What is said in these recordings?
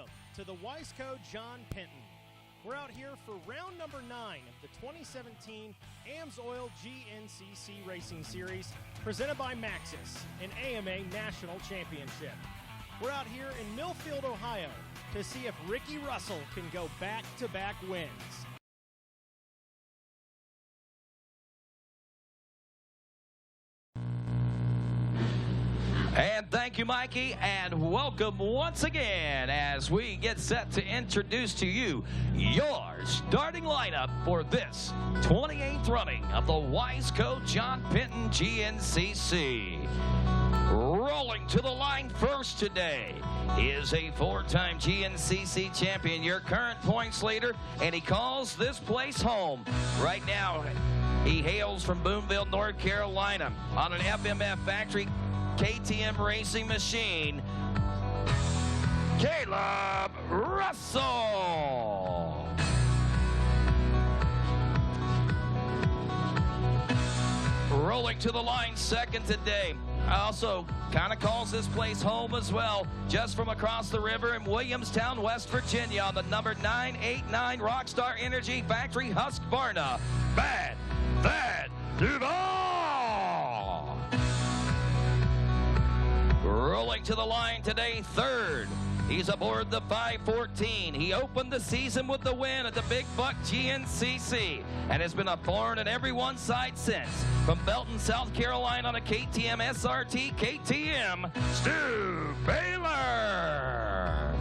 Welcome to the Wiseco John Penton. We're out here for round number 9 of the 2017 AMS Oil GNCC Racing Series presented by Maxxis, an AMA National Championship. We're out here in Millfield, Ohio to see if Ricky Russell can go back-to-back wins. And thank you, Mikey, and welcome once again as we get set to introduce to you your starting lineup for this 28th running of the Wiseco John Penton GNCC. Rolling to the line first today is a 4-time GNCC champion, your current points leader, and he calls this place home. Right now, he hails from Boonville, North Carolina on an FMF factory KTM racing machine, Caleb Russell. Rolling to the line second today. Also kind of calls this place home as well, just from across the river in Williamstown, West Virginia, on the number 989 Rockstar Energy Factory Husqvarna, Bad Thad Duval. Rolling to the line today, third. He's aboard the 514. He opened the season with the win at the Big Buck GNCC and has been a thorn in everyone's side since. From Penton, South Carolina on a KTM SRT KTM, Stu Baylor.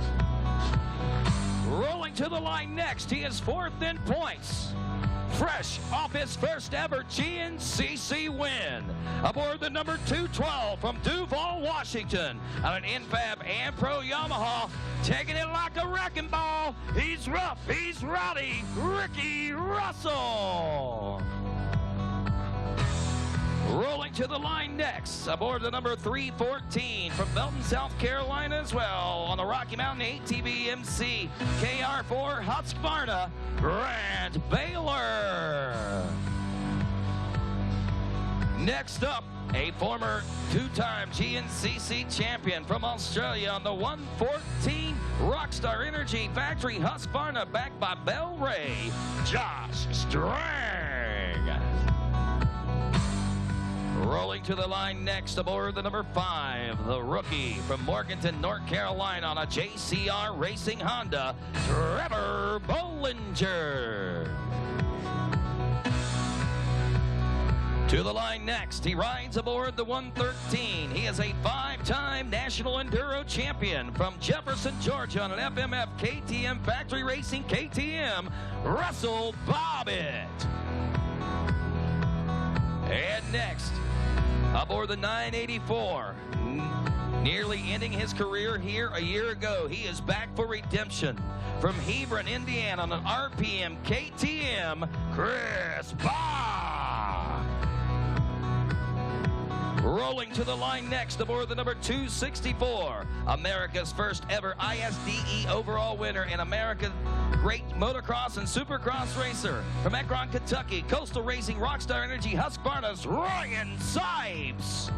Rolling to the line next, he is fourth in points. Fresh off his first ever GNCC win, aboard the number 212 from Duval, Washington, on an Infab and Pro Yamaha, taking it like a wrecking ball. He's rough, he's rowdy, Ricky Russell. Rolling to the line next, aboard the number 314 from Penton, South Carolina as well, on the Rocky Mountain ATV MC KR4 Husqvarna, Grant Baylor. Next up, a former 2-time GNCC champion from Australia on the 114 Rockstar Energy Factory Husqvarna, backed by Bell Ray, Josh Strang. Rolling to the line next, aboard the number 5, the rookie from Morganton, North Carolina, on a JCR Racing Honda, Trevor Bollinger. To the line next, he rides aboard the 113. He is a 5-time National Enduro champion from Jefferson, Georgia, on an FMF KTM Factory Racing KTM, Russell Bobbitt. And next, aboard the 984, nearly ending his career here a year ago, he is back for redemption. From Hebron, Indiana, on an RPM KTM, Chris Bach. Rolling to the line next, aboard the number 264, America's first ever ISDE overall winner and America's great motocross and supercross racer. From Akron, Kentucky, Coastal Racing Rockstar Energy Husqvarna's Ryan Sipes.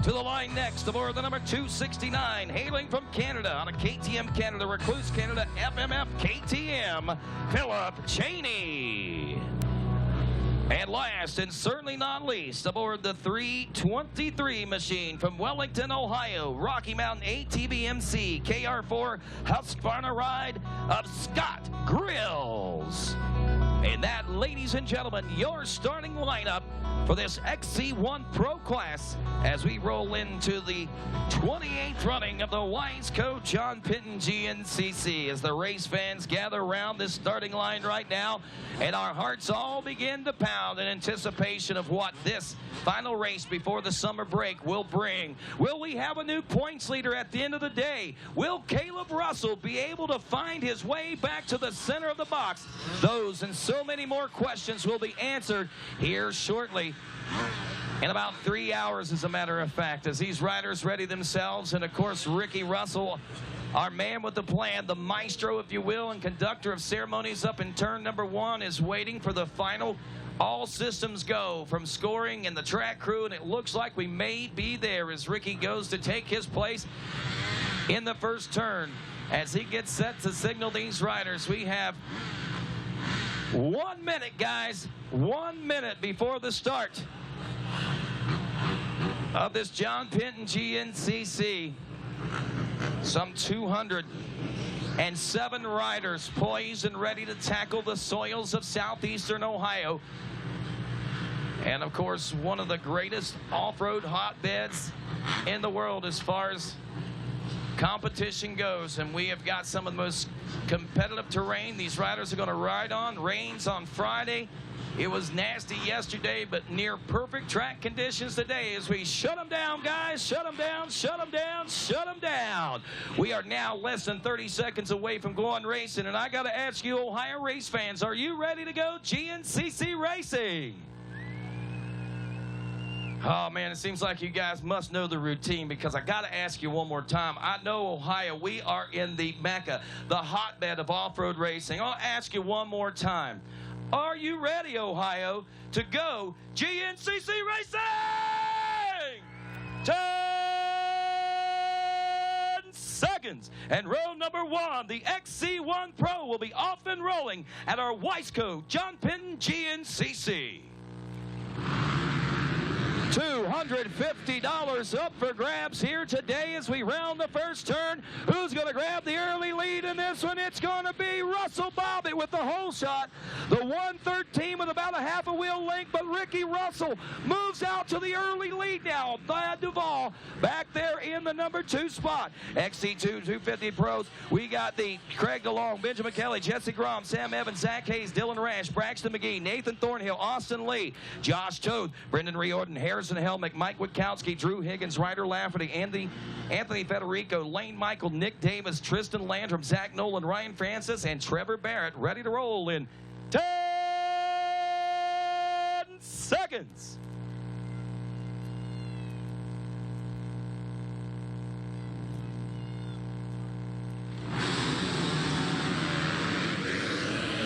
To the line next, aboard the number 269, hailing from Canada on a KTM Canada, Recluse Canada, FMF KTM, Philip Cheney. And last, and certainly not least, aboard the 323 machine from Wellington, Ohio, Rocky Mountain ATV MC KR4 Husqvarna ride of Scott Grills. And that, ladies and gentlemen, your starting lineup for this XC1 Pro class as we roll into the 28th running of the Wiseco John Penton GNCC, as the race fans gather around this starting line right now, and our hearts all begin to pound in anticipation of what this final race before the summer break will bring. Will we have a new points leader at the end of the day? Will Caleb Russell be able to find his way back to the center of the box? Those and so many more questions will be answered here shortly. In about 3 hours, as a matter of fact, as these riders ready themselves. And of course, Ricky Russell, our man with the plan, the maestro, if you will, and conductor of ceremonies up in turn number 1, is waiting for the final all systems go from scoring and the track crew, and it looks like we may be there as Ricky goes to take his place. in the first turn. As he gets set to signal these riders, we have 1 minute, guys. 1 minute before the start of this John Penton GNCC. Some 207 riders poised and ready to tackle the soils of southeastern Ohio. And of course, one of the greatest off-road hotbeds in the world as far as competition goes. And we have got some of the most competitive terrain these riders are going to ride on. Rains on Friday. It was nasty yesterday, but near perfect track conditions today as we shut them down, guys. Shut them down, shut them down, shut them down. We are now less than 30 seconds away from going racing, and I got to ask you, Ohio race fans, are you ready to go GNCC racing? Oh, man, it seems like you guys must know the routine, because I got to ask you one more time. I know, Ohio, we are in the Mecca, the hotbed of off-road racing. I'll ask you one more time. Are you ready, Ohio, to go GNCC racing? 10 seconds. And row number 1, the XC1 Pro, will be off and rolling at our Weisco John Penton GNCC. $250 up for grabs here today as we round the first turn. Who's going to grab the early lead in this one? It's going to be Russell Bobbitt with the whole shot. The 113 with about a half a wheel length, but Ricky Russell moves out to the early lead now. Thad Duvall back there in the number 2 spot. XC2 250 pros. We got the Craig DeLong, Benjamin Kelly, Jesse Grom, Sam Evans, Zach Hayes, Dylan Rash, Braxton McGee, Nathan Thornhill, Austin Lee, Josh Toth, Brendan Riordan, Harrison Helmick, Mike Witkowski, Drew Higgins, Ryder Lafferty, Anthony Federico, Lane Michael, Nick Davis, Tristan Landrum, Zach Nolan, Ryan Francis, and Trevor Barrett ready to roll in 10 seconds.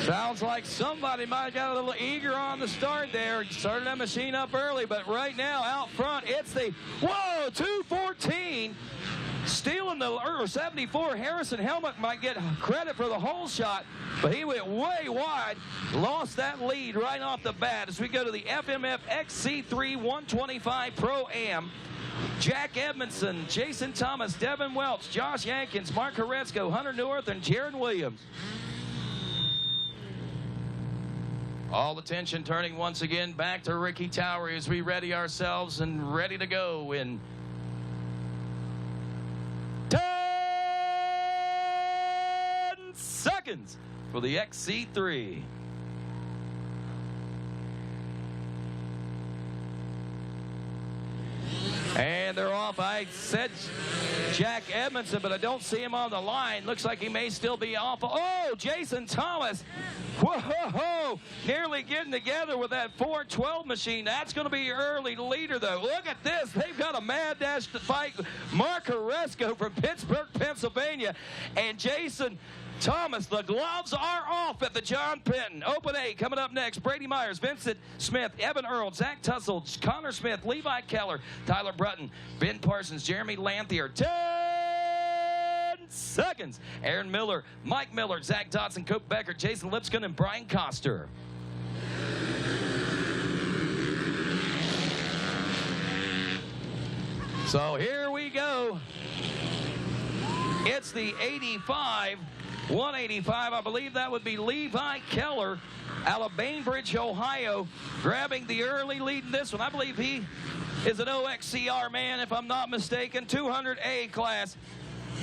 Sounds like somebody might have got a little eager on the start there. Started that machine up early, but right now out front, it's the, 214. Stealing the 74. Harrison Helmick might get credit for the whole shot, but he went way wide. Lost that lead right off the bat as we go to the FMF XC3 125 Pro-Am. Jack Edmondson, Jason Thomas, Devin Welch, Josh Yankins, Mark Horesco, Hunter Neworth, and Jaron Williams. All attention turning once again back to Ricky Tower as we ready ourselves and ready to go in 10 seconds for the XC3. And they're off. I said Jack Edmondson, but I don't see him on the line. Looks like he may still be off. Oh, Jason Thomas. Whoa, nearly getting together with that 412 machine. That's going to be your early leader, though. Look at this. They've got a mad dash to fight. Mark Horesco from Pittsburgh, Pennsylvania, and Jason Thomas. The gloves are off at the John Penton. Open A coming up next. Brady Myers, Vincent Smith, Evan Earl, Zach Tussle, Connor Smith, Levi Keller, Tyler Brutton, Ben Parsons, Jeremy Lanthier. 10 seconds. Aaron Miller, Mike Miller, Zach Dodson, Cope Becker, Jason Lipscomb, and Brian Coster. So here we go. It's the 85. 185, I believe that would be Levi Keller out of Bainbridge, Ohio, grabbing the early lead in this one. I believe he is an OXCR man, if I'm not mistaken. 200A class.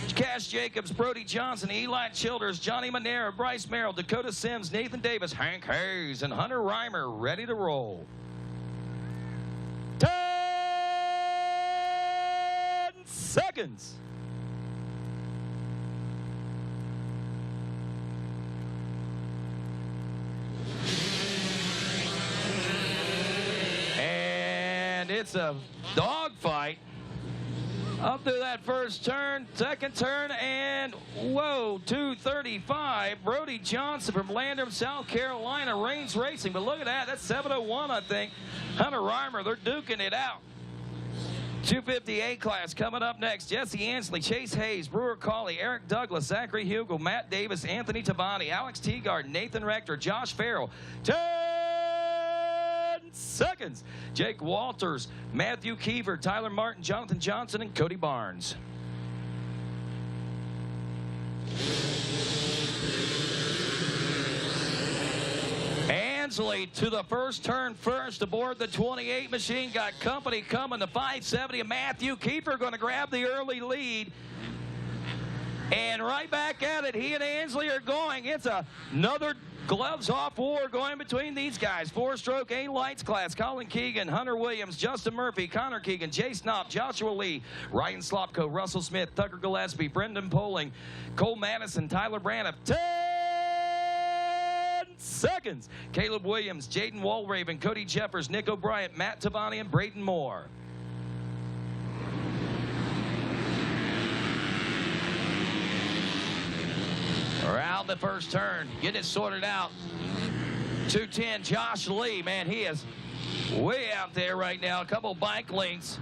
Cash Jacobs, Brody Johnson, Eli Childers, Johnny Manera, Bryce Merrill, Dakota Sims, Nathan Davis, Hank Hayes, and Hunter Reimer ready to roll. 10 seconds. And it's a dogfight up through that first turn, second turn, and whoa, 235. Brody Johnson from Landrum, South Carolina, Reigns Racing. But look at that, that's 701, I think. Hunter Reimer, they're duking it out. 258 class coming up next. Jesse Ansley, Chase Hayes, Brewer Cawley, Eric Douglas, Zachary Hugel, Matt Davis, Anthony Tavani, Alex Teagard, Nathan Rector, Josh Farrell. 10 seconds. Jake Walters, Matthew Keever, Tyler Martin, Jonathan Johnson, and Cody Barnes. Ansley to the first turn first aboard the 28 machine. Got company coming, the 570. And Matthew Keefer going to grab the early lead. And right back at it, he and Ansley are going. It's another gloves-off war going between these guys. Four-stroke A-Lights class. Colin Keegan, Hunter Williams, Justin Murphy, Connor Keegan, Jay Snopp, Joshua Lee, Ryan Slopko, Russell Smith, Tucker Gillespie, Brendan Poling, Cole Madison, Tyler Braniff. 10 seconds. Caleb Williams, Jaden Walraven, Cody Jeffers, Nick O'Brien, Matt Tavani, and Braden Moore. Around the first turn, getting it sorted out. 210, Josh Lee, man, he is way out there right now. A couple bike lengths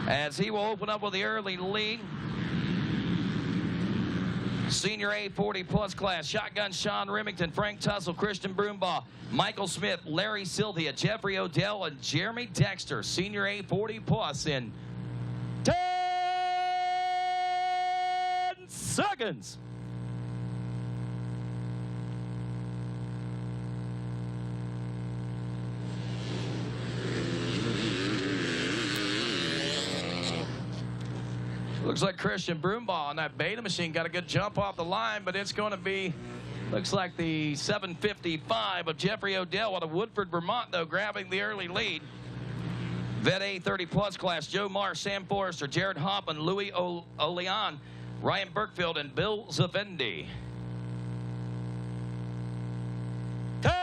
as he will open up with the early lead. Senior A40 plus class, shotgun Sean Remington, Frank Tussle, Christian Broombaugh, Michael Smith, Larry Sylvia, Jeffrey Odell, and Jeremy Dexter. Senior A40 plus in 10 seconds. Looks like Christian Broombaugh on that beta machine got a good jump off the line, but it's going to be, looks like the 755 of Jeffrey Odell out of Woodford, Vermont, though, grabbing the early lead. Vet A30 plus class, Joe Marr, Sam Forrester, Jared Hoffman, Louis Olean, Ryan Burkfield, and Bill Zavendi. 10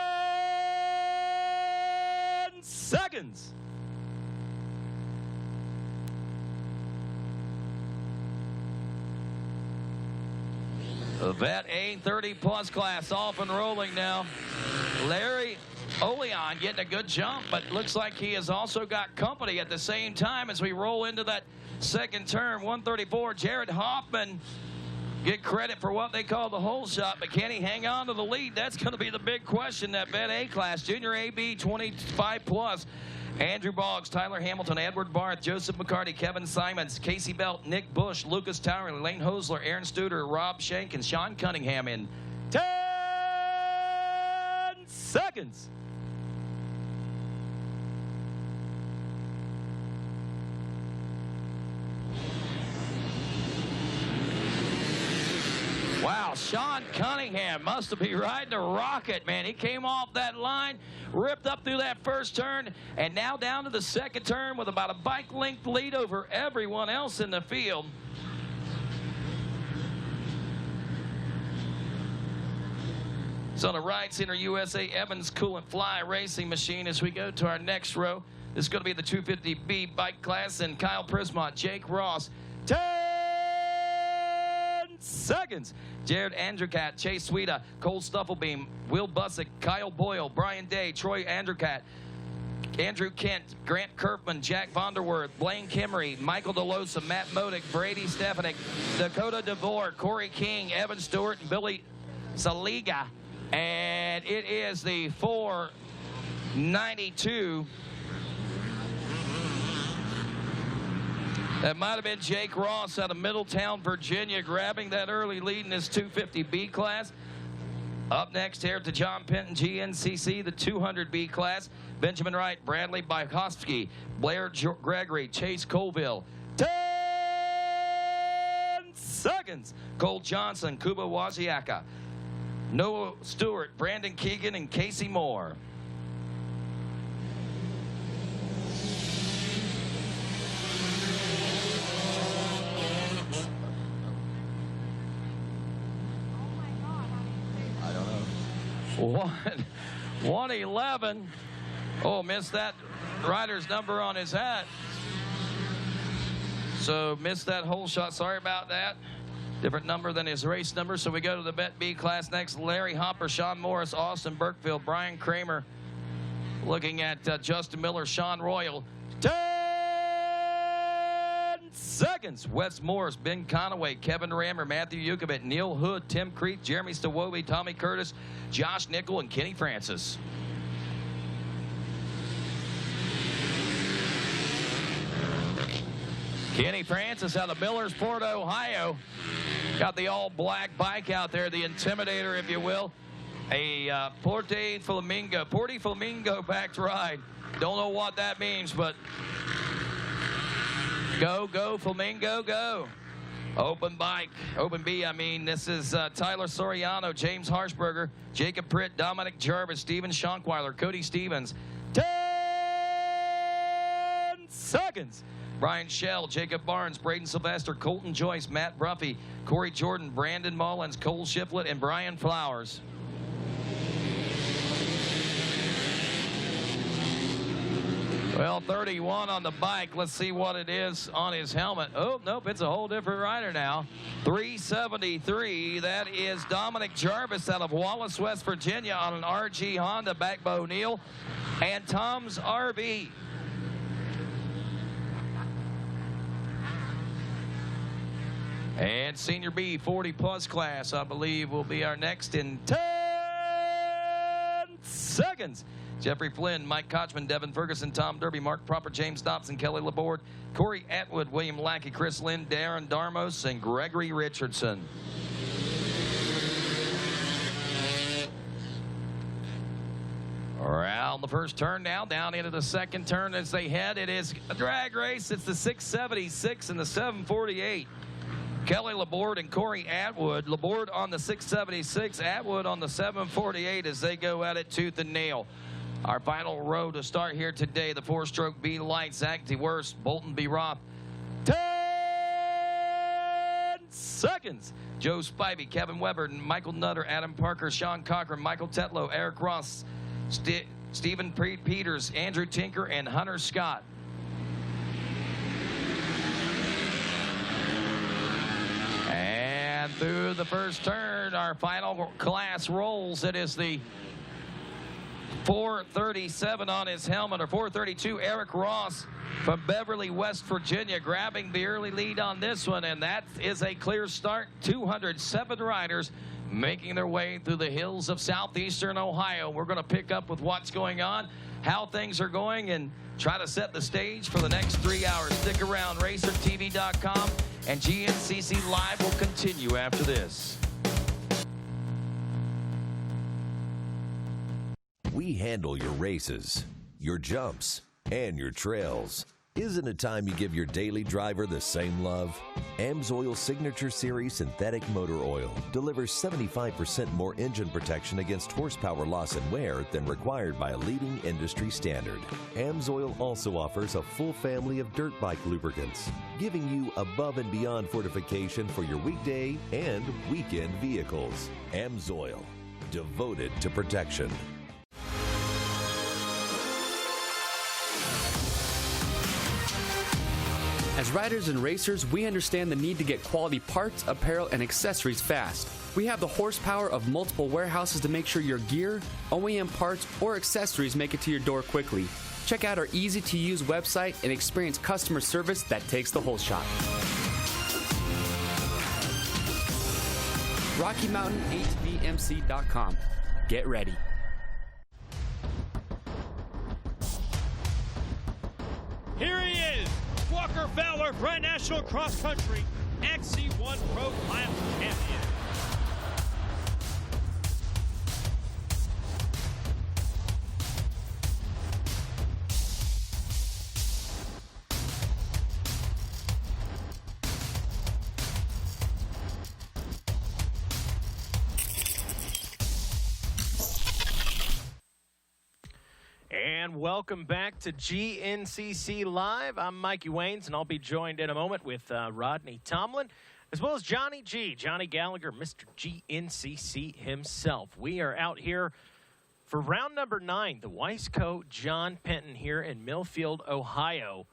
seconds. The Vet A30 plus class off and rolling now. Larry Olean getting a good jump, but looks like he has also got company at the same time as we roll into that second turn. 134, Jared Hoffman. Get credit for what they call the hole shot, but can he hang on to the lead? That's going to be the big question, that Vet A class. Junior AB 25 plus. Andrew Boggs, Tyler Hamilton, Edward Barth, Joseph McCarty, Kevin Simons, Casey Belt, Nick Bush, Lucas Tower, Lane Hosler, Aaron Studer, Rob Shank, and Sean Cunningham in 10 seconds. Wow, Sean Cunningham must be riding a rocket, man. He came off that line, ripped up through that first turn, and now down to the second turn with about a bike length lead over everyone else in the field. So on the right, Center USA Evans Coolant Fly Racing Machine as we go to our next row. This is going to be the 250B bike class, and Kyle Prismont, Jake Ross. 10 seconds. Jared Andrecat, Chase Sweeta, Cole Stufflebeam, Will Bussick, Kyle Boyle, Brian Day, Troy Andrecat, Andrew Kent, Grant Kerfman, Jack Vonderwerth, Blaine Kimmery, Michael DeLosa, Matt Modick, Brady Stefanik, Dakota DeVore, Corey King, Evan Stewart, and Billy Saliga. And it is the 492. That might have been Jake Ross out of Middletown, Virginia, grabbing that early lead in this 250B class. Up next here to John Penton, GNCC, the 200B class. Benjamin Wright, Bradley Bykowski, Blair Gregory, Chase Colville. 10 seconds. Cole Johnson, Kuba Waziaka, Noah Stewart, Brandon Keegan, and Casey Moore. I don't know. 111. Oh, missed that rider's number on his hat. So missed that hole shot. Sorry about that. Different number than his race number. So we go to the Bet B class next. Larry Hopper, Sean Morris, Austin Burkfield, Brian Kramer. Looking at Justin Miller, Sean Royal. 10 seconds. Wes Morris, Ben Conaway, Kevin Rammer, Matthew Yukabit, Neil Hood, Tim Creek, Jeremy Stawobi, Tommy Curtis, Josh Nickel, and Kenny Francis. Kenny Francis out of Millersport, Ohio. Got the all-black bike out there, the Intimidator, if you will. A Porte Flamingo backed ride. Don't know what that means, but go, Flamingo, go. Open bike, open B, I mean. This is Tyler Soriano, James Harshberger, Jacob Pritt, Dominic Jarvis, Steven Schonkweiler, Cody Stevens. 10 seconds. Brian Schell, Jacob Barnes, Braden Sylvester, Colton Joyce, Matt Bruffy, Corey Jordan, Brandon Mullins, Cole Shiflett, and Brian Flowers. Well, 31 on the bike. Let's see what it is on his helmet. Oh, nope, it's a whole different rider now. 373, that is Dominic Jarvis out of Wallace, West Virginia on an RG Honda backed by O'Neill and Tom's RV. And Senior B, 40-plus class, I believe, will be our next in 10 seconds. Jeffrey Flynn, Mike Kochman, Devin Ferguson, Tom Derby, Mark Proper, James Dobson, Kelly Laborde, Corey Atwood, William Lackey, Chris Lynn, Darren Darmos, and Gregory Richardson. Around the first turn now, down into the second turn as they head. It is a drag race. It's the 676 and the 748. Kelly Laborde and Corey Atwood. Laborde on the 676, Atwood on the 748 as they go at it tooth and nail. Our final row to start here today, the four-stroke B Light, Zach DeWurst, Bolton B. Roth. 10 seconds. Joe Spivey, Kevin Weber, Michael Nutter, Adam Parker, Sean Cochran, Michael Tetlow, Eric Ross, Stephen Peters, Andrew Tinker, and Hunter Scott. And through the first turn, our final class rolls. It is the 437 on his helmet, or 432, Eric Ross from Beverly, West Virginia, grabbing the early lead on this one, and that is a clear start. 207 riders making their way through the hills of southeastern Ohio. We're going to pick up with what's going on, how things are going, and try to set the stage for the next 3 hours. Stick around. RacerTV.com and GNCC Live will continue after this. We handle your races, your jumps, and your trails. Isn't it time you give your daily driver the same love? AMSOIL Signature Series Synthetic Motor Oil delivers 75% more engine protection against horsepower loss and wear than required by a leading industry standard. AMSOIL also offers a full family of dirt bike lubricants, giving you above and beyond fortification for your weekday and weekend vehicles. AMSOIL, devoted to protection. As riders and racers, we understand the need to get quality parts, apparel, and accessories fast. We have the horsepower of multiple warehouses to make sure your gear, OEM parts, or accessories make it to your door quickly. Check out our easy-to-use website and experience customer service that takes the whole shot. RockyMountain8VMC.com. Get ready. Here he is, Walker Fowler, Brand National Cross Country XC1 Pro Class Champion. And welcome back to GNCC Live. I'm Mikey Waynes, and I'll be joined in a moment with Rodney Tomlin, as well as Johnny G, Johnny Gallagher, Mr. GNCC himself. We are out here for round number 9, the Weisco John Penton here in Millfield, Ohio.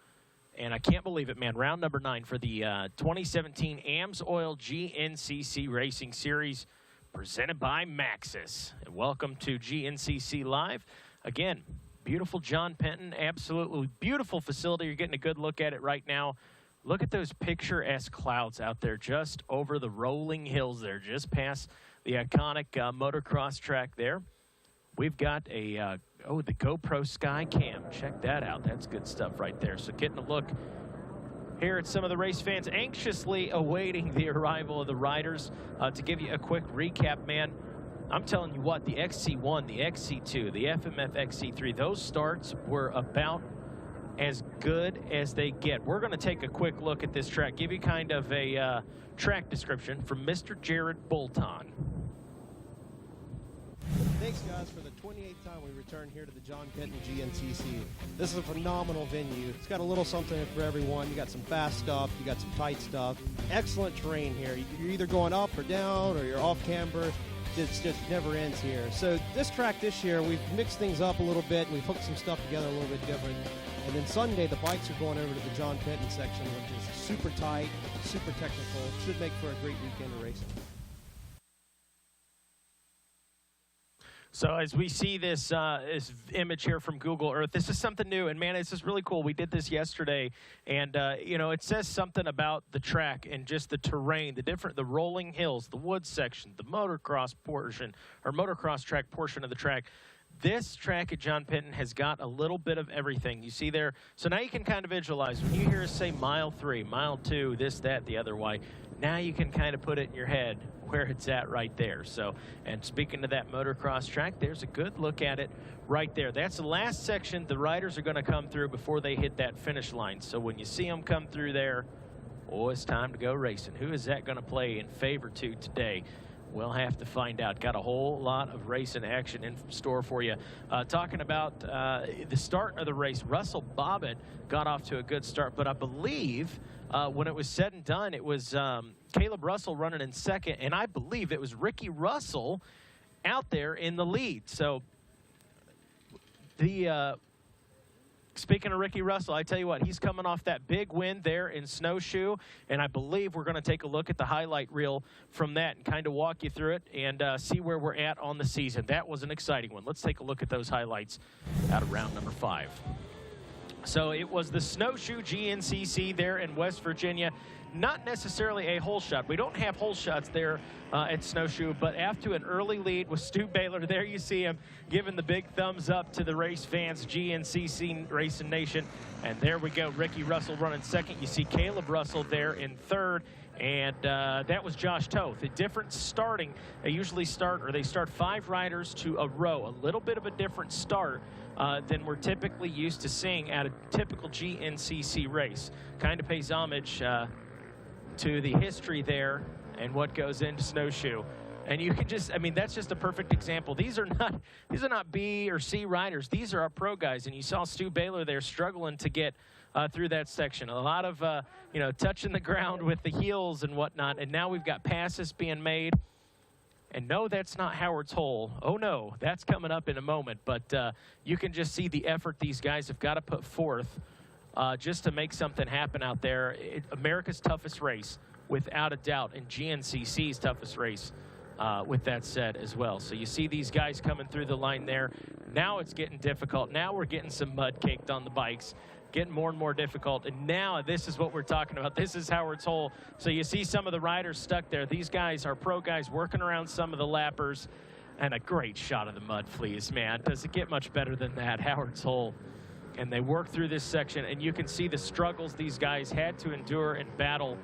And I can't believe it, man. Round number 9 for the 2017 AMSOIL GNCC Racing Series presented by Maxxis. And welcome to GNCC Live. Again, beautiful John Penton, absolutely beautiful facility. You're getting a good look at it right now. Look at those picturesque clouds out there just over the rolling hills there, just past the iconic motocross track there. We've got a, the GoPro Sky Cam. Check that out. That's good stuff right there. So getting a look here at some of the race fans anxiously awaiting the arrival of the riders. To give you a quick recap, man, I'm telling you what, the XC1, the XC2, the FMF XC3, those starts were about as good as they get. We're going to take a quick look at this track, give you kind of a track description from Mr. Jared Bolton. Thanks, guys, for the 28th time we return here to the John Penton GNCC. This is a phenomenal venue. It's got a little something for everyone. You got some fast stuff, you got some tight stuff. Excellent terrain here. You're either going up or down or you're off camber. It just never ends here. So this track this year, we've mixed things up a little bit and we've hooked some stuff together a little bit different. And then Sunday, the bikes are going over to the John Penton section, which is super tight, super technical. Should make for a great weekend of racing. So as we see this image here from Google Earth, this is something new, and man, this is really cool. We did this yesterday, and it says something about the track and just the terrain, the rolling hills, the woods section, the motocross portion, or motocross track portion of the track. This track at John Penton has got a little bit of everything. You see there, so now you can kind of visualize when you hear us say mile 3, mile 2, this, that, the other way. Now you can kind of put it in your head where it's at right there. So, and speaking of that motocross track, there's a good look at it right there. That's the last section the riders are going to come through before they hit that finish line. So when you see them come through there, oh, it's time to go racing. Who is that going to play in favor to today? We'll have to find out. Got a whole lot of racing action in store for you. Talking about the start of the race, Russell Bobbitt got off to a good start, but I believe when it was said and done, it was Caleb Russell running in second, and I believe it was Ricky Russell out there in the lead. So speaking of Ricky Russell, I tell you what, he's coming off that big win there in Snowshoe, and I believe we're going to take a look at the highlight reel from that and kind of walk you through it and see where we're at on the season. That was an exciting one. Let's take a look at those highlights out of round number 5. So it was the Snowshoe GNCC there in West Virginia. Not necessarily a hole shot. We don't have hole shots there at Snowshoe, but after an early lead with Stu Baylor, there you see him giving the big thumbs up to the race fans, GNCC Racing Nation. And there we go, Ricky Russell running second. You see Caleb Russell there in third. And that was Josh Toth. A different starting. They start 5 riders to a row. A little bit of a different start than we're typically used to seeing at a typical GNCC race. Kind of pays homage to the history there and what goes into Snowshoe. And you can just, I mean, that's just a perfect example. These are not B or C riders. These are our pro guys. And you saw Stu Baylor there struggling to get through that section. A lot of, touching the ground with the heels and whatnot. And now we've got passes being made. And no, that's not Howard's Hole. Oh, no, that's coming up in a moment. But you can just see the effort these guys have got to put forth just to make something happen out there. America's toughest race, without a doubt, and GNCC's toughest race, with that said as well. So you see these guys coming through the line there. Now it's getting difficult. Now we're getting some mud caked on the bikes, getting more and more difficult. And now this is what we're talking about. This is Howard's Hole. So you see some of the riders stuck there. These guys are pro guys working around some of the lappers. And a great shot of the mud fleas, man. Does it get much better than that? Howard's Hole. And they work through this section, and you can see the struggles these guys had to endure and battle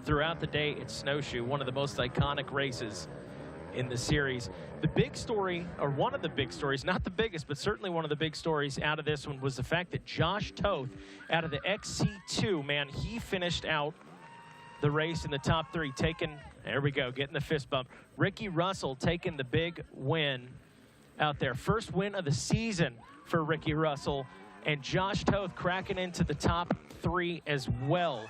throughout the day at Snowshoe, one of the most iconic races in the series. The big story, or one of the big stories, not the biggest, but certainly one of the big stories out of this one was the fact that Josh Toth, out of the XC2, man, he finished out the race in the top 3, there we go, getting the fist bump. Ricky Russell taking the big win out there. First win of the season for Ricky Russell, and Josh Toth cracking into the top 3 as well.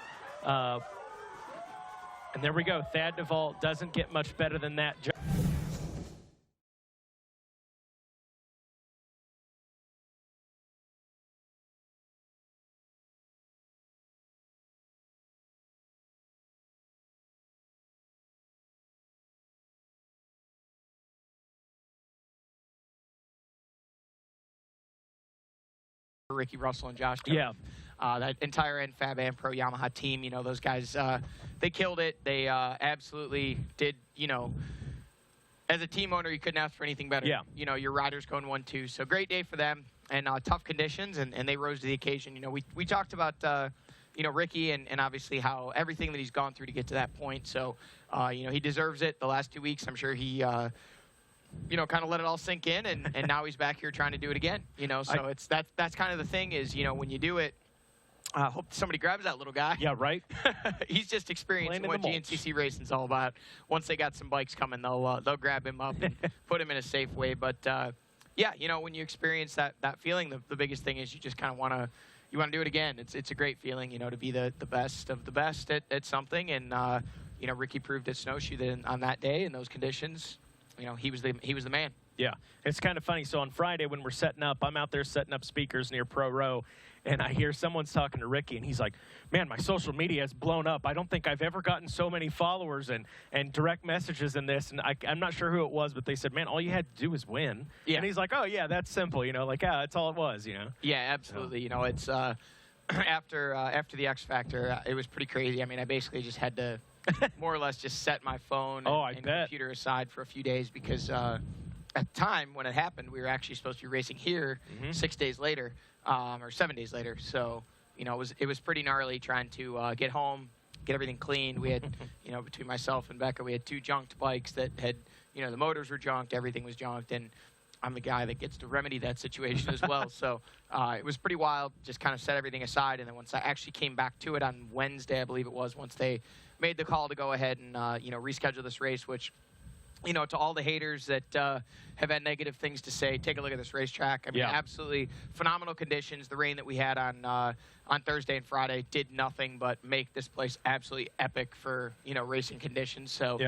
And there we go, Thad Duvall doesn't get much better than that. Ricky Russell and Josh Toth. Yeah. that entire NFAB and Pro Yamaha team. You know, those guys, they killed it. They absolutely did, you know, as a team owner, you couldn't ask for anything better. Yeah. You know, your riders going 1-2. So great day for them, and tough conditions, and they rose to the occasion. You know, we talked about, you know, Ricky and obviously how everything that he's gone through to get to that point. So, you know, he deserves it. The last 2 weeks, I'm sure he, you know, kind of let it all sink in, and now he's back here trying to do it again. You know, so that's kind of the thing is, you know, when you do it, hope somebody grabs that little guy. Yeah, right. He's just experiencing what GNCC racing's all about. Once they got some bikes coming, they'll grab him up and put him in a safe way. But yeah, you know, when you experience that feeling, the biggest thing is you just kind of want to do it again. It's a great feeling, you know, to be the best of the best at something. And you know, Ricky proved at Snowshoe that on that day in those conditions, you know, he was the man. Yeah, it's kind of funny. So on Friday when we're setting up, I'm out there setting up speakers near Pro Row, and I hear someone's talking to Ricky, and he's like, man, my social media has blown up. I don't think I've ever gotten so many followers and direct messages in this. And I'm not sure who it was, but they said, man, all you had to do was win. Yeah. And he's like, oh, yeah, that's simple. You know, like, yeah, that's all it was, you know. Yeah, absolutely. You know, it's after the X Factor, it was pretty crazy. I mean, I basically just had to more or less just set my phone and computer aside for a few days because at the time when it happened, we were actually supposed to be racing here 6 days later, or 7 days later. So, you know, it was pretty gnarly trying to get home, get everything cleaned. We had, you know, between myself and Becca, we had 2 junked bikes that had, you know, the motors were junked, everything was junked, and I'm the guy that gets to remedy that situation as well. So it was pretty wild, just kind of set everything aside. And then once I actually came back to it on Wednesday, I believe it was, once they made the call to go ahead and, you know, reschedule this race, which, you know, to all the haters that have had negative things to say, take a look at this racetrack. I mean, absolutely phenomenal conditions. The rain that we had on Thursday and Friday did nothing but make this place absolutely epic for, you know, racing conditions. So,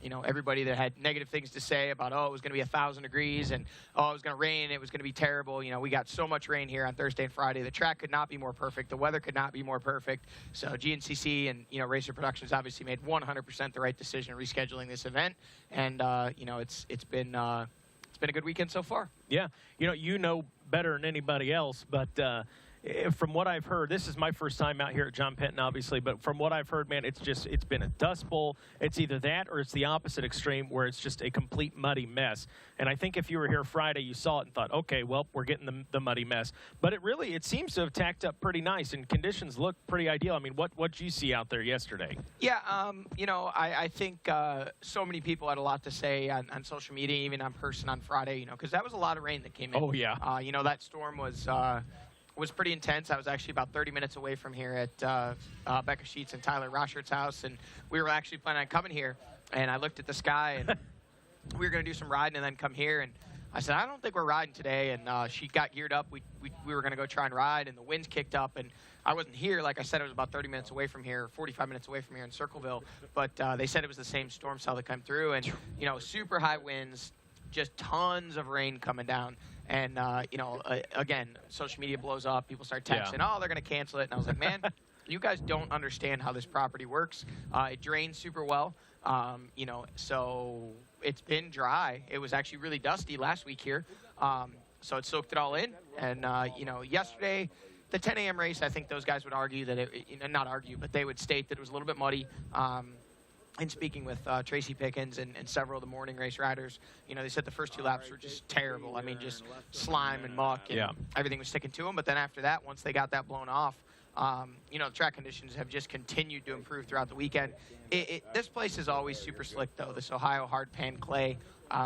you know, everybody that had negative things to say about, oh, it was going to be 1,000 degrees and, oh, it was going to rain, it was going to be terrible. You know, we got so much rain here on Thursday and Friday. The track could not be more perfect. The weather could not be more perfect. So GNCC and, you know, Racer Productions obviously made 100% the right decision rescheduling this event. And, you know, it's been a good weekend so far. Yeah. You know better than anybody else, but from what I've heard, this is my first time out here at John Penton, obviously, but from what I've heard, man, it's been a dust bowl. It's either that or it's the opposite extreme where it's just a complete muddy mess. And I think if you were here Friday, you saw it and thought, okay, well, we're getting the muddy mess. But it seems to have tacked up pretty nice, and conditions look pretty ideal. I mean, what'd you see out there yesterday? Yeah, you know, I think so many people had a lot to say on social media, even on person on Friday, you know, because that was a lot of rain that came in. Oh, yeah. You know, that storm was pretty intense. I was actually about 30 minutes away from here at Becca Sheets and Tyler Roschert's house, and we were actually planning on coming here, and I looked at the sky, and we were going to do some riding and then come here, and I said, I don't think we're riding today, and she got geared up. We were going to go try and ride, and the winds kicked up, and I wasn't here. Like I said, it was about 30 minutes away from here, 45 minutes away from here in Circleville, but they said it was the same storm cell that came through, and, you know, super high winds, just tons of rain coming down. And, you know, again, social media blows up. People start texting, oh, they're going to cancel it. And I was like, man, you guys don't understand how this property works. It drains super well, you know, so it's been dry. It was actually really dusty last week here, so it soaked it all in. And, you know, yesterday, the 10 a.m. race, I think those guys would argue that not argue, but they would state that it was a little bit muddy. And speaking with Tracy Pickens and several of the morning race riders, you know, they said the first 2 laps were just terrible. I mean, just slime and muck, and everything was sticking to them. But then after that, once they got that blown off, you know, the track conditions have just continued to improve throughout the weekend. This place is always super slick, though, this Ohio hard pan clay.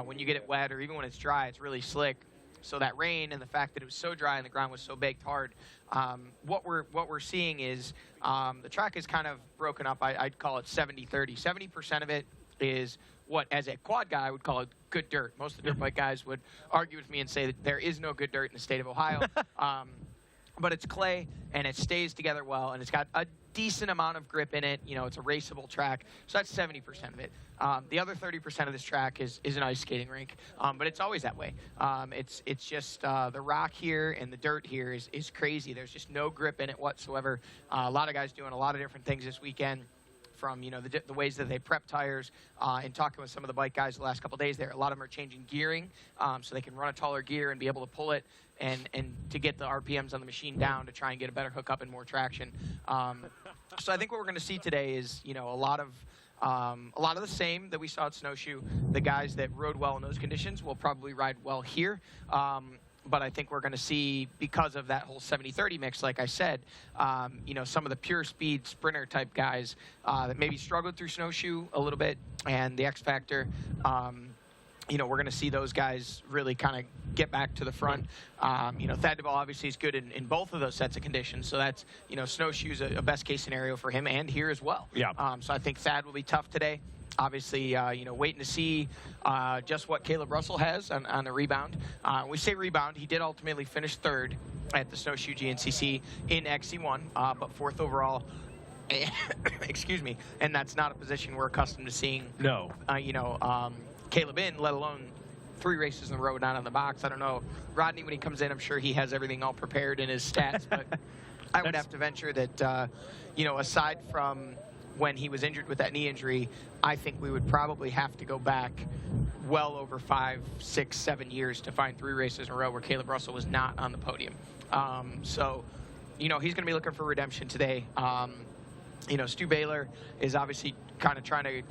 When you get it wet or even when it's dry, it's really slick. So that rain and the fact that it was so dry and the ground was so baked hard, what we're seeing is the track is kind of broken up. I'd call it 70-30. 70% of it is what, as a quad guy, I would call it good dirt. Most of the dirt bike guys would argue with me and say that there is no good dirt in the state of Ohio. But it's clay, and it stays together well, and it's got a decent amount of grip in it. You know, it's a raceable track, so that's 70% of it. The other 30% of this track is an ice skating rink, but it's always that way. It's just the rock here and the dirt here is crazy. There's just no grip in it whatsoever. A lot of guys doing a lot of different things this weekend, from, you know, the ways that they prep tires, and talking with some of the bike guys the last couple of days there. A lot of them are changing gearing so they can run a taller gear and be able to pull it. and to get the RPMs on the machine down to try and get a better hookup and more traction. So I think what we're going to see today is, you know, a lot of the same that we saw at Snowshoe. The guys that rode well in those conditions will probably ride well here. But I think we're going to see, because of that whole 70-30 mix, like I said, you know, some of the pure speed sprinter type guys that maybe struggled through Snowshoe a little bit and the X Factor, you know, we're going to see those guys really kind of get back to the front. You know, Thad Duvall obviously is good in both of those sets of conditions. So that's, you know, Snowshoe's a best case scenario for him, and here as well. Yeah. So I think Thad will be tough today. Obviously, you know, waiting to see just what Caleb Russell has on the rebound. We say rebound. He did ultimately finish third at the Snowshoe GNCC in XC1, but fourth overall. Excuse me. And that's not a position we're accustomed to seeing. No. You know, Caleb in, let alone 3 races in a row down on the box. I don't know. Rodney, when he comes in, I'm sure he has everything all prepared in his stats, but I would have to venture that, you know, aside from when he was injured with that knee injury, I think we would probably have to go back well over 5, 6, 7 years to find 3 races in a row where Caleb Russell was not on the podium. So, you know, he's going to be looking for redemption today. You know, Stu Baylor is obviously kind of trying to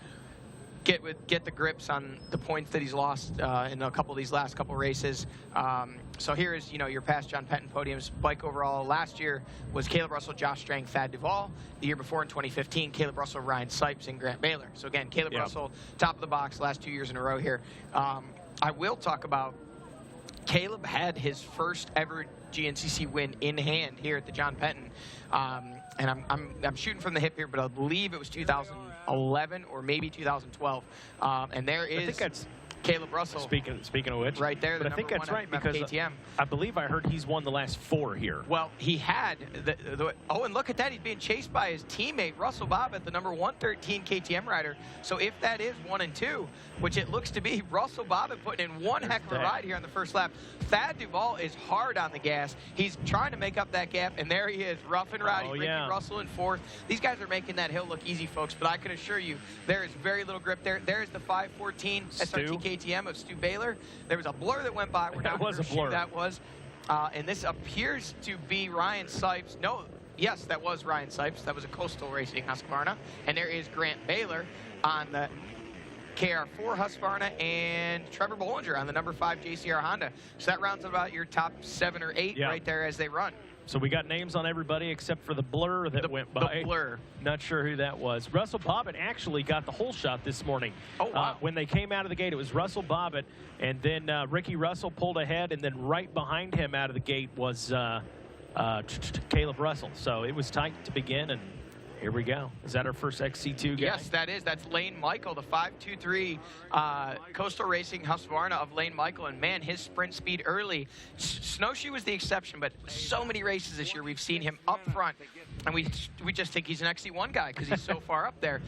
get the grips on the points that he's lost in a couple of these last couple races. So here is, you know, your past John Penton podiums. Bike overall last year was Caleb Russell, Josh Strang, Thad Duvall. The year before in 2015, Caleb Russell, Ryan Sipes, and Grant Baylor. So again, Caleb Russell, top of the box last 2 years in a row here. I will talk about Caleb had his first ever GNCC win in hand here at the John Penton. And I'm shooting from the hip here, but I believe it was 2011 or maybe 2012. And there is, I think that's Caleb Russell. Speaking of which, right there. But I think that's right, because KTM. I believe I heard he's won the last 4 here. Well, he had oh, and look at that, he's being chased by his teammate Russell Bobbitt, the number 113 KTM rider. So if that is 1 and 2, which it looks to be, Russell Bobbitt putting in one heck of a ride here on the first lap. Thad Duvall is hard on the gas. He's trying to make up that gap, and there he is, rough and rowdy. Ricky Russell in 4th. These guys are making that hill look easy, folks, but I can assure you there is very little grip there. There's the 514 SRT KTM of Stu Baylor. There was a blur that went by. We're not sure who that was. And this appears to be Ryan Sipes. No, yes, that was Ryan Sipes. That was a Coastal Racing Husqvarna. And there is Grant Baylor on the KR4 Husqvarna and Trevor Bollinger on the number 5 JCR Honda. So that rounds about your top 7 or 8 right there as they run. So we got names on everybody except for the blur that went by. The blur. Not sure who that was. Russell Bobbitt actually got the whole shot this morning. Oh, wow. When they came out of the gate, it was Russell Bobbitt, and then Ricky Russell pulled ahead, and then right behind him out of the gate was Caleb Russell. So it was tight to begin, and here we go. Is that our first XC2 guy? Yes, that is. That's Lane Michael, the 523 Coastal Racing Husqvarna of Lane Michael. And, man, his sprint speed early. Snowshoe was the exception, but so many races this year we've seen him up front. And we just think he's an XC1 guy because he's so far up there.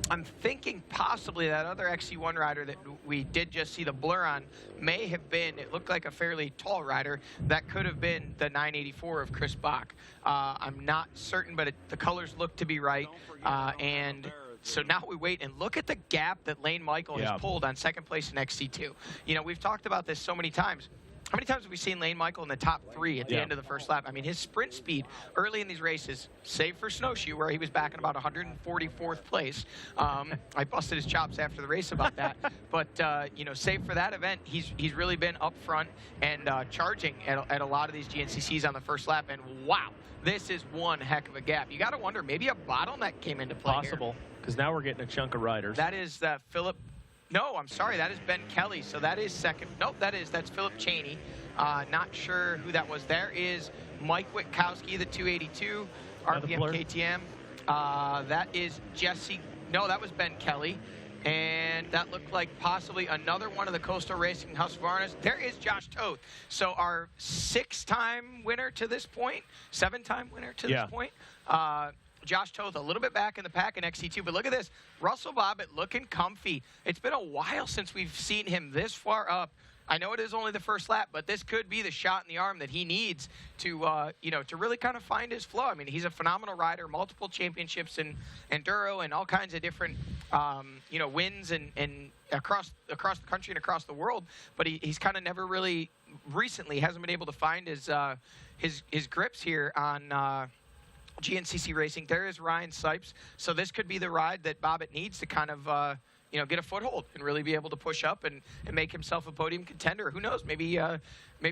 I'm thinking possibly that other XC1 rider that we did just see the blur on may have been, it looked like a fairly tall rider. That could have been the 984 of Chris Bach. I'm not certain, but the colors look to be right. And so now we wait and look at the gap that Lane Michael has pulled on second place in XC2. You know, we've talked about this so many times. How many times have we seen Lane Michael in the top 3 at the end of the first lap? I mean, his sprint speed early in these races, save for Snowshoe, where he was back in about 144th place. I busted his chops after the race about that. But, you know, save for that event, he's really been up front and charging at a lot of these GNCCs on the first lap. And, wow, this is one heck of a gap. You got to wonder, maybe a bottleneck came into play Possible, because now we're getting a chunk of riders. That is Philip. No, I'm sorry, that is Ben Kelly, so that is second. Nope, that's Philip Cheney. Not sure who that was. There is Mike Witkowski, the 282 RPM KTM. That is Jesse. No, that was Ben Kelly. And that looked like possibly another one of the Coastal Racing Husqvarnas. There is Josh Toth. So our 6-time winner to this point, 7-time winner to this point. Josh Toth a little bit back in the pack in XC2, but look at this. Russell Bobbitt looking comfy. It's been a while since we've seen him this far up. I know it is only the first lap, but this could be the shot in the arm that he needs to, you know, to really kind of find his flow. I mean, he's a phenomenal rider, multiple championships in enduro and all kinds of different, you know, wins and across the country and across the world. But he's kind of never really recently hasn't been able to find his grips here on GNCC Racing. There is Ryan Sipes. So this could be the ride that Bobbitt needs to kind of get a foothold and really be able to push up and make himself a podium contender. Who knows? Maybe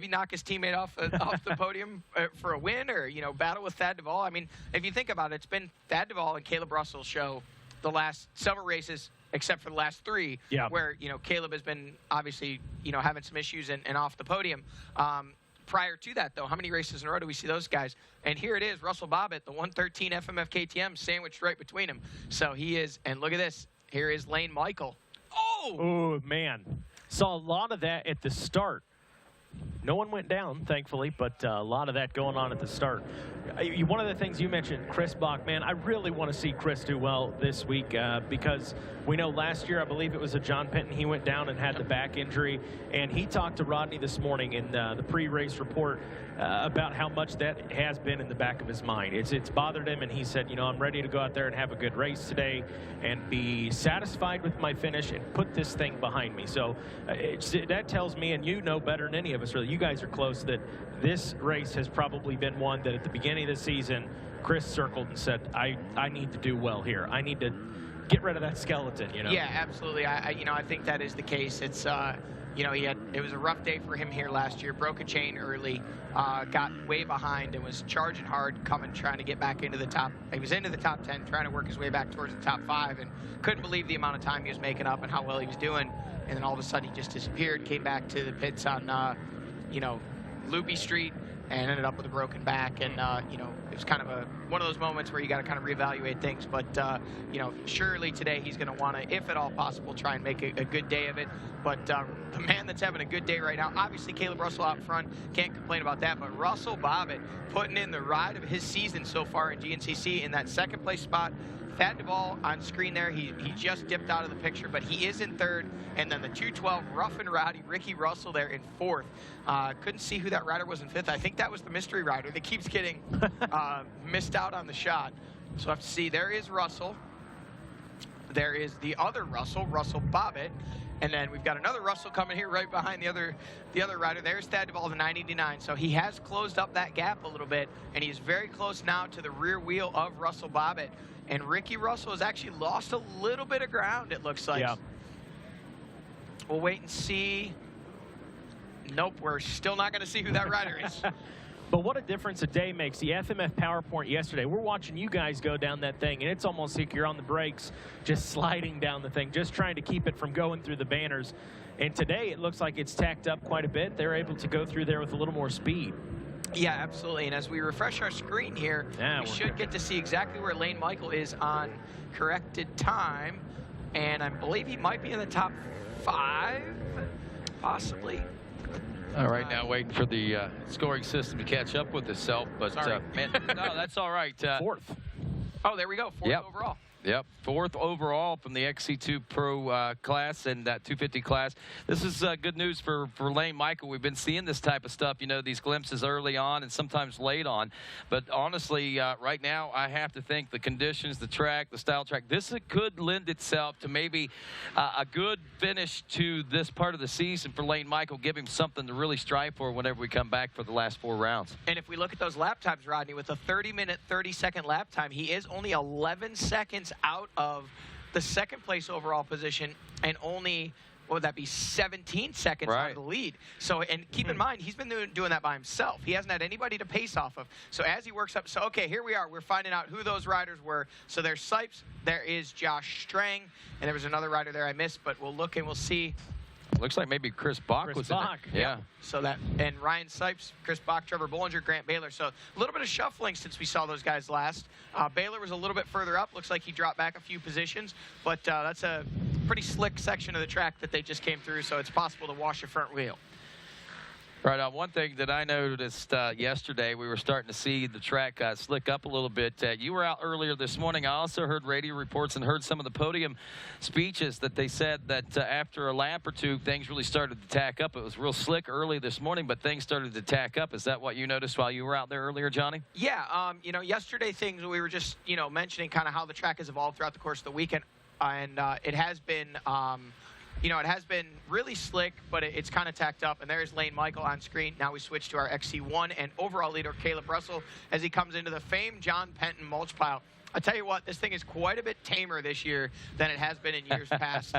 knock his teammate off the podium for a win, or battle with Thad Duvall. I mean, if you think about it, it's been Thad Duvall and Caleb Russell's show the last several races, except for the last 3, where Caleb has been obviously having some issues and off the podium. Prior to that, though, how many races in a row do we see those guys? And here it is, Russell Bobbitt, the 113 FMF KTM, sandwiched right between him. So he is, and look at this. Here is Lane Michael. Oh, man. Saw a lot of that at the start. No one went down, thankfully, but a lot of that going on at the start. One of the things you mentioned, Chris Bach, man, I really want to see Chris do well this week because we know last year, I believe it was a John Penton, he went down and had the back injury, and he talked to Rodney this morning in the pre-race report about how much that has been in the back of his mind. It's bothered him, and he said, I'm ready to go out there and have a good race today and be satisfied with my finish and put this thing behind me. So that tells me, and you know better than any of us, really, you guys are close, that this race has probably been one that at the beginning of the season, Chris circled and said, I need to do well here. I need to get rid of that skeleton, Yeah, absolutely. I think that is the case. It's, it was a rough day for him here last year. Broke a chain early, got way behind, and was charging hard, trying to get back into the top. He was into the top 10, trying to work his way back towards the top 5, and couldn't believe the amount of time he was making up and how well he was doing. And then all of a sudden, he just disappeared, came back to the pits on, Loopy Street, and ended up with a broken back. And, it was kind of one of those moments where you got to kind of reevaluate things. But, surely today he's going to want to, if at all possible, try and make a good day of it. But the man that's having a good day right now, obviously Caleb Russell out front, can't complain about that. But Russell Bobbitt putting in the ride of his season so far in GNCC in that second place spot. Thad Duvall on screen there, he just dipped out of the picture, but he is in 3rd. And then the 212 rough and rowdy Ricky Russell there in 4th. Couldn't see who that rider was in 5th. I think that was the mystery rider that keeps getting missed out on the shot. So we'll have to see. There is Russell. There is the other Russell Bobbitt. And then we've got another Russell coming here right behind the other rider. There's Thad Duvall, the 989. So he has closed up that gap a little bit, and he's very close now to the rear wheel of Russell Bobbitt. And Ricky Russell has actually lost a little bit of ground, it looks like. Yeah. We'll wait and see. Nope, we're still not going to see who that rider is. But what a difference a day makes. The FMF PowerPoint yesterday, we're watching you guys go down that thing, and it's almost like you're on the brakes, just sliding down the thing, just trying to keep it from going through the banners. And today, it looks like it's tacked up quite a bit. They're able to go through there with a little more speed. Yeah, absolutely. And as we refresh our screen here, we should get to see exactly where Lane Michael is on corrected time. And I believe he might be in the top 5, possibly. All right, now waiting for the scoring system to catch up with itself. But, man, no, that's all right. 4th. Oh, there we go. 4th overall. Yep, 4th overall from the XC2 Pro class and that 250 class. This is good news for Lane Michael. We've been seeing this type of stuff, these glimpses early on and sometimes late on. But honestly, right now, I have to think the conditions, the track, the style track, this could lend itself to maybe a good finish to this part of the season for Lane Michael, give him something to really strive for whenever we come back for the last 4 rounds. And if we look at those lap times, Rodney, with a 30-minute, 30-second lap time, he is only 11 seconds out of the second place overall position and only, what would that be, 17 seconds out of the lead. So, and keep in mind, he's been doing that by himself. He hasn't had anybody to pace off of. So as he works up, so okay, here we are. We're finding out who those riders were. So there's Sipes, there is Josh Strang, and there was another rider there I missed, but we'll look and we'll see. Looks like maybe Chris Bach was in there. Yeah. So that, and Ryan Sipes, Chris Bach, Trevor Bollinger, Grant Baylor. So a little bit of shuffling since we saw those guys last. Baylor was a little bit further up. Looks like he dropped back a few positions, but that's a pretty slick section of the track that they just came through, so it's possible to wash your front wheel. Right. One thing that I noticed yesterday, we were starting to see the track slick up a little bit. You were out earlier this morning. I also heard radio reports and heard some of the podium speeches that they said that after a lap or two, things really started to tack up. It was real slick early this morning, but things started to tack up. Is that what you noticed while you were out there earlier, Johnny? Yeah. Yesterday things we were just, mentioning kind of how the track has evolved throughout the course of the weekend. And it has been you know, it has been really slick, but it's kind of tacked up. And there's Lane Michael on screen. Now we switch to our XC1 and overall leader, Caleb Russell, as he comes into the famed John Penton mulch pile. I tell you what, this thing is quite a bit tamer this year than it has been in years past.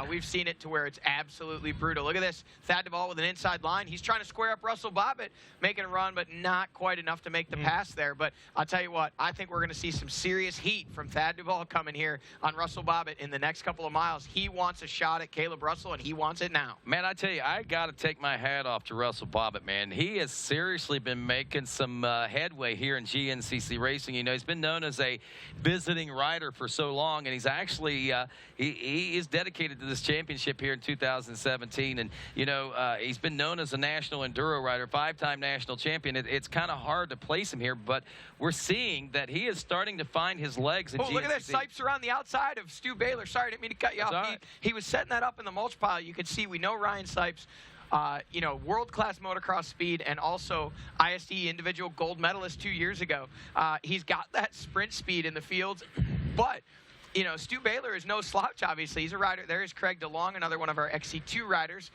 We've seen it to where it's absolutely brutal. Look at this. Thad Duvall with an inside line. He's trying to square up Russell Bobbitt, making a run, but not quite enough to make the pass there. But I'll tell you what, I think we're going to see some serious heat from Thad Duvall coming here on Russell Bobbitt in the next couple of miles. He wants a shot at Caleb Russell, and he wants it now. Man, I tell you, I got to take my hat off to Russell Bobbitt, man. He has seriously been making some headway here in GNCC racing. You know, he's been known as a visiting rider for so long, and he's actually he is dedicated to this championship here in 2017. And you know, he's been known as a national enduro rider, 5-time national champion. It's kind of hard to place him here, but we're seeing that he is starting to find his legs in GNCC. Look at this. Sipes are on the outside of Stu Baylor. Sorry, I didn't mean to cut you off. Right. He was setting that up in the mulch pile. You could see, we know Ryan Sipes, you know, world-class motocross speed and also ISD individual gold medalist 2 years ago. He's got that sprint speed in the fields, but you know, Stu Baylor is no slouch, obviously. He's a rider. There is Craig DeLong, another one of our XC2 riders.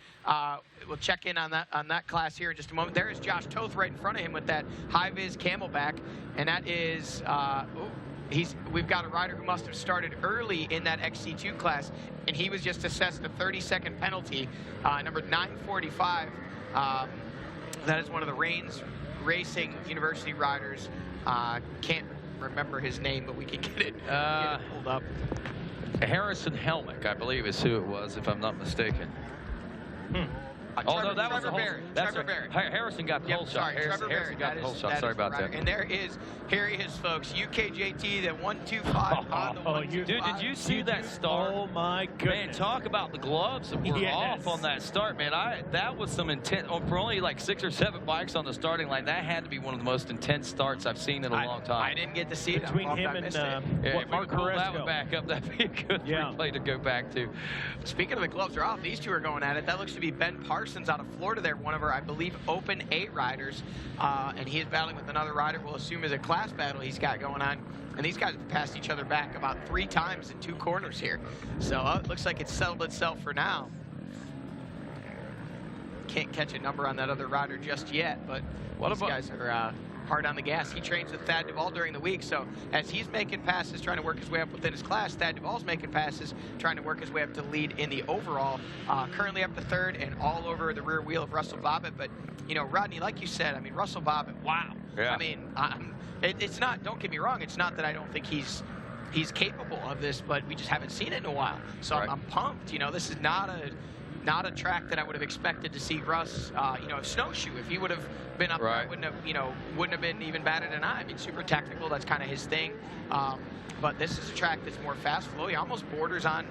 We'll check in on that class here in just a moment. There is Josh Toth right in front of him with that high-vis Camelback, and that is we've got a rider who must have started early in that XC2 class, and he was just assessed a 30-second penalty, number 945. That is one of the Reigns Racing University riders. Can't remember his name, but we can get it pulled up. Harrison Helmick, I believe, is who it was, if I'm not mistaken. Trevor Barrett. Harrison got the whole shot. Harrison got the whole shot. Sorry about that. And here he is, folks. UKJT, that 125 on the 125. Dude, did you see that start? Oh my goodness! Man, talk about the gloves that were off on that start, man. That was some intense. For only like 6 or 7 bikes on the starting line, that had to be one of the most intense starts I've seen in a long time. I didn't get to see it. Between him and Mark Carrasco. That one back up. That'd be a good replay to go back to. Speaking of the gloves are off, these two are going at it. That looks to be Ben Parsons out of Florida there, one of our, I believe, Open A riders. And he is battling with another rider we'll assume is a class battle he's got going on. And these guys have passed each other back about 3 times in 2 corners here. So it looks like it's settled itself for now. Can't catch a number on that other rider just yet, but these guys are hard on the gas. He trains with Thad Duvall during the week, so as he's making passes, trying to work his way up within his class, Thad Duvall's making passes, trying to work his way up to lead in the overall. Currently up to 3rd and all over the rear wheel of Russell Bobbitt. But, you know, Rodney, like you said, I mean, Russell Bobbitt, wow. Yeah. I mean, it's not, don't get me wrong, it's not that I don't think he's capable of this, but we just haven't seen it in a while. So I'm pumped. You know, this is not a track that I would have expected to see Russ, you know, snowshoe. If he would have been up there, I wouldn't have been even batted an eye. I mean, super tactical, that's kind of his thing. But this is a track that's more fast flow. He almost borders on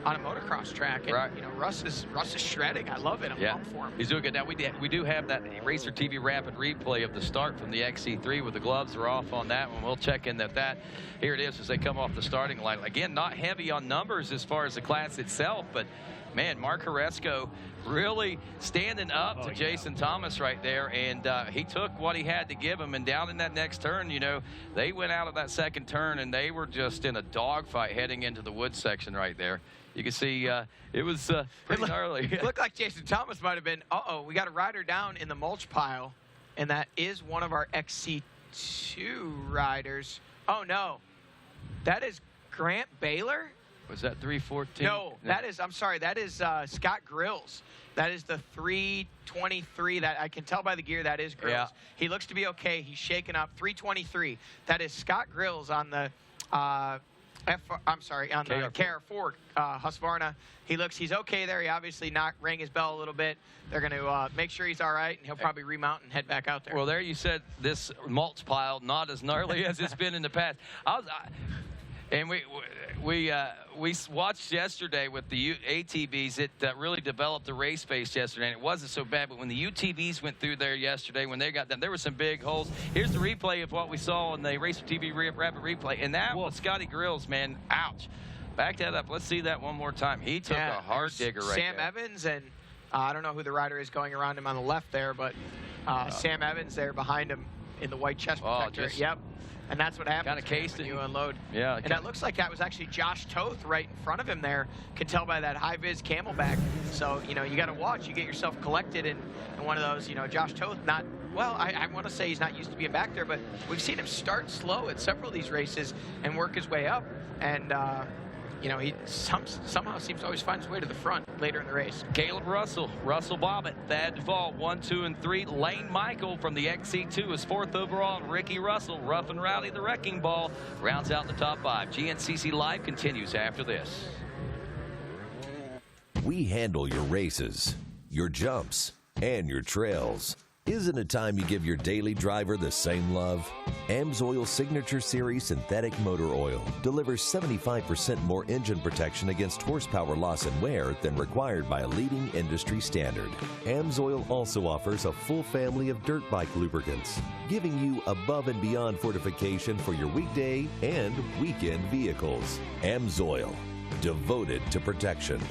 a motocross track. And, you know, Russ is shredding. I love it. I'm pumped for him. He's doing good. Now, we do have that RacerTV rapid replay of the start from the XC3 with the gloves are off on that one. We'll check in that. Here it is as they come off the starting line. Again, not heavy on numbers as far as the class itself, but man, Mark Carrasco really standing up to Jason Thomas right there, and he took what he had to give him, and down in that next turn, you know, they went out of that second turn, and they were just in a dogfight heading into the wood section right there. You can see it was pretty gnarly. It looked like Jason Thomas might have been, we got a rider down in the mulch pile, and that is one of our XC2 riders. Oh, no. That is Grant Baylor? Was that 314? No, that is, I'm sorry, that is Scott Grills. That is the 323. That I can tell by the gear that is Grills. Yeah. He looks to be okay. He's shaken up. 323. That is Scott Grills on the on the KR4 Husqvarna. He's okay there. He obviously rang his bell a little bit. They're going to make sure he's all right, and he'll probably remount and head back out there. Well, there you said this mulch pile not as gnarly as it's been in the past. And we watched yesterday with the ATVs. It really developed the race pace yesterday, and it wasn't so bad. But when the UTVs went through there yesterday, when they got them, there were some big holes. Here's the replay of what we saw in the RacerTV rapid replay, and that was Scotty Grills, man. Ouch. Back that up. Let's see that one more time. He took a hard digger right there. Sam Evans, and I don't know who the rider is going around him on the left there, but Sam Evans there behind him. in the white chest Oh, protector. Yep. And that's what happens Kinda cased when it. you unload. Yeah. And it looks like that was actually Josh Toth right in front of him there. Can tell by that high-vis camelback. So, you know, you got to watch. You get yourself collected in one of those, you know, Josh Toth not, well, I want to say he's not used to being back there, but we've seen him start slow at several of these races and work his way up. And, you know, he somehow seems to always find his way to the front later in the race. Caleb Russell, Russell Bobbitt, Thad Duvall, 1, 2, and 3. Lane Michael from the XC2 is 4th overall. And Ricky Russell, Rough and Rowdy, the Wrecking Ball, rounds out the top 5. GNCC Live continues after this. We handle your races, your jumps, and your trails. Isn't it time you give your daily driver the same love? AMSOIL Signature Series Synthetic Motor Oil delivers 75% more engine protection against horsepower loss and wear than required by a leading industry standard. AMSOIL also offers a full family of dirt bike lubricants, giving you above and beyond fortification for your weekday and weekend vehicles. AMSOIL, devoted to protection.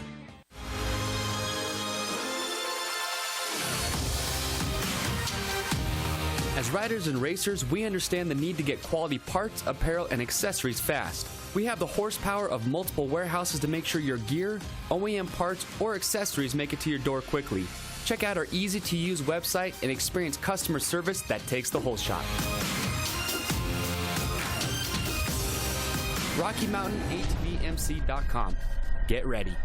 As riders and racers, we understand the need to get quality parts, apparel, and accessories fast. We have the horsepower of multiple warehouses to make sure your gear, OEM parts, or accessories make it to your door quickly. Check out our easy-to-use website and experience customer service that takes the whole shot. RockyMountainATVMC.com. Get ready.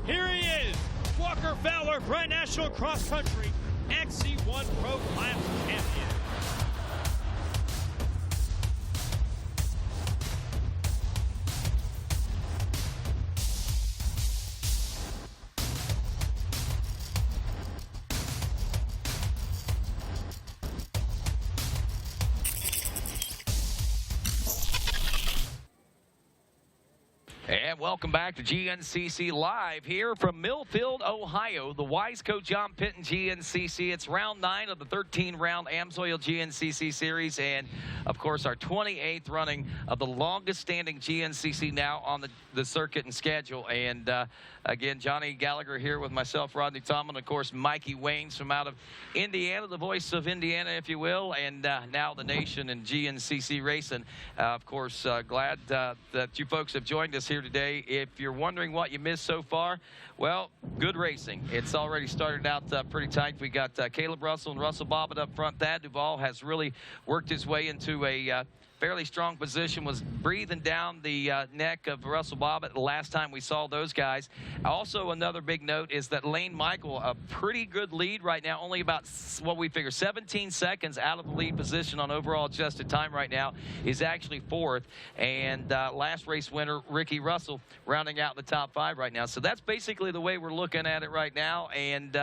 Here he is, Walker Fowler, Brand National Cross Country XC1 Pro Class Champion. And welcome back to GNCC Live here from Millfield, Ohio. The Wiseco John Penton GNCC. It's round 9 of the 13-round AMSOIL GNCC series, and of course our 28th running of the longest-standing GNCC now on the circuit and schedule. And again, Johnny Gallagher here with myself, Rodney Tomlin, of course Mikey Waynes from out of Indiana, the voice of Indiana, if you will, and now the nation in GNCC racing. Of course, glad that you folks have joined us here today. If you're wondering what you missed so far, well, good racing. It's already started out pretty tight. We got Caleb Russell and Russell Bobbitt up front. Thad Duvall has really worked his way into a fairly strong position, was breathing down the neck of Russell Bobbitt the last time we saw those guys. Also, another big note is that Lane Michael, a pretty good lead right now, only about what we figure 17 seconds out of the lead position on overall adjusted time right now, is actually 4th. And last race winner, Ricky Russell, rounding out the top 5 right now. So that's basically the way we're looking at it right now, and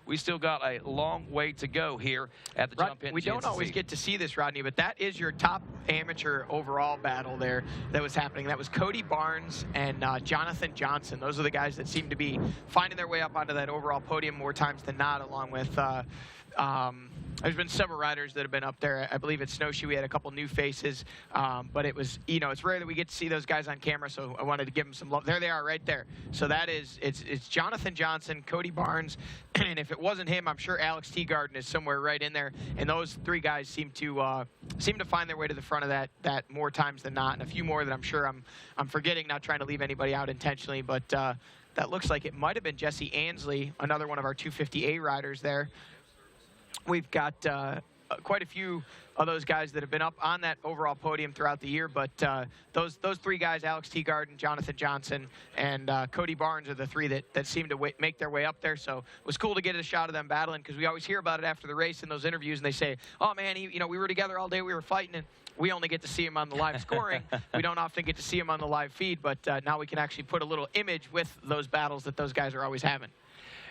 we still got a long way to go here at the Jump In. We don't always get to see this, Rodney, but that is your top amateur overall battle there that was happening. That was Cody Barnes and Jonathan Johnson. Those are the guys that seem to be finding their way up onto that overall podium more times than not, along with there's been several riders that have been up there. I believe at Snowshoe we had a couple new faces, but it was, you know, it's rare that we get to see those guys on camera, so I wanted to give them some love. There they are right there. So that is, it's Jonathan Johnson, Cody Barnes, and if it wasn't him, I'm sure Alex Teagarden is somewhere right in there. And those 3 guys seem to find their way to the front of that more times than not, and a few more that I'm sure I'm forgetting, not trying to leave anybody out intentionally, but that looks like it might have been Jesse Ansley, another one of our 250A riders there. We've got quite a few of those guys that have been up on that overall podium throughout the year, but those 3 guys, Alex Teagarden, Jonathan Johnson, and Cody Barnes, are the 3 that seem to make their way up there. So it was cool to get a shot of them battling, because we always hear about it after the race in those interviews, and they say, oh man, we were together all day, we were fighting, and we only get to see him on the live scoring. We don't often get to see him on the live feed, but now we can actually put a little image with those battles that those guys are always having.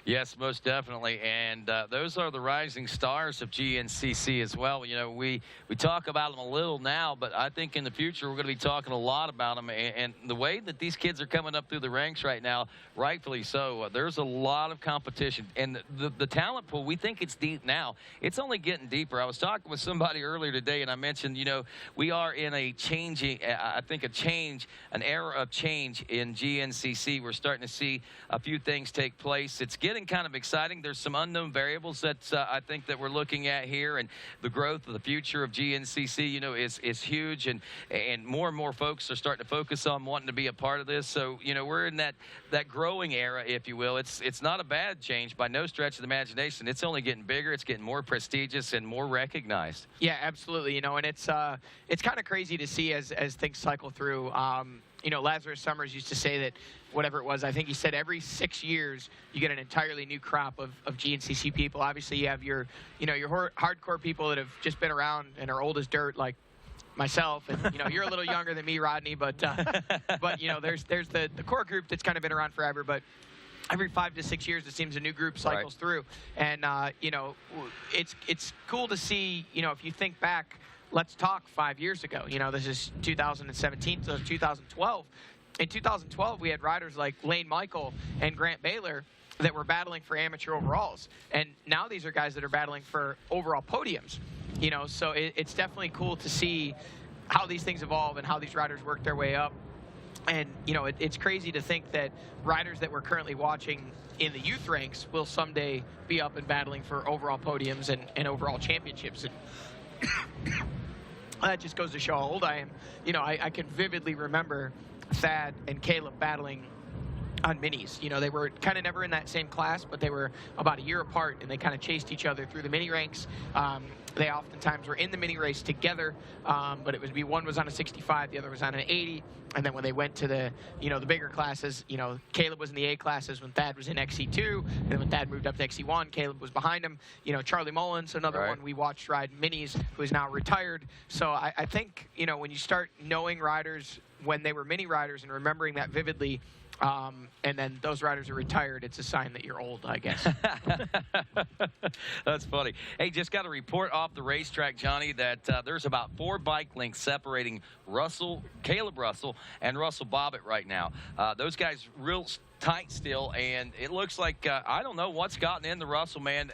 Yes, most definitely, and those are the rising stars of GNCC as well. You know, we talk about them a little now, but I think in the future we're going to be talking a lot about them, and the way that these kids are coming up through the ranks right now, rightfully so. There's a lot of competition, and the talent pool, we think it's deep now. It's only getting deeper. I was talking with somebody earlier today, and I mentioned, you know, we are in a changing, I think an era of change in GNCC. We're starting to see a few things take place. It's getting getting kind of exciting. There's some unknown variables that I think that we're looking at here, and the growth of the future of GNCC, you know, is huge, and more folks are starting to focus on wanting to be a part of this. So, you know, we're in that growing era, if you will. It's not a bad change by no stretch of the imagination. It's only getting bigger. It's getting more prestigious and more recognized. Yeah, absolutely. You know, and it's kind of crazy to see as things cycle through. You know, Lazarus Summers used to say that, whatever it was, I think he said every 6 years you get an entirely new crop of GNCC people. Obviously, you have your hardcore people that have just been around and are old as dirt, like myself, and you know, you're a little younger than me, Rodney, but you know, there's the core group that's kind of been around forever, but every 5 to 6 years, it seems a new group cycles through, and you know, it's cool to see. You know, if you think back, let's talk 5 years ago. You know, this is 2017, so 2012. In 2012, we had riders like Lane Michael and Grant Baylor that were battling for amateur overalls, and now these are guys that are battling for overall podiums. You know, so it's definitely cool to see how these things evolve and how these riders work their way up. And, you know, it's crazy to think that riders that we're currently watching in the youth ranks will someday be up and battling for overall podiums and overall championships. And that just goes to show how old I am. You know, I can vividly remember Thad and Caleb battling on minis. You know, they were kind of never in that same class, but they were about a year apart, and they kind of chased each other through the mini ranks. They oftentimes were in the mini race together, but it would be one was on a 65, the other was on an 80. And then when they went to the, you know, the bigger classes, you know, Caleb was in the A classes when Thad was in XC2, and then when Thad moved up to XC1, Caleb was behind him. You know, Charlie Mullins, another one we watched ride minis, who is now retired. So I think, you know, when you start knowing riders when they were mini riders and remembering that vividly, and then those riders are retired, it's a sign that you're old, I guess. That's funny. Hey, just got a report off the racetrack, Johnny, that there's about 4 bike lengths separating Caleb Russell and Russell Bobbitt right now. Those guys real tight still, and it looks like I don't know what's gotten into Russell, man.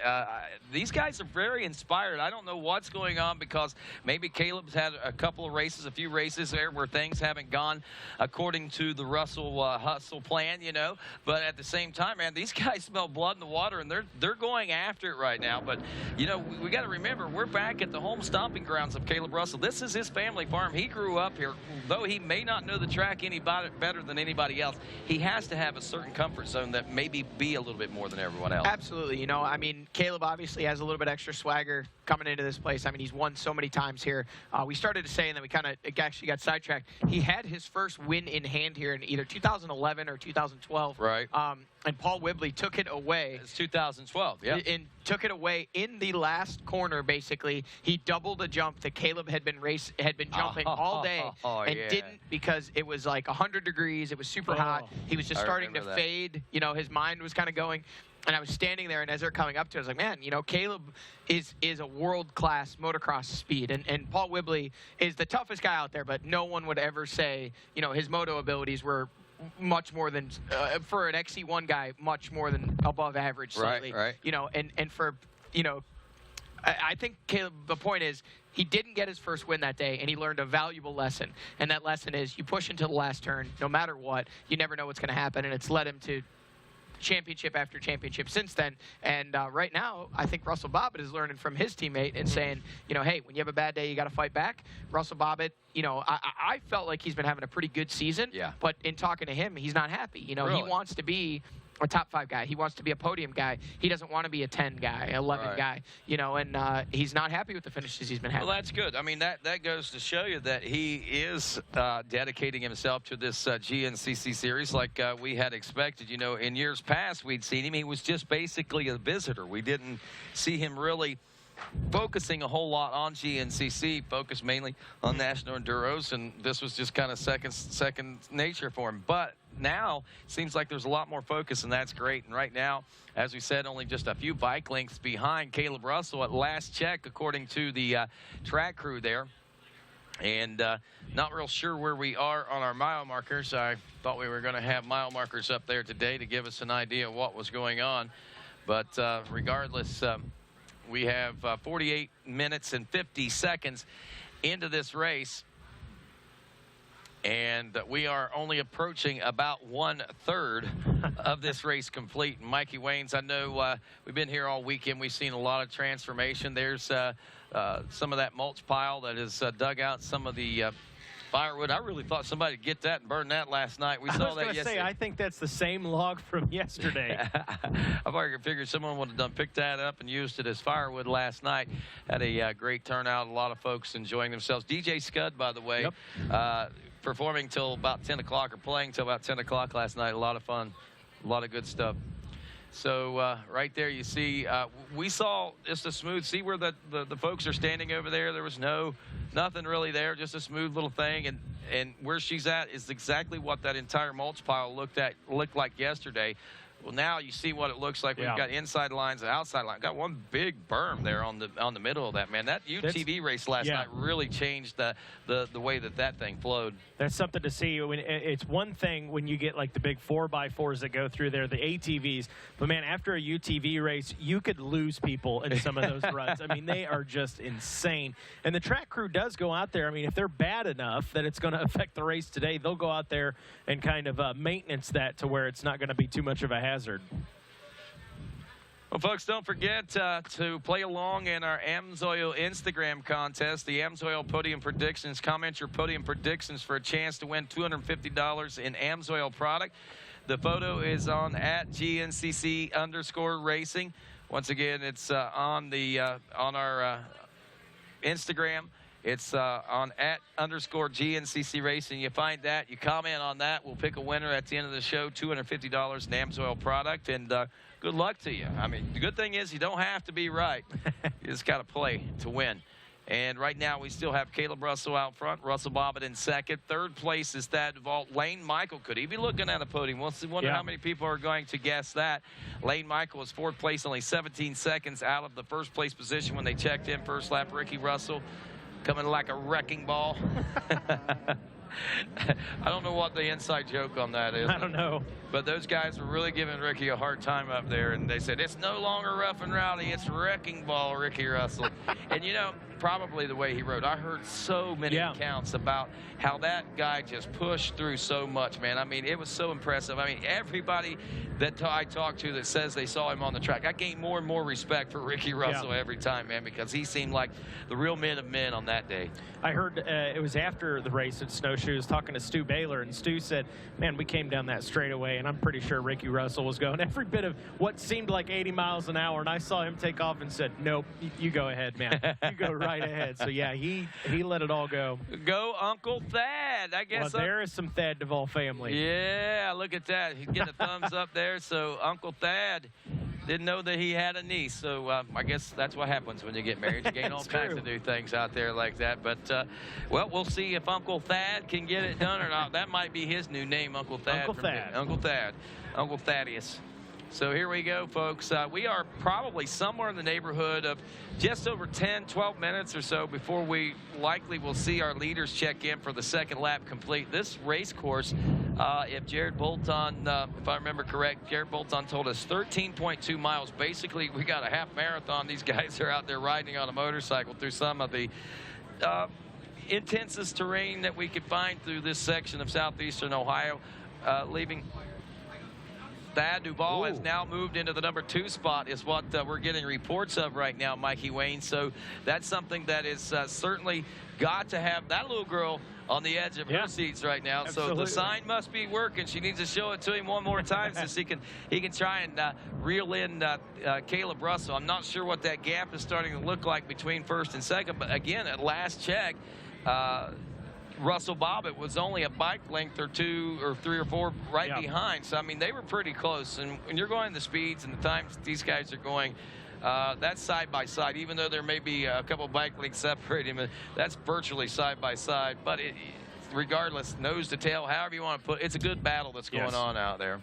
These guys are very inspired. I don't know what's going on, because maybe Caleb's had a couple of races, a few races there where things haven't gone according to the Russell hustle plan, you know. But at the same time, man, these guys smell blood in the water, and they're going after it right now. But you know, we got to remember, we're back at the home stomping grounds of Caleb Russell. This is his family farm. He grew up here. Though he may not know the track any better than anybody else, he has to have a certain comfort zone that maybe be a little bit more than everyone else. Absolutely. You know, I mean, Caleb obviously has a little bit extra swagger coming into this place. I mean, he's won so many times here. We started to say, and then we kind of actually got sidetracked. He had his first win in hand here in either 2011 or 2012. Right. And Paul Whibley took it away. It's 2012, yeah. And took it away in the last corner, basically. He doubled a jump that Caleb had been jumping all day and didn't, because it was like 100 degrees. It was super hot. He was just starting to fade. You know, his mind was kind of going. And I was standing there, and as they're coming up to it, I was like, man, you know, Caleb is a world-class motocross speed. And Paul Whibley is the toughest guy out there, but no one would ever say, you know, his moto abilities were much more than, for an XC1 guy, much more than above average slightly. Right. You know, and for, you know, I think Caleb, the point is, he didn't get his first win that day, and he learned a valuable lesson. And that lesson is, you push into the last turn, no matter what, you never know what's going to happen, and it's led him to championship after championship since then. And right now, I think Russell Bobbitt is learning from his teammate and saying, you know, hey, when you have a bad day, you got to fight back. Russell Bobbitt, you know, I felt like he's been having a pretty good season. Yeah. But in talking to him, he's not happy. You know, Really? He wants to be a top 5 guy. He wants to be a podium guy. He doesn't want to be a 10 guy, 11 guy, you know, and he's not happy with the finishes he's been having. Well, that's good. I mean, that goes to show you that he is dedicating himself to this GNCC series like we had expected. You know, in years past, we'd seen him. He was just basically a visitor. We didn't see him really focusing a whole lot on GNCC, focused mainly on National Enduros, and this was just kind of second nature for him. But now it seems like there's a lot more focus, and that's great. And right now, as we said, only just a few bike lengths behind Caleb Russell at last check, according to the track crew there. And not real sure where we are on our mile markers. I thought we were going to have mile markers up there today to give us an idea of what was going on. But regardless, we have 48 minutes and 50 seconds into this race. And we are only approaching about 1/3 of this race complete. And Mikey Waynes, I know we've been here all weekend. We've seen a lot of transformation. There's some of that mulch pile that is dug out, some of the firewood. I really thought somebody would get that and burn that last night. We saw that yesterday. I think that's the same log from yesterday. I figured someone would have picked that up and used it as firewood last night. Had a great turnout. A lot of folks enjoying themselves. DJ Scud, by the way, performing till about 10 o'clock or playing till about 10 o'clock last night. A lot of fun, a lot of good stuff. So right there you see, we saw just a smooth, see where the folks are standing over there. There was nothing really there, just a smooth little thing. And where she's at is exactly what that entire mulch pile looked like yesterday. Well, now you see what it looks like. We've got inside lines and outside lines. Got one big berm there on the middle of that, man. That UTV race last night really changed the way that thing flowed. That's something to see. It's one thing when you get like the big 4x4s that go through there, the ATVs. But, man, after a UTV race, you could lose people in some of those ruts. I mean, they are just insane. And the track crew does go out there. I mean, if they're bad enough that it's going to affect the race today, they'll go out there and kind of maintenance that to where it's not going to be too much of a hazard. Well, folks, don't forget to play along in our AMSOIL Instagram contest, the AMSOIL Podium Predictions. Comment your podium predictions for a chance to win $250 in AMSOIL product. The photo is on at GNCC_racing. Once again, it's on our Instagram. It's on @_GNCC Racing. You find that, you comment on that. We'll pick a winner at the end of the show, $250 in AMSOIL product, and good luck to you. I mean, the good thing is you don't have to be right. You just got to play to win. And right now we still have Caleb Russell out front, Russell Bobbitt in second. Third place is Thad Duvall. Lane Michael, could he be looking at a podium? We'll wonder how many people are going to guess that. Lane Michael is fourth place, only 17 seconds out of the first place position when they checked in first lap. Ricky Russell coming like a wrecking ball. I don't know what the inside joke on that is. I don't know. But those guys were really giving Ricky a hard time up there, and they said, it's no longer rough and rowdy, it's wrecking ball, Ricky Russell. And, you know, probably the way he rode, I heard so many accounts about how that guy just pushed through so much, man. I mean, it was so impressive. I mean, everybody that I talked to that says they saw him on the track, I gained more and more respect for Ricky Russell every time, man, because he seemed like the real man of men on that day. I heard it was after the race at Snowshoes, talking to Stu Baylor, and Stu said, man, we came down that straightaway, and I'm pretty sure Ricky Russell was going every bit of what seemed like 80 miles an hour, and I saw him take off and said, nope, you go ahead, man. You go right ahead. So, yeah, he let it all go. Go Uncle Thad, I guess. Well, there is some Thad Duvall family. Yeah, look at that. He's getting a thumbs up there. So Uncle Thad didn't know that he had a niece. So I guess that's what happens when you get married. You gain all kinds of new things out there like that. But, well, we'll see if Uncle Thad can get it done or not. That might be his new name, Uncle Thad. Uncle Thad. Uncle Thad. Uncle Thaddeus. So here we go, folks. We are probably somewhere in the neighborhood of just over 10, 12 minutes or so before we likely will see our leaders check in for the second lap complete. This race course, if Jared Bolton, if I remember correct, Jared Bolton told us 13.2 miles. Basically, we got a half marathon. These guys are out there riding on a motorcycle through some of the intensest terrain that we could find through this section of southeastern Ohio, leaving. Thad Duvall has now moved into the number 2 spot is what we're getting reports of right now, Mikey Wayne. So that's something that is certainly got to have that little girl on the edge of her seats right now. Absolutely. So the sign must be working. She needs to show it to him one more time so he can try and reel in Caleb Russell. I'm not sure what that gap is starting to look like between first and second, but again, at last check, Russell Bobbitt was only a bike length or 2 or 3 or 4 behind. So, I mean, they were pretty close. And when you're going the speeds and the times these guys are going, that's side by side. Even though there may be a couple bike lengths separating them, that's virtually side by side. But regardless, nose to tail, however you want to put it, it's a good battle that's going on out there.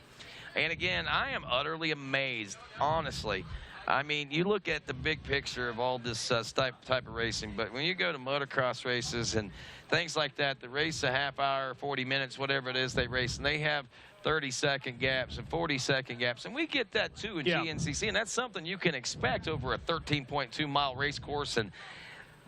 And, again, I am utterly amazed, honestly. I mean, you look at the big picture of all this type of racing, but when you go to motocross races and things like that, the race a half hour, 40 minutes, whatever it is they race, and they have 30-second gaps and 40-second gaps, and we get that too in GNCC, and that's something you can expect over a 13.2-mile race course and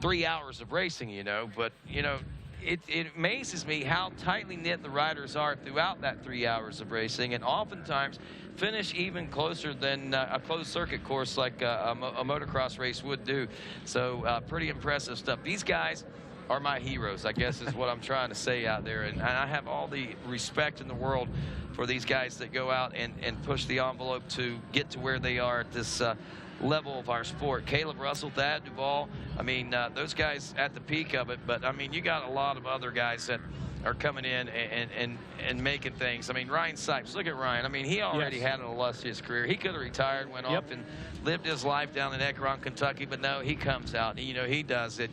3 hours of racing, you know. But, you know, it amazes me how tightly knit the riders are throughout that 3 hours of racing, and oftentimes finish even closer than a closed circuit course like a motocross race would do. So pretty impressive stuff. These guys are my heroes, I guess is what I'm trying to say out there. And I have all the respect in the world for these guys that go out and push the envelope to get to where they are at this level of our sport. Caleb Russell, Thad Duvall, I mean, those guys at the peak of it. But, I mean, you got a lot of other guys that are coming in and making things. I mean, Ryan Sipes, look at Ryan. I mean, he already had an illustrious career. He could have retired, went off and lived his life down in Ekron, Kentucky. But, no, he comes out. You know, he does it.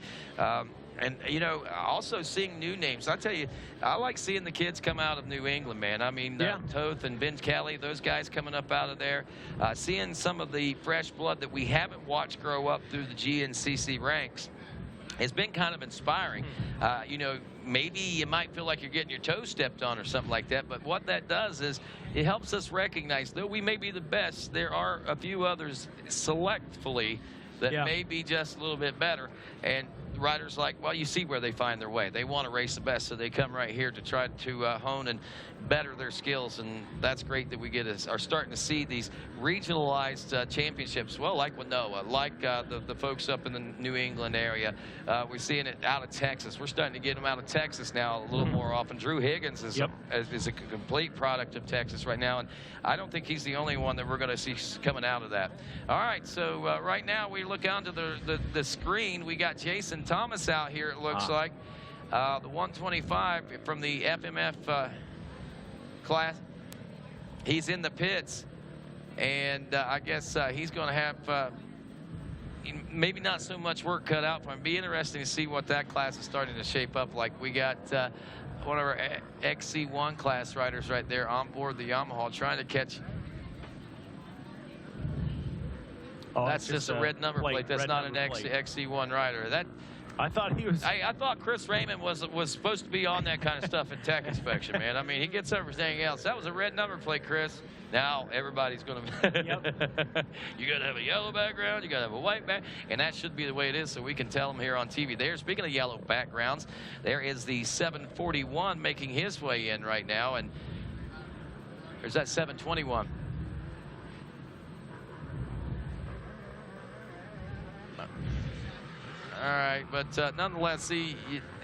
And, you know, also seeing new names. I tell you, I like seeing the kids come out of New England, man. I mean, Toth and Ben Kelly, those guys coming up out of there. Seeing some of the fresh blood that we haven't watched grow up through the GNCC ranks has been kind of inspiring. You know, maybe you might feel like you're getting your toes stepped on or something like that, but what that does is it helps us recognize, though we may be the best, there are a few others selectively that may be just a little bit better. And riders like, well, you see where they find their way. They want to race the best, so they come right here to try to hone and better their skills. And that's great that we are starting to see these regionalized championships. Well, like Winona, like the folks up in the New England area. We're seeing it out of Texas. We're starting to get them out of Texas now a little more often. Drew Higgins is a complete product of Texas right now, and I don't think he's the only one that we're going to see coming out of that. All right, so right now we look onto the screen. We got Jason Thomas out here, it looks like. The 125 from the FMF class. He's in the pits, and I guess he's going to have maybe not so much work cut out for him. Be interesting to see what that class is starting to shape up like. We got one of our XC1 class riders right there on board the Yamaha trying to catch. That's just a red number plate. That's not an XC1 rider. That I thought he was. I thought Chris Raymond was supposed to be on that kind of stuff in tech inspection, man. I mean, he gets everything else. That was a red number plate, Chris. Now everybody's going to. You got to have a yellow background. You got to have a white back, and that should be the way it is, so we can tell them here on TV. There. Speaking of yellow backgrounds, there is the 741 making his way in right now, and there's that 721. All right, but nonetheless, see,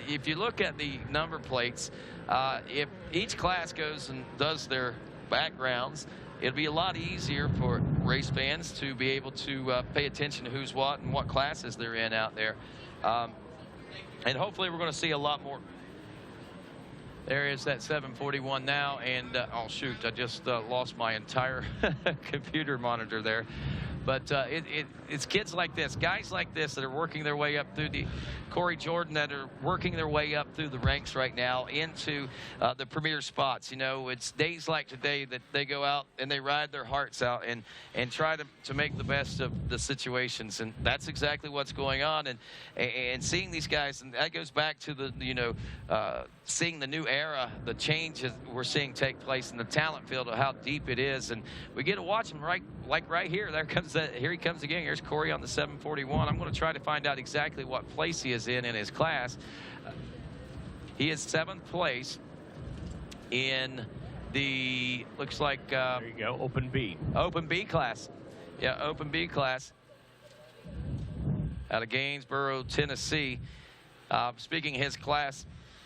if you look at the number plates, if each class goes and does their backgrounds, it'll be a lot easier for race fans to be able to pay attention to who's what and what classes they're in out there. And hopefully we're going to see a lot more. There is that 741 now, and oh shoot, I just lost my entire computer monitor there. But it's kids like this, guys like this that are working their way up through the Corey Jordan that are working their way up through the ranks right now into the premier spots. You know, it's days like today that they go out and they ride their hearts out and try to make the best of the situations. And that's exactly what's going on. And seeing these guys, and that goes back to the, you know, seeing the new era, the changes we're seeing take place in the talent field of how deep it is. And we get to watch them right here. There comes here he comes again. Here's Corey on the 741. I'm going to try to find out exactly what place he is in his class. He is 7th place in the, looks like there you go, Open B. Open B class. Yeah, Open B class out of Gainesboro, Tennessee. Speaking of his class,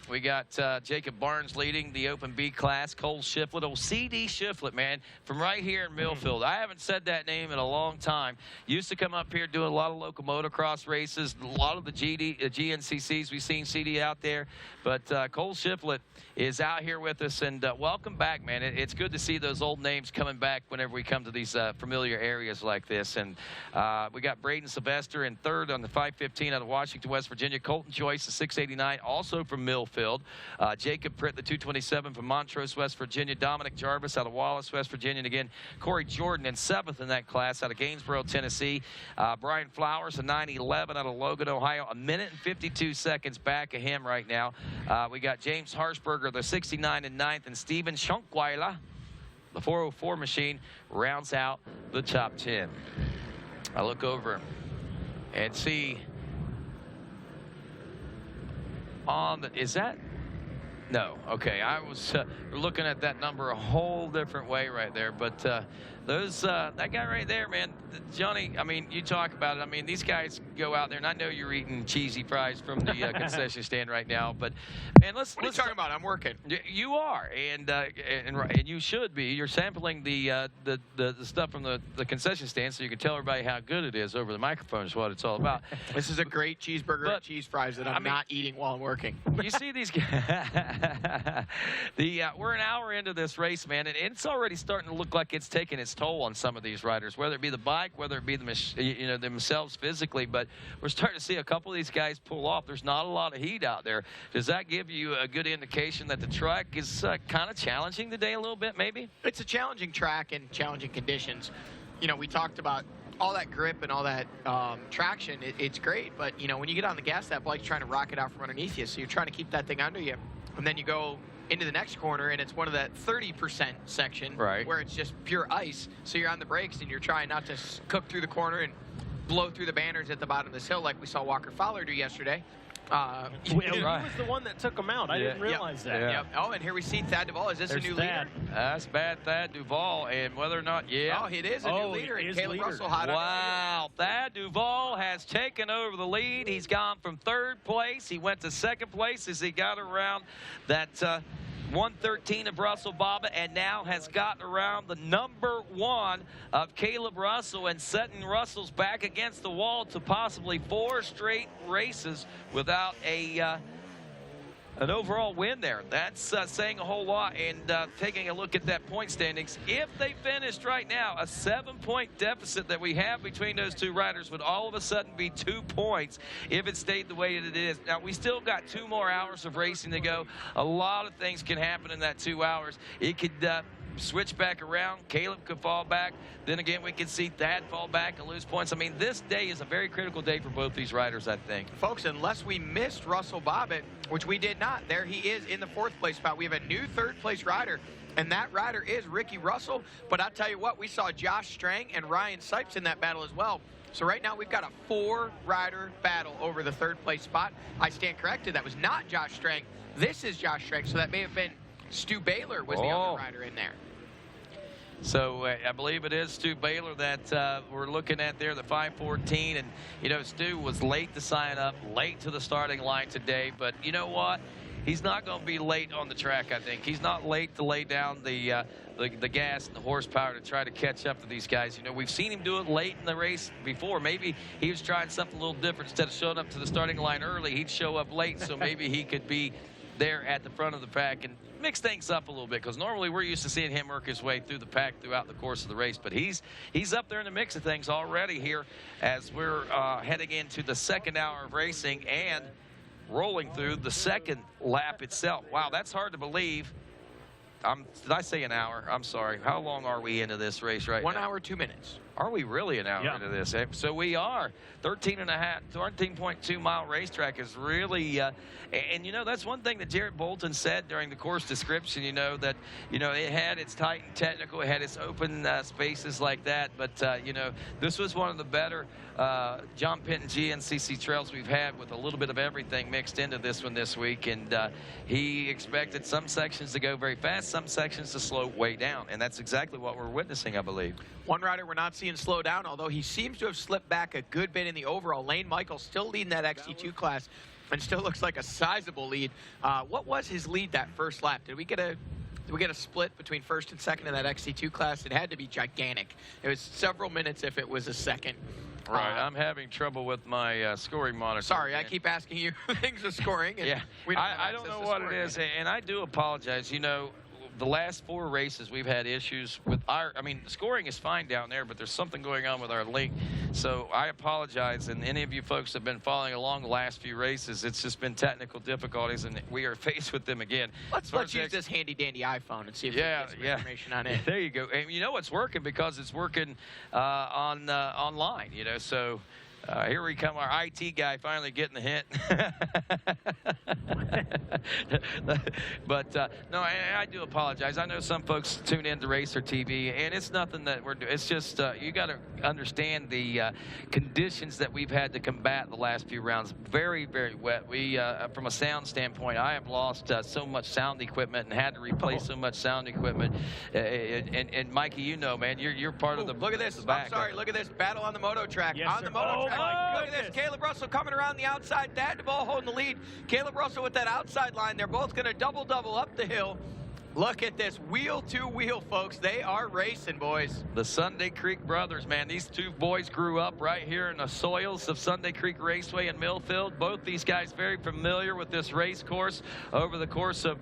we got Jacob Barnes leading the Open B class. Cole Shiflett, old CD Shiflett, man, from right here in Millfield. I haven't said that name in a long time. Used to come up here doing a lot of local motocross races, a lot of the GNCCs. We've seen CD out there. But Cole Shiflett is out here with us, and welcome back, man. It's good to see those old names coming back whenever we come to these familiar areas like this. And we got Braden Sylvester in 3rd on the 515 out of Washington, West Virginia. Colton Joyce, the 689, also from Millfield. Jacob Pritt, the 227 from Montrose, West Virginia. Dominic Jarvis out of Wallace, West Virginia. And again, Corey Jordan in 7th in that class out of Gainesboro, Tennessee. Brian Flowers, a 911 out of Logan, Ohio. 1 minute and 52 seconds back of him right now. We got James Harshberger, the 69 in 9th, and Steven Schunkweiler, the 404 machine, rounds out the top 10. I look over and see on the, is that? No. Okay. I was looking at that number a whole different way right there. But that guy right there, man, Johnny, I mean, you talk about it. I mean, these guys go out there, and I know you're eating cheesy fries from the concession stand right now. But, man, let's What are you talking about? I'm working. You are, and you should be. You're sampling the stuff from the concession stand, so you can tell everybody how good it is over the microphone. Is what it's all about. This is a great cheeseburger and cheese fries that I'm not eating while I'm working. You see these guys. We're an hour into this race, man, and it's already starting to look like it's taking its toll on some of these riders, whether it be the bike, whether it be themselves physically. But we're starting to see a couple of these guys pull off. There's not a lot of heat out there. Does that give you a good indication that the track is kind of challenging today a little bit, maybe? It's a challenging track and challenging conditions. You know, we talked about all that grip and all that traction. It's great, but, you know, when you get on the gas, that bike's trying to rock it out from underneath you, so you're trying to keep that thing under you. And then you go into the next corner, and it's one of that 30% section where it's just pure ice. So you're on the brakes, and you're trying not to cook through the corner and blow through the banners at the bottom of this hill like we saw Walker Fowler do yesterday. He was the one that took him out. I didn't realize that. Yep. Oh, and here we see Thad Duvall. Is this a new leader? That's bad Thad Duvall, and whether or not, Oh, it is a new leader. And Caleb Russell hot. Wow, Thad Duvall has taken over the lead. He's gone from 3rd place. He went to 2nd place as he got around that 113 of Russell Bobbitt, and now has gotten around the number 1 of Caleb Russell, and setting Russell's back against the wall to possibly 4 straight races without an overall win there. That's saying a whole lot. And taking a look at that point standings, if they finished right now, a 7-point deficit that we have between those two riders would all of a sudden be 2 points if it stayed the way that it is. Now, we still got 2 more hours of racing to go. A lot of things can happen in that 2 hours. It could switch back around. Caleb could fall back. Then again, we could see Thad fall back and lose points. I mean, this day is a very critical day for both these riders, I think. Folks, unless we missed Russell Bobbitt, which we did not, there he is in the 4th place spot. We have a new 3rd place rider, and that rider is Ricky Russell. But I'll tell you what, we saw Josh Strang and Ryan Sipes in that battle as well. So right now we've got a 4-rider battle over the 3rd place spot. I stand corrected. That was not Josh Strang. This is Josh Strang, so that may have been Stu Baylor was the other rider in there. So I believe it is Stu Baylor that we're looking at there, the 5:14. And, you know, Stu was late to sign up, late to the starting line today. But you know what? He's not going to be late on the track, I think. He's not late to lay down the gas and the horsepower to try to catch up to these guys. You know, we've seen him do it late in the race before. Maybe he was trying something a little different. Instead of showing up to the starting line early, he'd show up late. So maybe he could be there at the front of the pack and mix things up a little bit, because normally we're used to seeing him work his way through the pack throughout the course of the race. But he's up there in the mix of things already here as we're heading into the 2nd hour of racing and rolling through the 2nd lap itself. Wow, that's hard to believe. Did I say an hour? I'm sorry. How long are we into this race right now? 1 hour, 2 minutes. Are we really an hour into this? So we are. 13.2 mile racetrack is really, and you know, that's one thing that Jarrett Bolton said during the course description, you know, that, you know, it had its tight and technical, it had its open spaces like that, but, you know, this was one of the better John Penton GNCC trails we've had, with a little bit of everything mixed into this one this week, and he expected some sections to go very fast, some sections to slow way down, and that's exactly what we're witnessing, I believe. One rider we're not seeing slow down, although he seems to have slipped back a good bit in the overall. Lane Michaels still leading that XT2 class and still looks like a sizable lead. What was his lead that first lap? Did we get a split between 1st and 2nd in that XT2 class? It had to be gigantic. It was several minutes if it was a 2nd. Right, I'm having trouble with my scoring monitor. Sorry, I keep asking you things of scoring. And yeah, I don't know what it is, and I do apologize. You know, the last 4 races we've had issues with scoring is fine down there, but there's something going on with our link. So I apologize, and any of you folks that have been following along the last few races, it's just been technical difficulties, and we are faced with them again. Let's use this handy dandy iPhone and see if we can get some information on it. There you go. And you know it's working because it's working online, you know, so Here we come, our IT guy finally getting the hint. But no, I do apologize. I know some folks tune in to RacerTV, and it's nothing that we're doing. It's just you got to understand the conditions that we've had to combat the last few rounds. Very, very wet. We, from a sound standpoint, I have lost so much sound equipment and had to replace so much sound equipment. And Mikey, you know, man, you're part of the. Look at this. I'm sorry. Look at this battle on the moto track. Yes, on sir. the moto track. My Look at this. Caleb Russell coming around the outside. Thad Duvall holding the lead. Caleb Russell with that outside line. They're both going to double up the hill. Look at this, wheel to wheel, folks. They are racing, boys. The Sunday Creek brothers, man. These two boys grew up right here in the soils of Sunday Creek Raceway in Millfield. Both these guys very familiar with this race course over the course of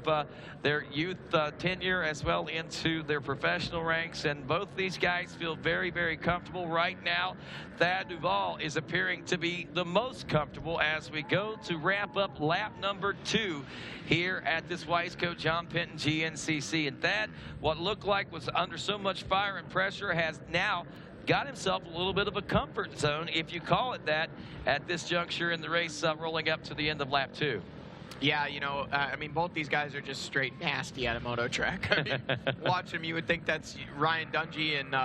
their youth tenure as well into their professional ranks. And both these guys feel very, very comfortable right now. Thad Duvall is appearing to be the most comfortable as we go to wrap up lap number 2 here at this Wiseco John Penton GNCC. And Thad, what looked like was under so much fire and pressure, has now got himself a little bit of a comfort zone, if you call it that, at this juncture in the race rolling up to the end of lap 2. Yeah, you know, I mean, both these guys are just straight nasty at a moto track. I mean, watch them, you would think that's Ryan Dungey and,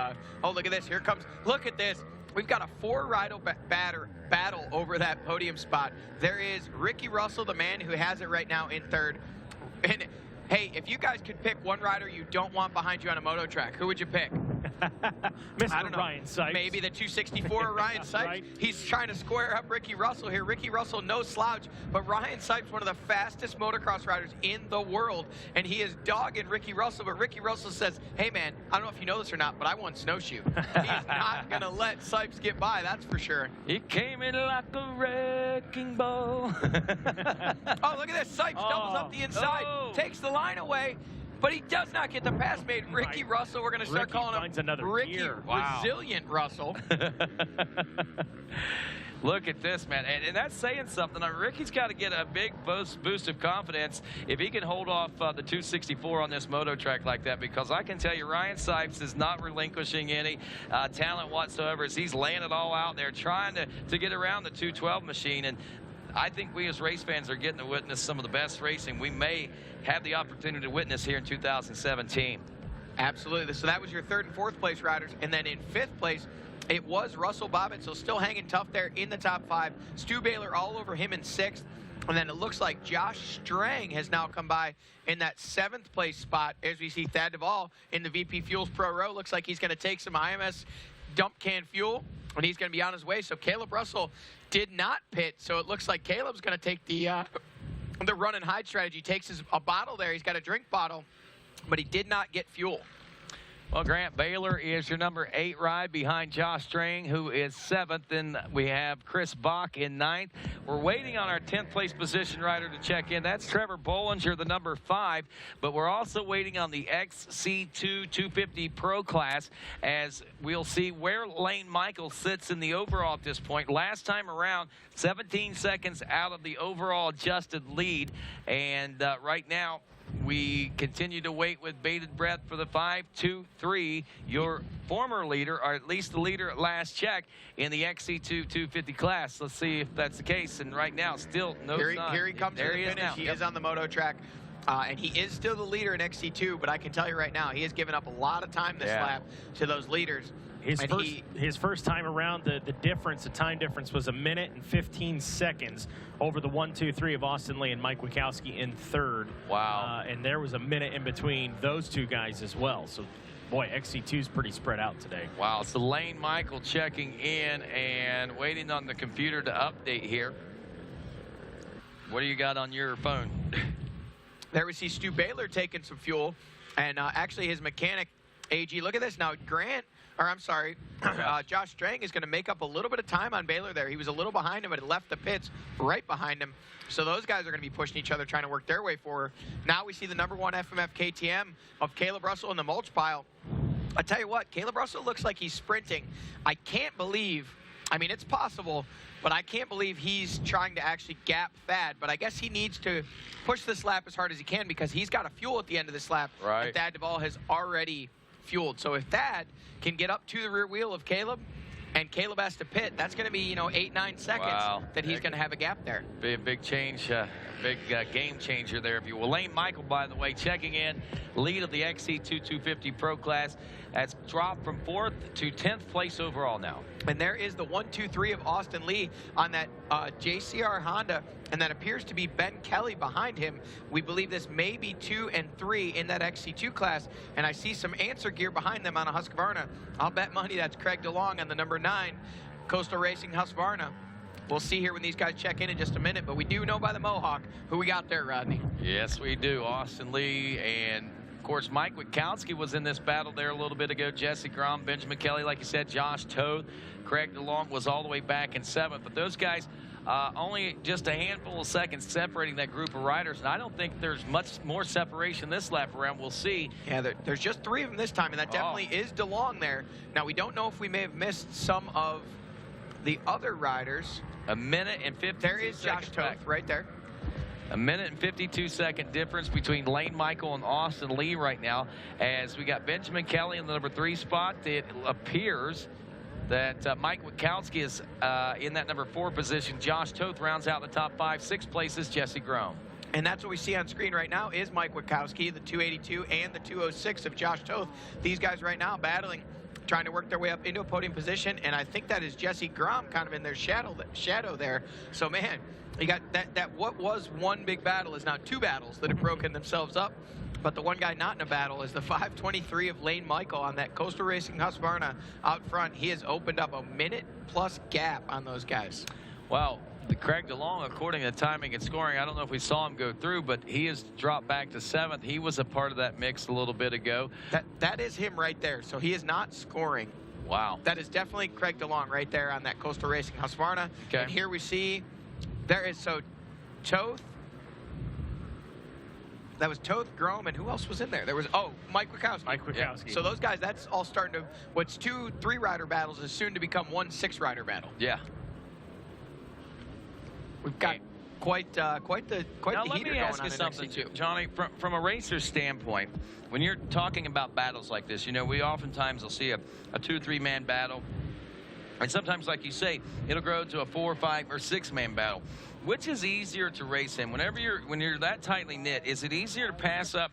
oh, look at this. Here comes, look at this. We've got a 4-rider battle over that podium spot. There is Ricky Russell, the man who has it right now in 3rd. And, hey, if you guys could pick one rider you don't want behind you on a moto track, who would you pick? I don't know. Ryan Sipes. Maybe the 264 Ryan Sipes. Right. He's trying to square up Ricky Russell here. Ricky Russell, no slouch, but Ryan Sipes, one of the fastest motocross riders in the world, and he is dogging Ricky Russell, but Ricky Russell says, hey, man, I don't know if you know this or not, but I won snowshoe. He's not going to let Sipes get by, that's for sure. He came in like a wrecking ball. Oh, look at this. Sipes doubles up the inside, takes the line away, but he does not get the pass made. Ricky Russell, we're going to start calling him Ricky Resilient Russell. Look at this, man. And that's saying something. Now, Ricky's got to get a big boost of confidence if he can hold off the 264 on this moto track like that, because I can tell you Ryan Sipes is not relinquishing any talent whatsoever as he's laying it all out there trying to get around the 212 machine. And I think we as race fans are getting to witness some of the best racing we may have the opportunity to witness here in 2017. Absolutely. So that was your 3rd and 4th place riders. And then in 5th place, it was Russell Bobbitt, so still hanging tough there in the top 5. Stu Baylor all over him in 6th. And then it looks like Josh Strang has now come by in that 7th place spot as we see Thad Duvall in the VP Fuels Pro Row. Looks like he's going to take some IMS dump can fuel, and he's going to be on his way. So Caleb Russell did not pit, so it looks like Caleb's going to take the run and hide strategy. Takes a bottle there. He's got a drink bottle, but he did not get fuel. Well, Grant, Baylor is your number 8 ride behind Josh Strang, who is 7th. Then we have Chris Bach in 9th. We're waiting on our 10th place position rider to check in. That's Trevor Bollinger, the number 5. But we're also waiting on the XC2 250 Pro class, as we'll see where Lane Michael sits in the overall at this point. Last time around, 17 seconds out of the overall adjusted lead. And right now, we continue to wait with bated breath for the 5-2-3, your former leader, or at least the leader at last check, in the XC2 250 class. Let's see if that's the case. And right now, still no sign. Here he comes to the finish. He is on the moto track. And he is still the leader in XC2, but I can tell you right now, he has given up a lot of time this lap to those leaders. His first time around, the time difference was 1 minute and 15 seconds over the 1-2-3 of Austin Lee and Mike Wachowski in 3rd. Wow. And there was a minute in between those two guys as well. So, boy, XC2 is pretty spread out today. Wow. So Lane Michael checking in and waiting on the computer to update here. What do you got on your phone? There we see Stu Baylor taking some fuel, and actually his mechanic, AG, look at this now. Josh Strang is going to make up a little bit of time on Baylor there. He was a little behind him, but it left the pits right behind him. So those guys are going to be pushing each other, trying to work their way forward. Now we see the number 1 FMF KTM of Caleb Russell in the mulch pile. I tell you what, Caleb Russell looks like he's sprinting. I can't believe, I mean, it's possible, but I can't believe he's trying to actually gap Thad. But I guess he needs to push this lap as hard as he can, because he's got a fuel at the end of this lap. Right. And Thad Duvall has already fueled. So if Thad can get up to the rear wheel of Caleb, And Caleb has to pit. That's going to be, 8, 9 seconds that he's going to have a gap there. Big change, big game changer there, if you will. Lane Michael, by the way, checking in, lead of the XC2 250 Pro class. That's dropped from 4th to 10th place overall now. And there is the 1, 2, 3 of Austin Lee on that JCR Honda, and that appears to be Ben Kelly behind him. We believe this may be 2 and 3 in that XC2 class, and I see some answer gear behind them on a Husqvarna. I'll bet money that's Craig DeLong on the number 9 Coastal Racing Husqvarna. We'll see here when these guys check in just a minute, but we do know by the Mohawk who we got there, Rodney. Yes, we do. Austin Lee, and of course Mike Witkowski was in this battle there a little bit ago. Jesse Grom, Benjamin Kelly, like you said, Josh Toth, Craig DeLong was all the way back in 7th, but those guys only just a handful of seconds separating that group of riders, and I don't think there's much more separation this lap around. We'll see. Yeah, there's just 3 of them this time, and that definitely is DeLong there. Now, we don't know if we may have missed some of the other riders. A minute and 52 There is Josh Toth right there. A minute and 52-second difference between Lane Michael and Austin Lee right now, as we got Benjamin Kelly in the number 3 spot. It appears that Mike Witkowski is in that number 4 position. Josh Toth rounds out the top 5, 6 places, Jesse Grom. And that's what we see on screen right now is Mike Witkowski, the 282 and the 206 of Josh Toth. These guys right now battling, trying to work their way up into a podium position, and I think that is Jesse Grom kind of in their shadow there. So, man, you got that what was one big battle is now 2 battles that have broken themselves up. But the one guy not in a battle is the 523 of Lane Michael on that Coastal Racing Husqvarna out front. He has opened up a minute-plus gap on those guys. Well, the Craig DeLong, according to timing and scoring, I don't know if we saw him go through, but he has dropped back to 7th. He was a part of that mix a little bit ago. That is him right there. So he is not scoring. Wow. That is definitely Craig DeLong right there on that Coastal Racing Husqvarna. Okay. And here we see, there is Toth. That was Toth, Grom, and who else was in there? There was, Mike Witkowski. Mike Witkowski. Yeah. So those guys, that's all starting to, what's 2 3-rider battles is soon to become 1 6-rider battle. Yeah. We've got quite the heater going on in XC2. Now let me ask you something, Johnny. From a racer's standpoint, when you're talking about battles like this, we oftentimes will see a 2 or 3-man battle, and sometimes, like you say, it'll grow to a 4 or 5 or 6-man battle. Which is easier to race in? When you're that tightly knit, is it easier to pass up,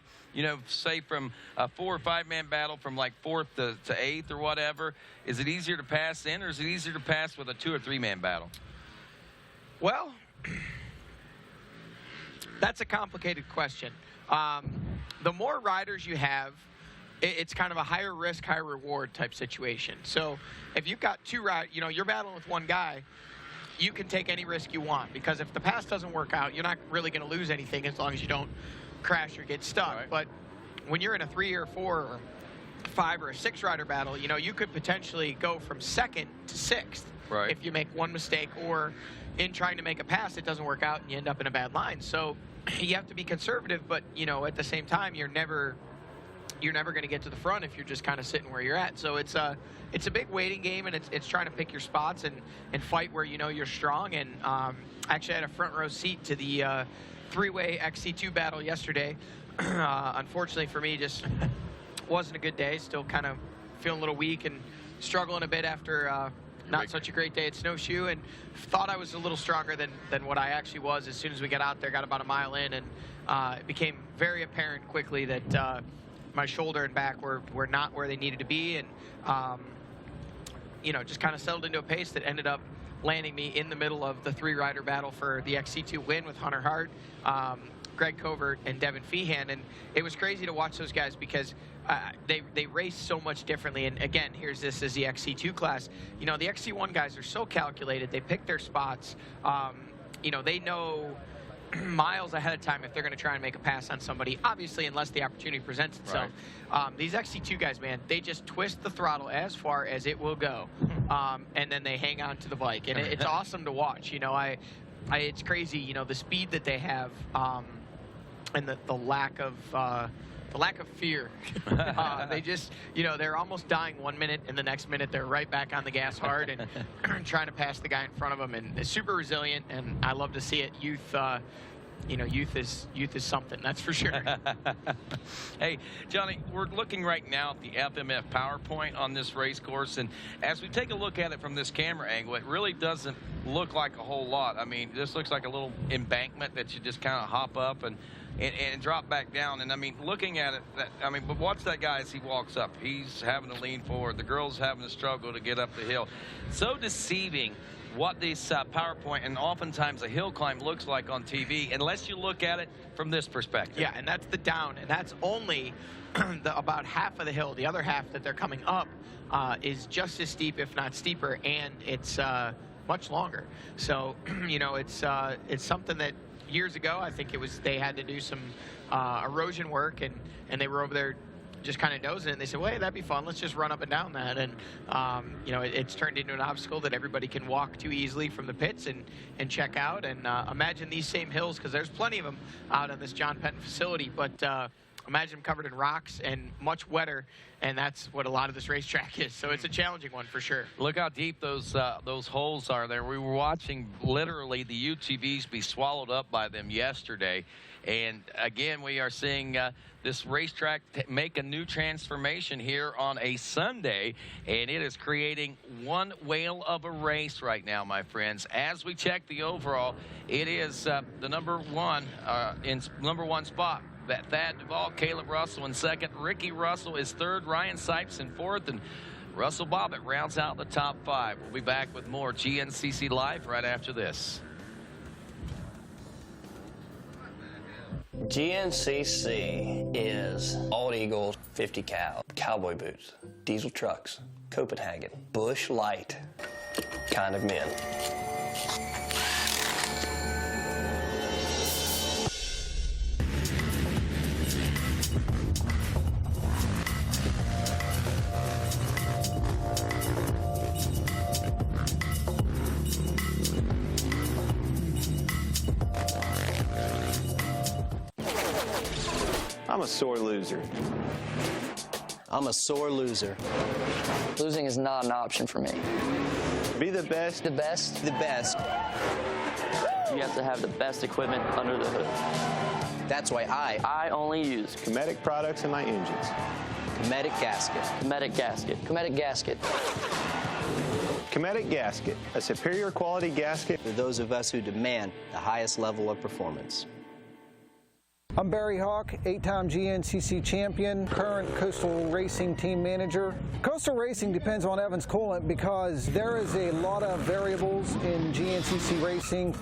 say from a 4 or 5-man battle from like 4th to 8th or whatever? Is it easier to pass in, or is it easier to pass with a 2 or 3-man battle? Well, that's a complicated question. The more riders you have, it's kind of a higher risk, higher reward type situation. So if you've got 2 riders, you're battling with one guy, you can take any risk you want, because if the pass doesn't work out, you're not really going to lose anything as long as you don't crash or get stuck. Right. But when you're in a 3 or 4 or 5 or a 6-rider battle, you could potentially go from 2nd to 6th if you make one mistake, or in trying to make a pass, it doesn't work out and you end up in a bad line. So you have to be conservative, but at the same time, you're never going to get to the front if you're just kind of sitting where you're at. So it's a big waiting game, and it's trying to pick your spots and fight where you're strong. And actually, I had a front row seat to the 3-way XC2 battle yesterday. Unfortunately for me, just wasn't a good day. Still kind of feeling a little weak and struggling a bit after not such a great day at Snowshoe, and thought I was a little stronger than what I actually was. As soon as we got out there, got about a mile in, and it became very apparent quickly that my shoulder and back were not where they needed to be, and just kind of settled into a pace that ended up landing me in the middle of the 3-rider battle for the XC2 win with Hunter Hart, Greg Covert, and Devin Feehan. And it was crazy to watch those guys because they race so much differently. And again, here's this as the XC2 class. The XC1 guys are so calculated. They pick their spots. They know miles ahead of time if they're going to try and make a pass on somebody, obviously, unless the opportunity presents itself. Right. These XC2 guys, man, they just twist the throttle as far as it will go, and then they hang on to the bike, and it's awesome to watch. It's crazy, the speed that they have, and the lack of fear. They just, they're almost dying 1 minute, and the next minute they're right back on the gas hard and trying to pass the guy in front of them. And it's super resilient, and I love to see it. Youth youth is something, that's for sure. Hey, Johnny, we're looking right now at the FMF PowerPoint on this race course, and as we take a look at it from this camera angle, it really doesn't look like a whole lot. I mean, this looks like a little embankment that you just kind of hop up and drop back down. And I mean, looking at it, but watch that guy as he walks up. He's having to lean forward. The girl's having to struggle to get up the hill. So deceiving what this PowerPoint and oftentimes a hill climb looks like on TV, unless you look at it from this perspective. Yeah, and that's the down, and that's only about half of the hill. The other half that they're coming up is just as steep, if not steeper, and it's much longer. So, it's something that years ago, I think they had to do some erosion work, and they were over there just kind of nosing it, and they said, well, hey, that'd be fun. Let's just run up and down that. And, it's turned into an obstacle that everybody can walk to easily from the pits and check out. And imagine these same hills, because there's plenty of them out on this John Penton facility, but imagine them covered in rocks and much wetter, and that's what a lot of this racetrack is. So it's a challenging one for sure. Look how deep those holes are there. We were watching literally the UTVs be swallowed up by them yesterday. And again, we are seeing this racetrack make a new transformation here on a Sunday, and it is creating one whale of a race right now, my friends. As we check the overall, it is the number one spot. That Thad Duvall, Caleb Russell in second, Ricky Russell is third, Ryan Sipes in fourth, and Russell Bobbitt rounds out the top five. We'll be back with more GNCC Live right after this. GNCC is Bald Eagle 50 cal, cowboy boots, diesel trucks, Copenhagen, Bush Light kind of men. I'm a sore loser. I'm a sore loser. Losing is not an option for me. Be the best. The best. The best. You have to have the best equipment under the hood. That's why I only use Cometic products in my engines. Cometic gasket. Cometic gasket. Cometic gasket. Cometic gasket, a superior quality gasket For those of us who demand the highest level of performance. I'm Barry Hawk, 8-time GNCC champion, current Coastal Racing team manager. Coastal Racing depends on Evans coolant because there is a lot of variables in GNCC racing.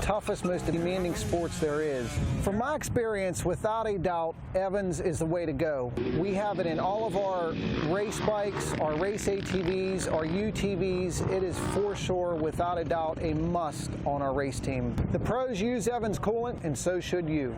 Toughest, most demanding sports there is. From my experience, without a doubt, Evans is the way to go. We have it in all of our race bikes, our race ATVs, our UTVs. It is for sure, without a doubt, a must on our race team. The pros use Evans coolant, and so should you.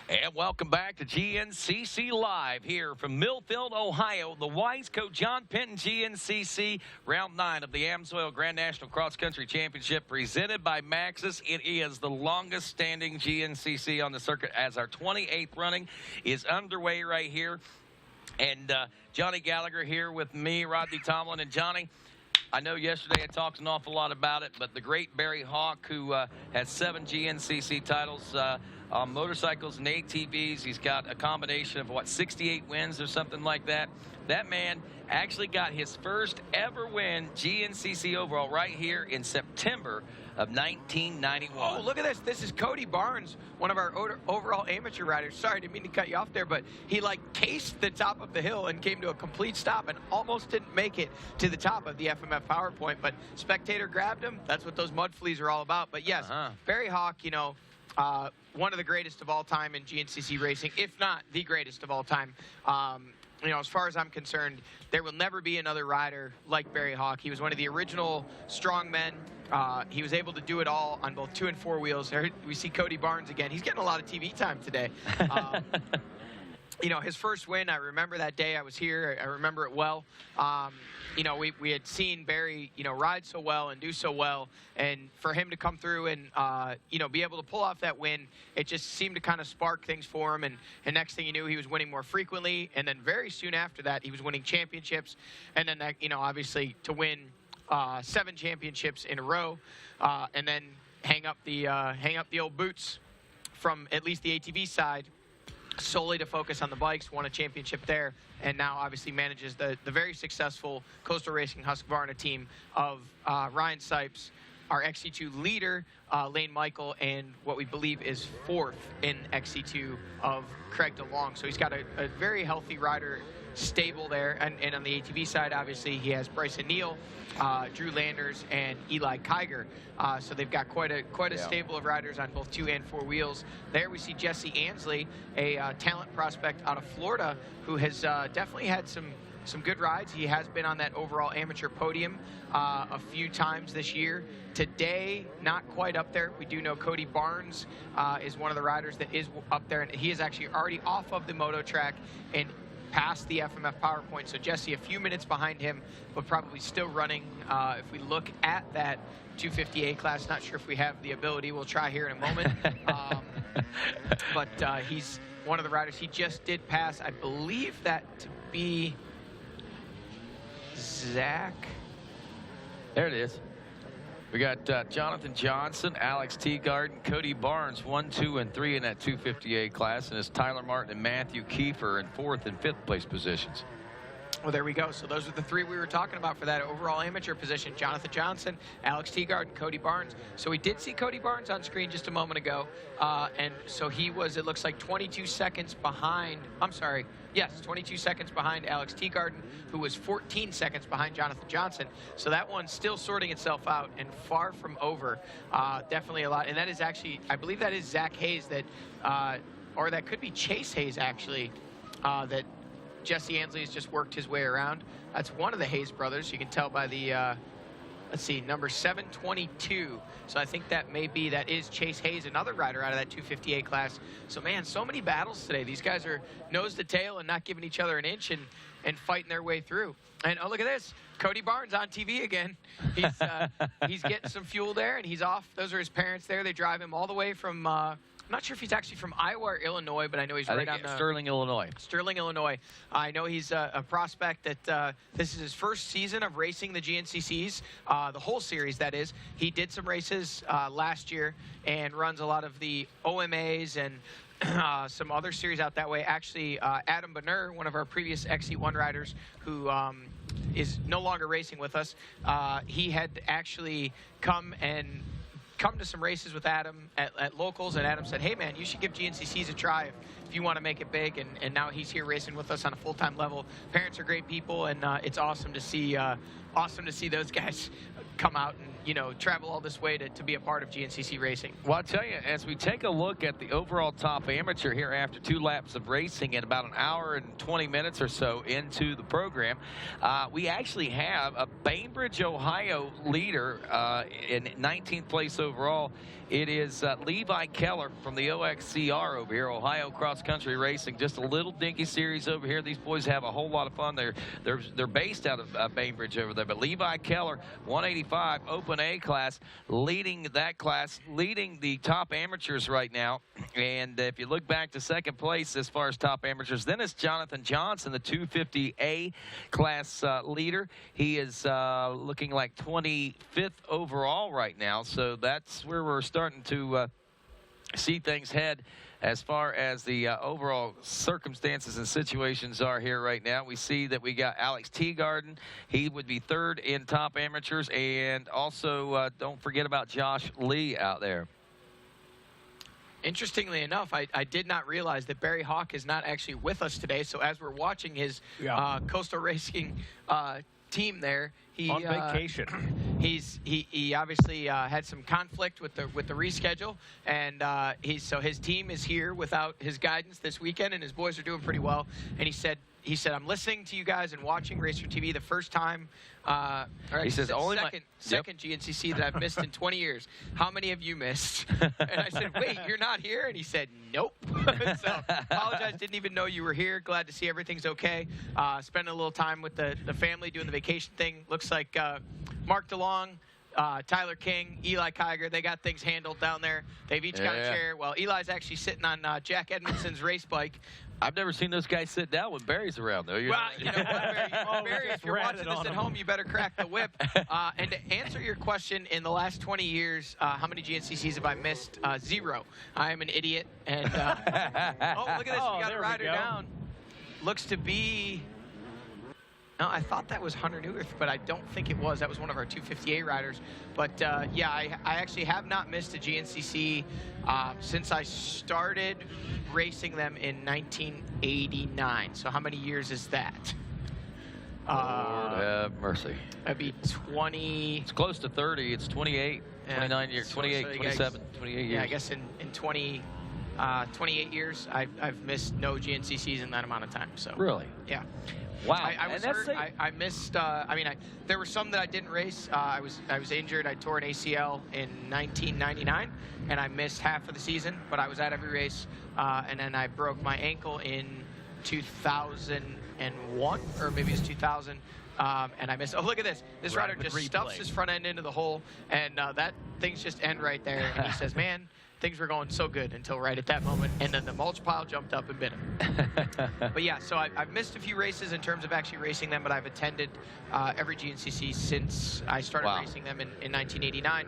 And welcome back to GNCC Live here from Millfield, Ohio. The Wiseco John Penton GNCC Round 9 of the AMSOIL Grand National Cross Country Championship presented by Maxxis. It is the longest standing GNCC on the circuit as our 28th running is underway right here. And Johnny Gallagher here with me, Rodney Tomlin. And Johnny, I know yesterday I talked an awful lot about it, but the great Barry Hawk, who has 7 GNCC titles on motorcycles and ATVs. He's got a combination of, 68 wins or something like that. That man actually got his first ever win GNCC overall right here in September of 1991. Oh, look at this. This is Cody Barnes, one of our overall amateur riders. Sorry, didn't mean to cut you off there, but he cased the top of the hill and came to a complete stop and almost didn't make it to the top of the FMF PowerPoint, but spectator grabbed him. That's what those mud fleas are all about. But yes, Barry Hawk, one of the greatest of all time in GNCC racing, if not the greatest of all time. As far as I'm concerned, there will never be another rider like Barry Hawk. He was one of the original strongmen. He was able to do it all on both 2 and 4 wheels. There we see Cody Barnes again. He's getting a lot of TV time today. His first win, I remember that day. I was here. I remember it well. We had seen Barry, ride so well and do so well. And for him to come through and, be able to pull off that win, it just seemed to kind of spark things for him. And next thing you knew, he was winning more frequently. And then very soon after that, he was winning championships. And then, obviously to win 7 championships in a row, and then hang up the old boots from at least the ATV side, solely to focus on the bikes. Won a championship there, and now obviously manages the very successful Coastal Racing Husqvarna team of Ryan Sipes, our XC2 leader, Lane Michael, and what we believe is 4th in XC2 of Craig DeLong. So he's got a very healthy rider stable there. And on the ATV side, obviously, he has Bryson Neal, Drew Landers, and Eli Kiger. So they've got quite a stable of riders on both 2 and 4 wheels. There we see Jesse Ansley, a talent prospect out of Florida, who has definitely had some good rides. He has been on that overall amateur podium a few times this year. Today, not quite up there. We do know Cody Barnes is one of the riders that is up there, and he is actually already off of the moto track and past the FMF PowerPoint. So Jesse a few minutes behind him, but probably still running. If we look at that 250A class, not sure if we have the ability. We'll try here in a moment. But he's one of the riders. He just did pass, I believe that to be Zach. There it is. We got Jonathan Johnson, Alex Teagarden, Cody Barnes, 1, 2, and 3 in that 250A class, and it's Tyler Martin and Matthew Kiefer in 4th and 5th place positions. Well, there we go. So those are the 3 we were talking about for that overall amateur position. Jonathan Johnson, Alex Teagarden, Cody Barnes. So we did see Cody Barnes on screen just a moment ago. And so he was, it looks like 22 seconds behind, I'm sorry, yes, 22 seconds behind Alex Teagarden, who was 14 seconds behind Jonathan Johnson. So that one's still sorting itself out and far from over. Definitely a lot. And that is actually, I believe that is Zach Hayes that, or that could be Chase Hayes actually, that Jesse Ansley has just worked his way around. That's one of the Hayes brothers. You can tell by the, let's see, number 722. So I think that is Chase Hayes, another rider out of that 250A class. So, man, so many battles today. These guys are nose to tail and not giving each other an inch and fighting their way through. And, oh, look at this. Cody Barnes on TV again. He's getting some fuel there, and he's off. Those are his parents there. They drive him all the way from I'm not sure if he's actually from Iowa or Illinois, but I know he's right on Sterling, Illinois. Sterling, Illinois. I know he's a prospect that this is his first season of racing the GNCCs, the whole series, that is. He did some races last year and runs a lot of the OMAs and some other series out that way. Actually, Adam Bonner, one of our previous XC1 riders who is no longer racing with us, he had actually come to some races with Adam at locals, and Adam said, hey man, you should give GNCCs a try if you want to make it big, and now he's here racing with us on a full-time level. Parents are great people, and it's awesome to see those guys come out and, you know, travel all this way to be a part of GNCC racing. Well, I'll tell you, as we take a look at the overall top amateur here after 2 laps of racing and about an hour and 20 minutes or so into the program, we actually have a Bainbridge, Ohio leader in 19th place overall. It is Levi Keller from the OXCR over here, Ohio Cross Country Racing. Just a little dinky series over here. These boys have a whole lot of fun. They're based out of Bainbridge over there. But Levi Keller, 185 Open A class, leading that class, leading the top amateurs right now. And if you look back to 2nd place as far as top amateurs, then it's Jonathan Johnson, the 250A class leader. He is looking like 25th overall right now. So that's where we're starting to see things head as far as the overall circumstances and situations are here right now. We see that we got Alex Teagarden. He would be 3rd in top amateurs, and also don't forget about Josh Lee out there. Interestingly enough, I did not realize that Barry Hawk is not actually with us today. So as we're watching his Coastal Racing team there, he on vacation. He obviously had some conflict with the reschedule, and so his team is here without his guidance this weekend, and his boys are doing pretty well. And he said, I'm listening to you guys and watching RacerTV the first time. He says only second GNCC that I've missed in 20 years. How many have you missed? And I said, wait, you're not here? And he said, nope. So apologize, didn't even know you were here. Glad to see everything's okay. Spending a little time with the family doing the vacation thing. Looks like Mark DeLong, Tyler King, Eli Kiger, they got things handled down there. They've each got a chair. Well, Eli's actually sitting on Jack Edmondson's race bike, I've never seen those guys sit down when Barry's around, though. Well, you know what, Barry, if you're watching this at home, you better crack the whip. And to answer your question, in the last 20 years, how many GNCCs have I missed? 0. I am an idiot. And oh, look at this. We got a rider down. Looks to be... No, I thought that was Hunter Newirth, but I don't think it was. That was one of our 250A riders. But, yeah, I actually have not missed a GNCC since I started racing them in 1989. So how many years is that? Lord have mercy. That'd be 20. It's close to 30. It's 28, 29 years, 28, 27, 28 years. Yeah, I guess in 28 years, I've missed no GNCCs in that amount of time. So really? Yeah. Wow. I was hurt. I missed. I mean, there were some that I didn't race. I was injured. I tore an ACL in 1999, and I missed half of the season. But I was at every race, and then I broke my ankle in 2001, or maybe it was 2000. And I missed. Oh, look at this! This rider just stuffs his front end into the hole, and that things just end right there. And he says, "Man, things were going so good until right at that moment," and then the mulch pile jumped up and bit him. But yeah, so I've missed a few races in terms of actually racing them, but I've attended every GNCC since I started racing them in 1989.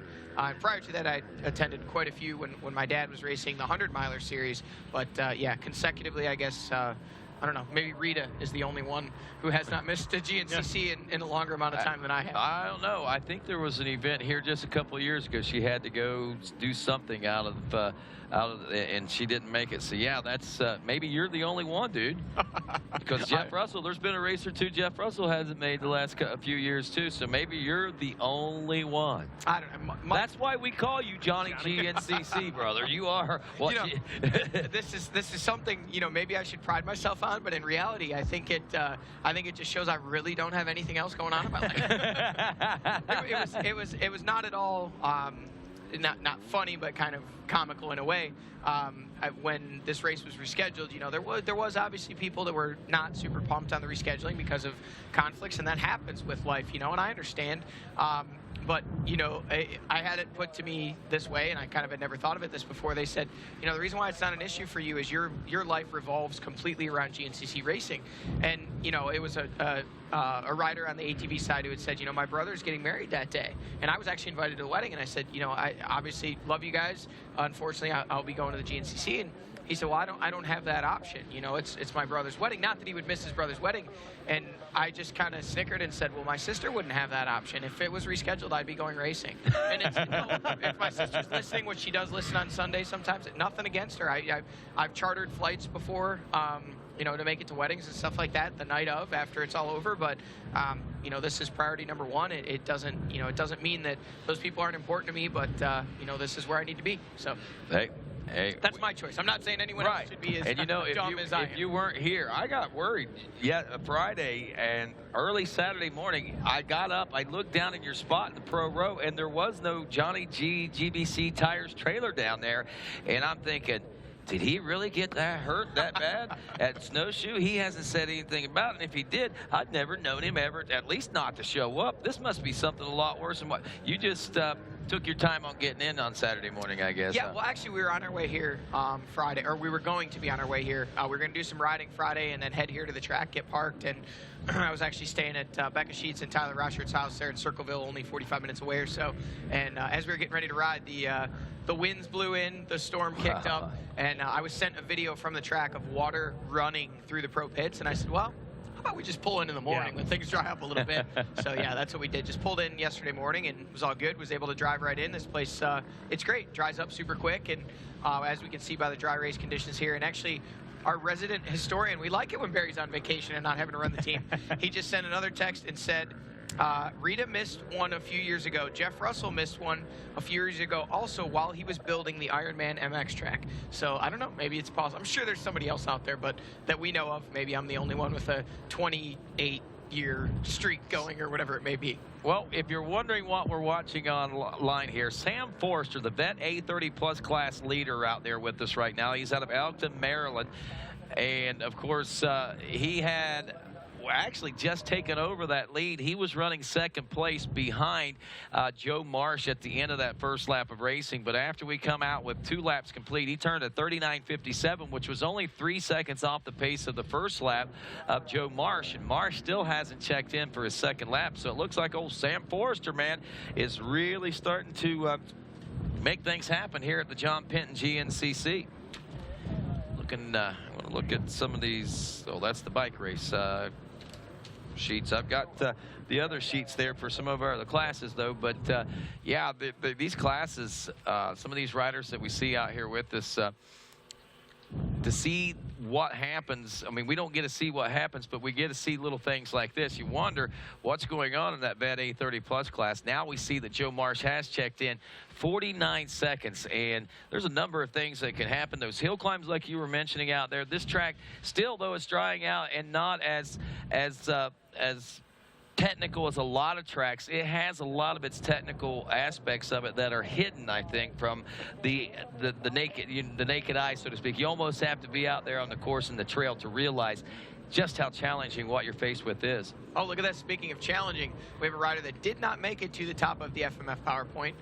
Prior to that, I attended quite a few when my dad was racing the 100-miler series. But yeah, consecutively, I guess, I don't know, maybe Rita is the only one who has not missed a GNCC in a longer amount of time than I have. I don't know. I think there was an event here just a couple of years ago. She had to go do something out of and she didn't make it. So yeah, that's maybe you're the only one, dude. Because Jeff Russell, there's been a race or two Jeff Russell hasn't made the last few years too. So maybe you're the only one. I don't know. That's why we call you Johnny GNCC, brother. You are. Well, you know, this is something, you know, maybe I should pride myself on, but in reality, I think it just shows I really don't have anything else going on in my life. It was not at all not funny, but kind of comical in a way. When this race was rescheduled, you know, there was obviously people that were not super pumped on the rescheduling because of conflicts, and that happens with life, you know, and I understand. But, you know, I had it put to me this way, and I kind of had never thought of it this before. They said, you know, the reason why it's not an issue for you is your life revolves completely around GNCC racing. And, you know, it was a rider on the ATV side who had said, you know, my brother's getting married that day. And I was actually invited to the wedding, and I said, you know, I obviously love you guys. Unfortunately, I'll be going to the GNCC. And he said, well, I don't have that option. You know, it's my brother's wedding. Not that he would miss his brother's wedding. And I just kind of snickered and said, well, my sister wouldn't have that option. If it was rescheduled, I'd be going racing. And it's, you know, if my sister's listening, which she does listen on Sunday sometimes, nothing against her. I've chartered flights before, you know, to make it to weddings and stuff like that the night of, after it's all over. But, you know, this is priority number one. It doesn't, you know, it doesn't mean that those people aren't important to me, but, you know, this is where I need to be. So. Hey, that's my choice. I'm not saying anyone else should be as dumb as I am. If you weren't here, I got worried. Friday and early Saturday morning, I got up, I looked down in your spot in the pro row, and there was no Johnny G GBC Tires trailer down there. And I'm thinking, did he really get that hurt that bad at Snowshoe? He hasn't said anything about it. And if he did, I'd never known him ever, at least not to show up. This must be something a lot worse than what you just took your time on getting in on Saturday morning, I guess. Yeah, well, actually, we were on our way here Friday, or we were going to be on our way here. We were going to do some riding Friday and then head here to the track, get parked, and I was actually staying at Becca Sheets and Tyler Roshert's house there in Circleville, only 45 minutes away or so. And as we were getting ready to ride, the winds blew in, the storm kicked up, and I was sent a video from the track of water running through the pro pits, and I said, well, how about we just pull in the morning when things dry up a little bit? So, yeah, that's what we did. Just pulled in yesterday morning, and it was all good. Was able to drive right in. This place, it's great. Dries up super quick, and as we can see by the dry race conditions here, and actually our resident historian, we like it when Barry's on vacation and not having to run the team. He just sent another text and said, Rita missed one a few years ago. Jeff Russell missed one a few years ago also while he was building the Ironman MX track. So I don't know, maybe it's possible. I'm sure there's somebody else out there, but that we know of. Maybe I'm the only one with a 28-year streak going or whatever it may be. Well, if you're wondering what we're watching online here, Sam Forrester, the vet A30 plus class leader out there with us right now. He's out of Elkton, Maryland. And of course, he had actually just taken over that lead. He was running second place behind Joe Marsh at the end of that first lap of racing. But after we come out with 2 laps complete, he turned at 39.57, which was only 3 seconds off the pace of the first lap of Joe Marsh. And Marsh still hasn't checked in for his second lap. So it looks like old Sam Forrester, man, is really starting to make things happen here at the John Penton GNCC. Looking, I want to look at some of these. Oh, that's the bike race sheets. I've got the other sheets there for some of our other classes, though. But yeah, these classes, some of these riders that we see out here with us, to see what happens. I mean, we don't get to see what happens, but we get to see little things like this. You wonder what's going on in that VET A30 Plus class. Now we see that Joe Marsh has checked in 49 seconds, and there's a number of things that can happen. Those hill climbs like you were mentioning out there. This track still, though, is drying out and not as technical as a lot of tracks. It has a lot of its technical aspects of it that are hidden, I think, from the naked eye, so to speak. You almost have to be out there on the course and the trail to realize just how challenging what you're faced with is. Oh, look at that. Speaking of challenging, we have a rider that did not make it to the top of the FMF PowerPoint.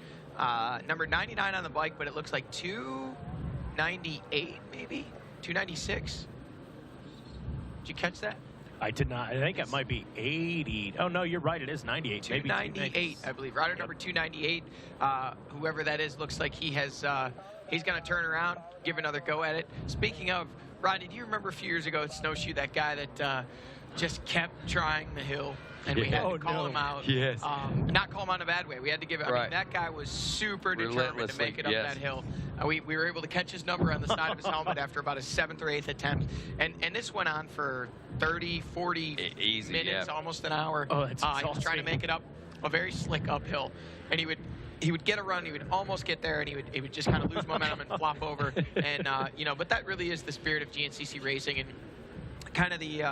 Number 99 on the bike, but it looks like 298, maybe 296. Did you catch that? I did not. I think it might be 80. Oh, no, you're right. It is 98. 298, I believe. Rider number 298, whoever that is, looks like he has, he's going to turn around, give another go at it. Speaking of, Rodney, do you remember a few years ago at Snowshoe, that guy that just kept trying the hill? And we had to call him out. Yes. Not call him out in a bad way. We had to give it. I mean, that guy was super determined to make it up that hill. We were able to catch his number on the side of his helmet after about his 7th or 8th attempt. And this went on for 30, 40 minutes, almost an hour. Oh, that's he was trying to make it up a very slick uphill. And he would get a run, he would almost get there, and he would just kind of lose momentum and flop over. And you know, but that really is the spirit of GNCC racing, and kind of the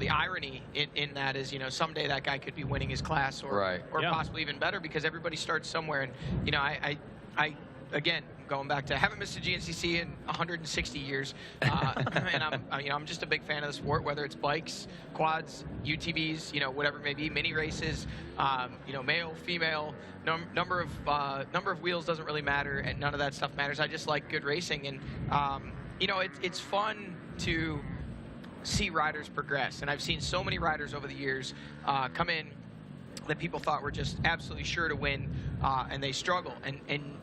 irony in that is, you know, someday that guy could be winning his class or possibly even better, because everybody starts somewhere. And you know, I again, going back to, I haven't missed a GNCC in 160 years, and I'm just a big fan of the sport, whether it's bikes, quads, UTVs, you know, whatever it may be, mini races, you know, male, female, number of wheels doesn't really matter, and none of that stuff matters. I just like good racing, and you know, it's fun to see riders progress. And I've seen so many riders over the years come in that people thought were just absolutely sure to win, and they struggle. And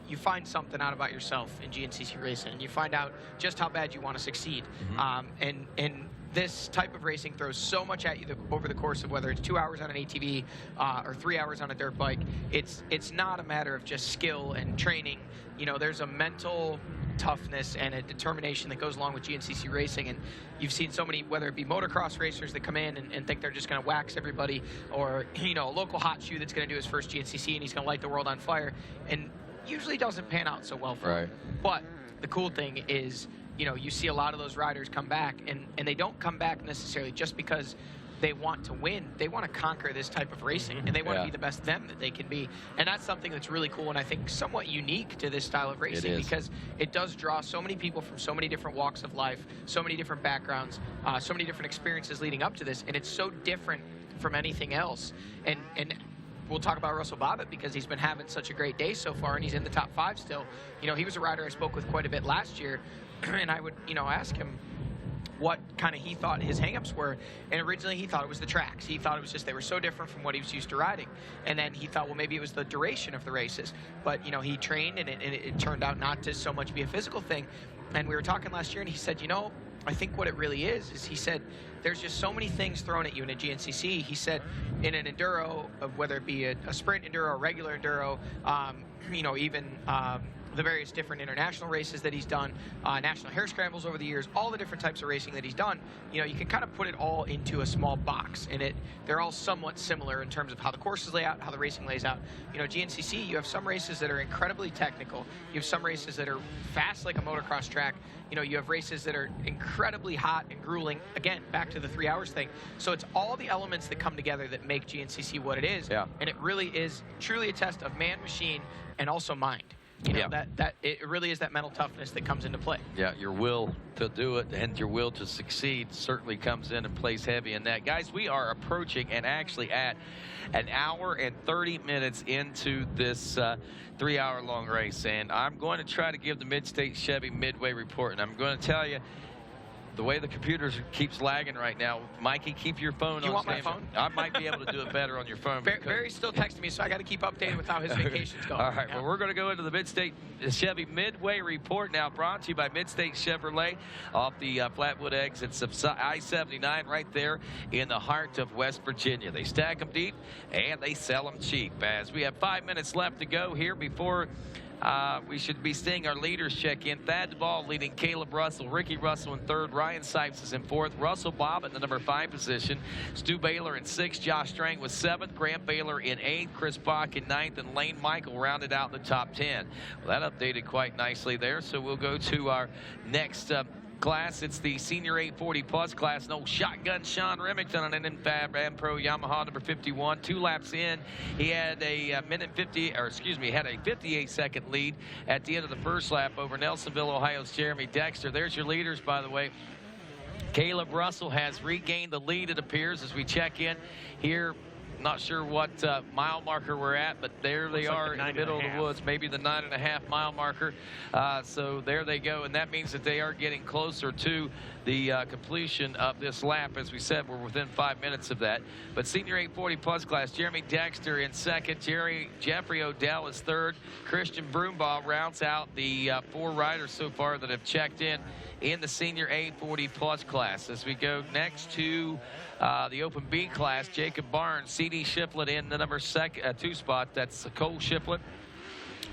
you find something out about yourself in GNCC racing, and you find out just how bad you want to succeed. And this type of racing throws so much at you over the course of whether it's 2 hours on an ATV or 3 hours on a dirt bike. It's not a matter of just skill and training. You know, there's a mental toughness and a determination that goes along with GNCC racing. And you've seen so many, whether it be motocross racers that come in and think they're just going to wax everybody, or, you know, a local hot shoe that's going to do his first GNCC and he's going to light the world on fire, and usually doesn't pan out so well for him. But the cool thing is, you know, you see a lot of those riders come back, and they don't come back necessarily just because they want to win. They want to conquer this type of racing, and they want to be the best them that they can be. And that's something that's really cool, and I think somewhat unique to this style of racing, because it does draw so many people from so many different walks of life, so many different backgrounds, so many different experiences leading up to this, and it's so different from anything else. And we'll talk about Russell Bobbitt because he's been having such a great day so far, and he's in the top 5 still. You know, he was a rider I spoke with quite a bit last year, and I would, you know, ask him what kind of he thought his hangups were. And originally he thought it was the tracks. He thought it was just they were so different from what he was used to riding. And then he thought, well, maybe it was the duration of the races. But, you know, he trained, and it turned out not to so much be a physical thing. And we were talking last year, and he said, you know, I think what it really is he said, there's just so many things thrown at you in a GNCC. He said, in an enduro, whether it be a sprint enduro, a regular enduro, you know, even the various different international races that he's done, national hare scrambles over the years, all the different types of racing that he's done, you know, you can kind of put it all into a small box, and they're all somewhat similar in terms of how the courses lay out, how the racing lays out. You know, GNCC, you have some races that are incredibly technical. You have some races that are fast like a motocross track. You know, you have races that are incredibly hot and grueling. Again, back to the 3 hours thing. So it's all the elements that come together that make GNCC what it is. And it really is truly a test of man, machine, and also mind. You know, that it really is that mental toughness that comes into play. Yeah, your will to do it and your will to succeed certainly comes in and plays heavy in that. Guys, we are approaching and actually at an hour and 30 minutes into this 3-hour-long race, and I'm going to try to give the Mid-State Chevy Midway report, and I'm going to tell you, the way the computer keeps lagging right now, Mikey, keep your phone on. You want my phone? I might be able to do it better on your phone. Barry's still texting me, so I got to keep updated with how his vacation's going. All right, well, we're going to go into the Mid-State Chevy Midway Report now, brought to you by Mid-State Chevrolet off the Flatwood exits of I-79 right there in the heart of West Virginia. They stack them deep, and they sell them cheap. As we have 5 minutes left to go here before we should be seeing our leaders check in. Thad Duvall leading Caleb Russell. Ricky Russell in third. Ryan Sipes is in fourth. Russell Bob at the number 5 position. Stu Baylor in 6th. Josh Strang was 7th. Grant Baylor in 8th. Chris Bach in 9th. And Lane Michael rounded out the top 10. Well, that updated quite nicely there. So we'll go to our next class. It's the Senior 840 Plus class. No shotgun Sean Remington on an Infab Am Pro Yamaha number 51. 2 laps in, he had a had a 58-second lead at the end of the first lap over Nelsonville, Ohio's Jeremy Dexter. There's your leaders, by the way. Caleb Russell has regained the lead, it appears, as we check in here. Not sure what mile marker we're at, but there they are in the middle of the woods, maybe the 9.5 mile marker. So there they go, and that means that they are getting closer to the completion of this lap. As we said, we're within 5 minutes of that. But Senior 840 Plus class, Jeremy Dexter in 2nd, Jeffrey Odell is 3rd. Christian Broombaugh rounds out the 4 riders so far that have checked in the Senior 840 Plus class. As we go next to the Open B class, Jacob Barnes, C.D. Shiflett in the number 2 spot. That's Cole Shiflett.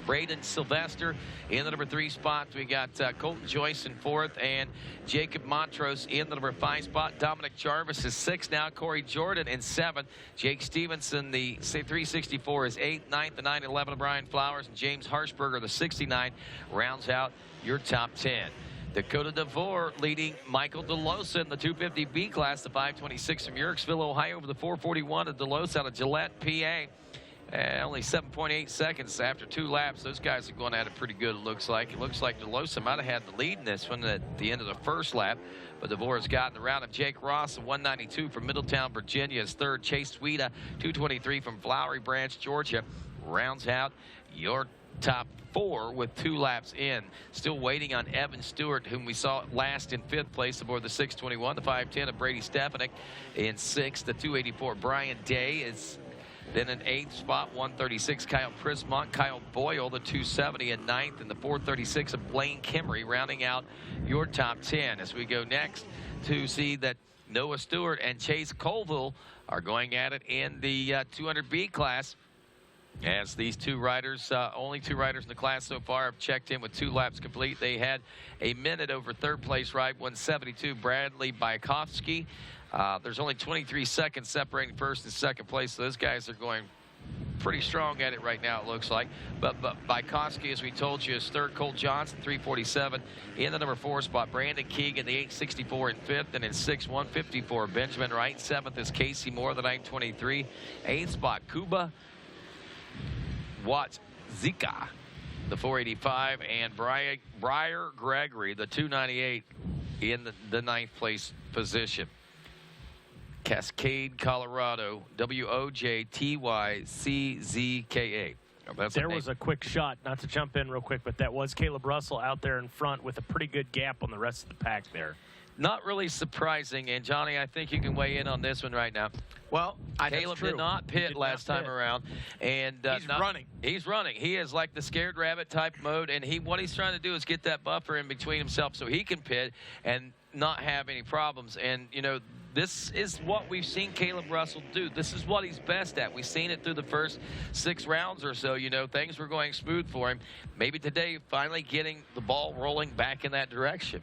Braden Sylvester in the number 3 spot. We got Colton Joyce in 4th and Jacob Montrose in the number 5 spot. Dominic Jarvis is 6th now. Corey Jordan in 7th. Jake Stevenson, the 364, is 8th. 9th, the 911 Brian Flowers, and James Harshberger, the 69, rounds out your top 10. Dakota DeVore leading Michael DeLosa in the 250B class, the 526 from Yerkesville, Ohio, over the 441 of DeLosa out of Gillette, PA. Only 7.8 seconds after 2 laps. Those guys are going at it pretty good, it looks like. It looks like DeLosa might have had the lead in this one at the end of the first lap, but DeVore has gotten around him. Jake Ross, 192 from Middletown, Virginia, is 3rd. Chase Sweda, 223 from Flowery Branch, Georgia, rounds out your top 4 with 2 laps in. Still waiting on Evan Stewart, whom we saw last in 5th place aboard the 621. The 510 of Brady Stefanik in 6th. The 284 Brian Day is then in 8th spot. 136 Kyle Prismont. Kyle Boyle, the 270, in 9th. And the 436 of Blaine Kimmery rounding out your top 10. As we go next to see that Noah Stewart and Chase Colville are going at it in the 200B class. As these 2 riders, only 2 riders in the class so far, have checked in with 2 laps complete. They had a minute over 3rd place ride, 172, Bradley Bykowski. There's only 23 seconds separating 1st and 2nd place, so those guys are going pretty strong at it right now, it looks like. But Bykowski, as we told you, is 3rd. Cole Johnson, 347 in the number 4 spot. Brandon Keegan, the 864, in 5th. And in 6th, 154, Benjamin Wright. 7th is Casey Moore, the 923. 8th spot, Kuba Watzika, the 485, and Briar Gregory, the 298, in the 9th place position. Cascade, Colorado, WOJTYCZKA. There was a quick shot, not to jump in real quick, but that was Caleb Russell out there in front with a pretty good gap on the rest of the pack there. Not really surprising, and Johnny, I think you can weigh in on this one right now. Well, Caleb did not pit last time around, and he's running. He's running. He is like the scared rabbit type mode, and what he's trying to do is get that buffer in between himself so he can pit and not have any problems. And you know, this is what we've seen Caleb Russell do. This is what he's best at. We've seen it through the first 6 rounds or so. You know, things were going smooth for him. Maybe today, finally getting the ball rolling back in that direction.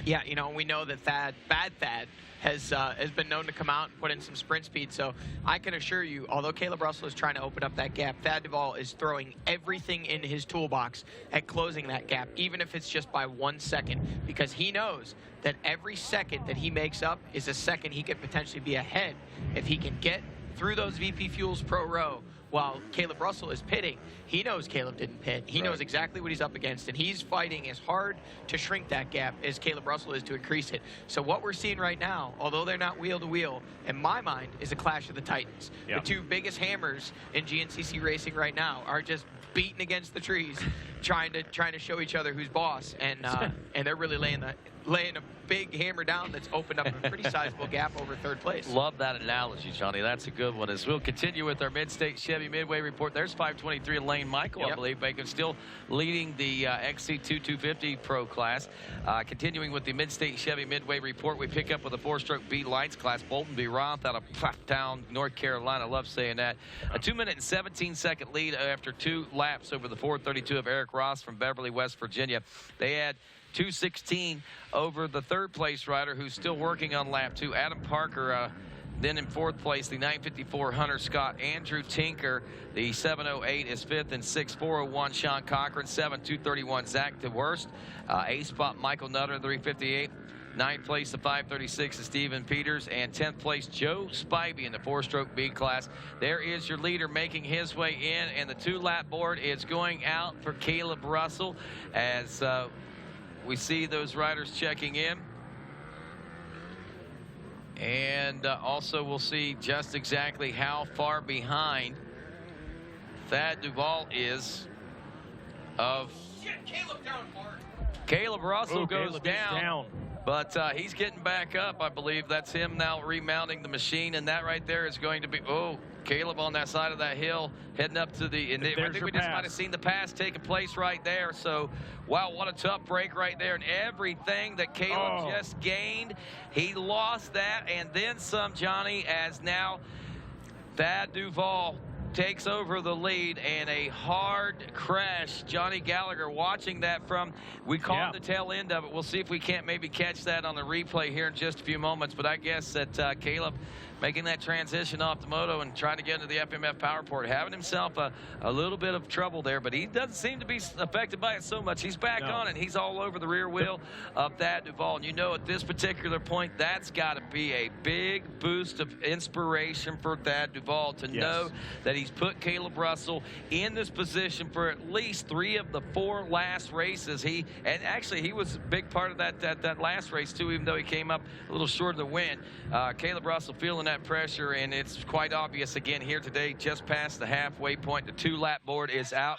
Yeah, you know, we know that Bad Thad, has been known to come out and put in some sprint speed. So I can assure you, although Caleb Russell is trying to open up that gap, Thad Duvall is throwing everything in his toolbox at closing that gap, even if it's just by 1 second, because he knows that every second that he makes up is a second he could potentially be ahead if he can get through those VP Fuels Pro Row while Caleb Russell is pitting, he knows Caleb didn't pit. He knows exactly what he's up against, and he's fighting as hard to shrink that gap as Caleb Russell is to increase it. So what we're seeing right now, although they're not wheel to wheel, in my mind, is a clash of the Titans. The two biggest hammers in GNCC racing right now are just beating against the trees, trying to show each other who's boss, and they're really laying a big hammer down that's opened up a pretty sizable gap over third place. Love that analogy, Johnny. That's a good one. As we'll continue with our Mid-State Chevy Midway report, there's 523 Lane Michael, I believe. Bacon still leading the XC2 250 Pro class. Continuing with the Mid-State Chevy Midway report, we pick up with a 4-stroke B Lights class. Bolton B. Roth out of Platttown, North Carolina. I love saying that. A 2-minute and 17-second lead after 2 laps over the 432 of Eric Ross from Beverly, West Virginia. They had 2:16 over the third-place rider who's still working on lap 2, Adam Parker. Then in 4th place, the 954 Hunter Scott. Andrew Tinker, the 708 is 5th, and 6th, 401 Sean Cochran, 7th, 231 Zach DeWurst. 8th spot, Michael Nutter, 358. 9th place, the 536 is Stephen Peters, and 10th place, Joe Spivey in the 4-stroke B class. There is your leader making his way in, and the 2-lap board is going out for Caleb Russell as we see those riders checking in. And also we'll see just exactly how far behind Thad Duvall is of Caleb Russell. Goes down. But he's getting back up, I believe. That's him now remounting the machine, and that right there is going to be, Caleb on that side of that hill heading up to the, and I think we just might have seen the pass taking place right there. So, wow, what a tough break right there. And everything that Caleb just gained, he lost that and then some, Johnny, as now Thad Duvall takes over the lead, and a hard crash. Johnny Gallagher watching that from, we caught the tail end of it. We'll see if we can't maybe catch that on the replay here in just a few moments, but I guess that Caleb making that transition off the moto and trying to get into the FMF Powerport, having himself a little bit of trouble there, but he doesn't seem to be affected by it so much. He's back on it. He's all over the rear wheel of Thad Duvall. And you know, at this particular point, that's got to be a big boost of inspiration for Thad Duvall to know that he's put Caleb Russell in this position for at least 3 of the 4 last races. And actually he was a big part of that last race too, even though he came up a little short of the win. Caleb Russell feeling that pressure, and it's quite obvious again here today, just past the halfway point. The 2-lap board is out.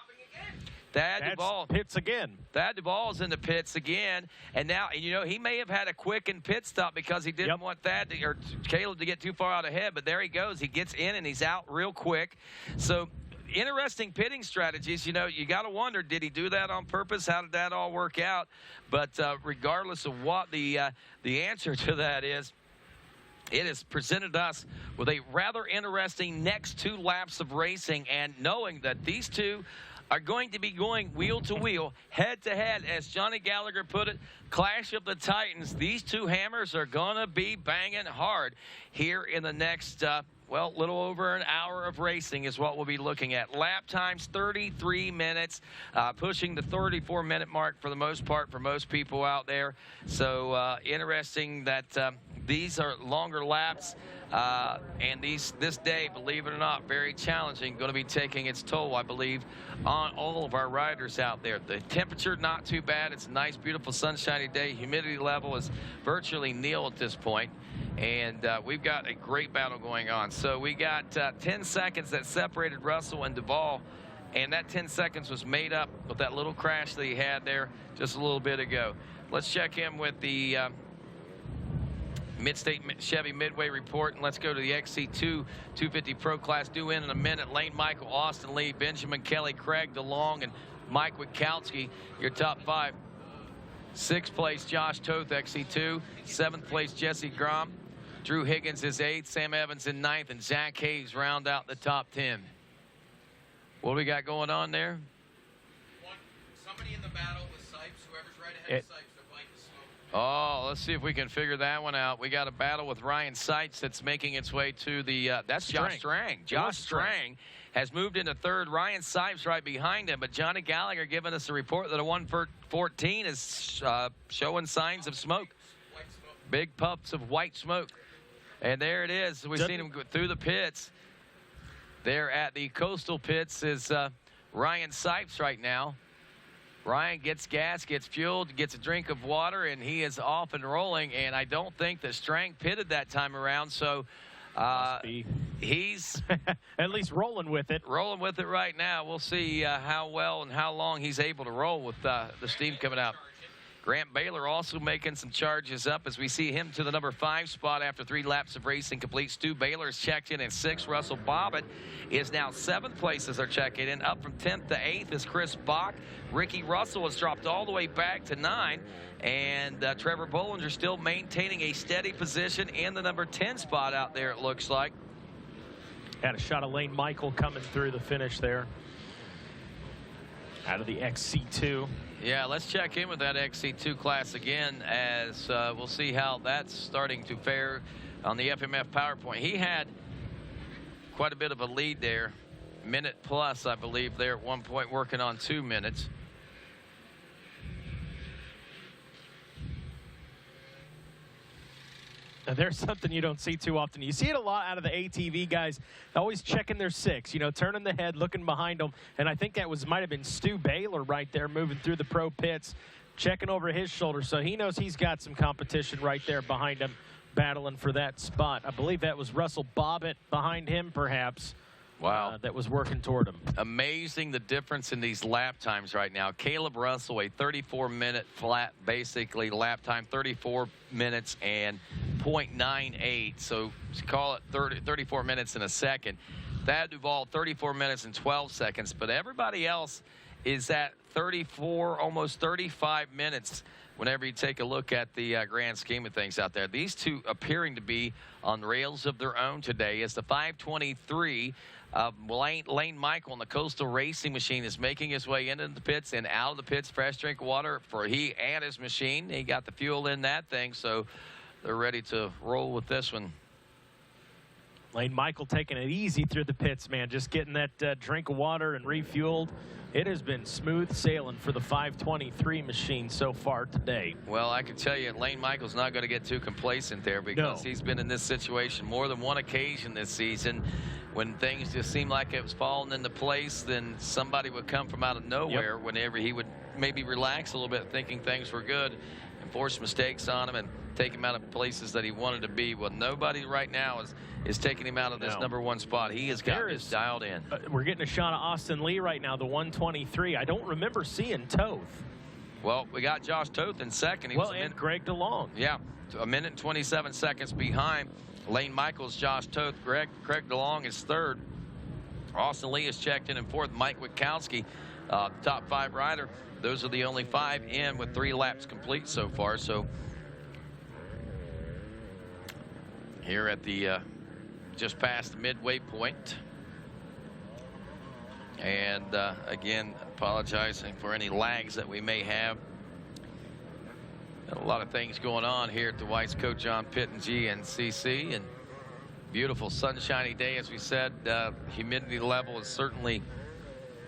Thad Duvall pits again. Thad Duvall's in the pits again, and now, you know, he may have had a quickened pit stop because he didn't want Caleb to get too far out ahead, but there he goes. He gets in and he's out real quick. So interesting pitting strategies. You know, you got to wonder, did he do that on purpose? How did that all work out? But regardless of what the answer to that is, it has presented us with a rather interesting next 2 laps of racing, and knowing that these two are going to be going wheel to wheel, head to head, as Johnny Gallagher put it, clash of the Titans. These 2 hammers are going to be banging hard here in the next, little over an hour of racing is what we'll be looking at. Lap times 33 minutes, pushing the 34-minute mark for the most part for most people out there. So interesting that these are longer laps, and this day, believe it or not, very challenging, going to be taking its toll, I believe, on all of our riders out there. The temperature, not too bad. It's a nice, beautiful, sunshiny day. Humidity level is virtually nil at this point, and we've got a great battle going on. So we got 10 seconds that separated Russell and Duvall, and that 10 seconds was made up with that little crash that he had there just a little bit ago. Let's check in with the Mid-State Chevy Midway report, and let's go to the XC2 250 Pro class. Due in a minute. Lane Michael, Austin Lee, Benjamin Kelly, Craig DeLong, and Mike Witkowski, your top 5. 6th place, Josh Toth, XC2. 7th place, Jesse Grom. Drew Higgins is 8th. Sam Evans in 9th, and Zach Hayes round out the top 10. What do we got going on there? Somebody in the battle with Sipes, whoever's right ahead of Sipes. Oh, let's see if we can figure that one out. We got a battle with Ryan Seitz that's making its way to the, that's Josh Strang. Josh Strang has moved into 3rd. Ryan Seitz right behind him, but Johnny Gallagher giving us a report that a 114 is showing signs of smoke. Big puffs of white smoke. And there it is. We've seen him go through the pits. there at the Coastal Pits is Ryan Sipes right now. Ryan gets gas, gets fueled, gets a drink of water, and he is off and rolling. And I don't think that Strang pitted that time around, so he's at least rolling with it. Rolling with it right now. We'll see how well and how long he's able to roll with the steam coming out. Grant Baylor also making some charges up as we see him to the number 5 spot after 3 laps of racing complete. Stu Baylor is checked in at 6th. Russell Bobbitt is now 7th place as they're checking in. Up from 10th to 8th is Chris Bach. Ricky Russell has dropped all the way back to 9. And Trevor Bollinger still maintaining a steady position in the number 10 spot out there, it looks like. Had a shot of Lane Michael coming through the finish there. Out of the XC2. Yeah, let's check in with that XC2 class again as we'll see how that's starting to fare on the FMF PowerPoint. He had quite a bit of a lead there, minute plus, I believe, there at one point, working on 2 minutes. There's something you don't see too often. You see it a lot out of the ATV guys, always checking their 6, you know, turning the head, looking behind them. And I think that might have been Stu Baylor right there moving through the pro pits, checking over his shoulder. So he knows he's got some competition right there behind him, battling for that spot. I believe that was Russell Bobbitt behind him, perhaps. Wow. That was working toward him. Amazing the difference in these lap times right now. Caleb Russell, a 34-minute flat, basically, lap time, 34 minutes and 0.98. So call it 34 minutes in a second. Thad Duvall, 34 minutes and 12 seconds. But everybody else is at 34, almost 35 minutes whenever you take a look at the grand scheme of things out there. These two appearing to be on rails of their own today as the 523 Lane Michael in the Coastal Racing Machine is making his way into the pits and out of the pits. Fresh drink of water for he and his machine. He got the fuel in that thing, so they're ready to roll with this one. Lane Michael taking it easy through the pits, man. Just getting that drink of water and refueled. It has been smooth sailing for the 523 machine so far today. Well, I can tell you, Lane Michael's not going to get too complacent there because he's been in this situation more than one occasion this season. When things just seemed like it was falling into place, then somebody would come from out of nowhere whenever he would maybe relax a little bit thinking things were good and force mistakes on him and take him out of places that he wanted to be. Well, nobody right now is taking him out of this number 1 spot. He has got this dialed in. We're getting a shot of Austin Lee right now, the 123. I don't remember seeing Toth. Well, we got Josh Toth in second. And Greg DeLong. Yeah, a minute and 27 seconds behind Lane Michaels, Josh Toth. Craig DeLong is third. Austin Lee is checked in 4th. Mike Witkowski, top 5 rider. Those are the only 5 in with 3 laps complete so far. So here at the just past the midway point. And again, apologizing for any lags that we may have. A lot of things going on here at the Weisco John Penton GNCC, and beautiful sunshiny day, as we said. Humidity level has certainly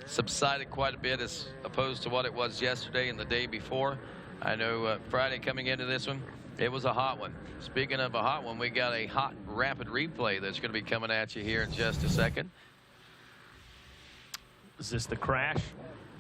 subsided quite a bit as opposed to what it was yesterday and the day before. I know Friday coming into this one, it was a hot one. Speaking of a hot one, we got a hot rapid replay that's going to be coming at you here in just a second. Is this the crash?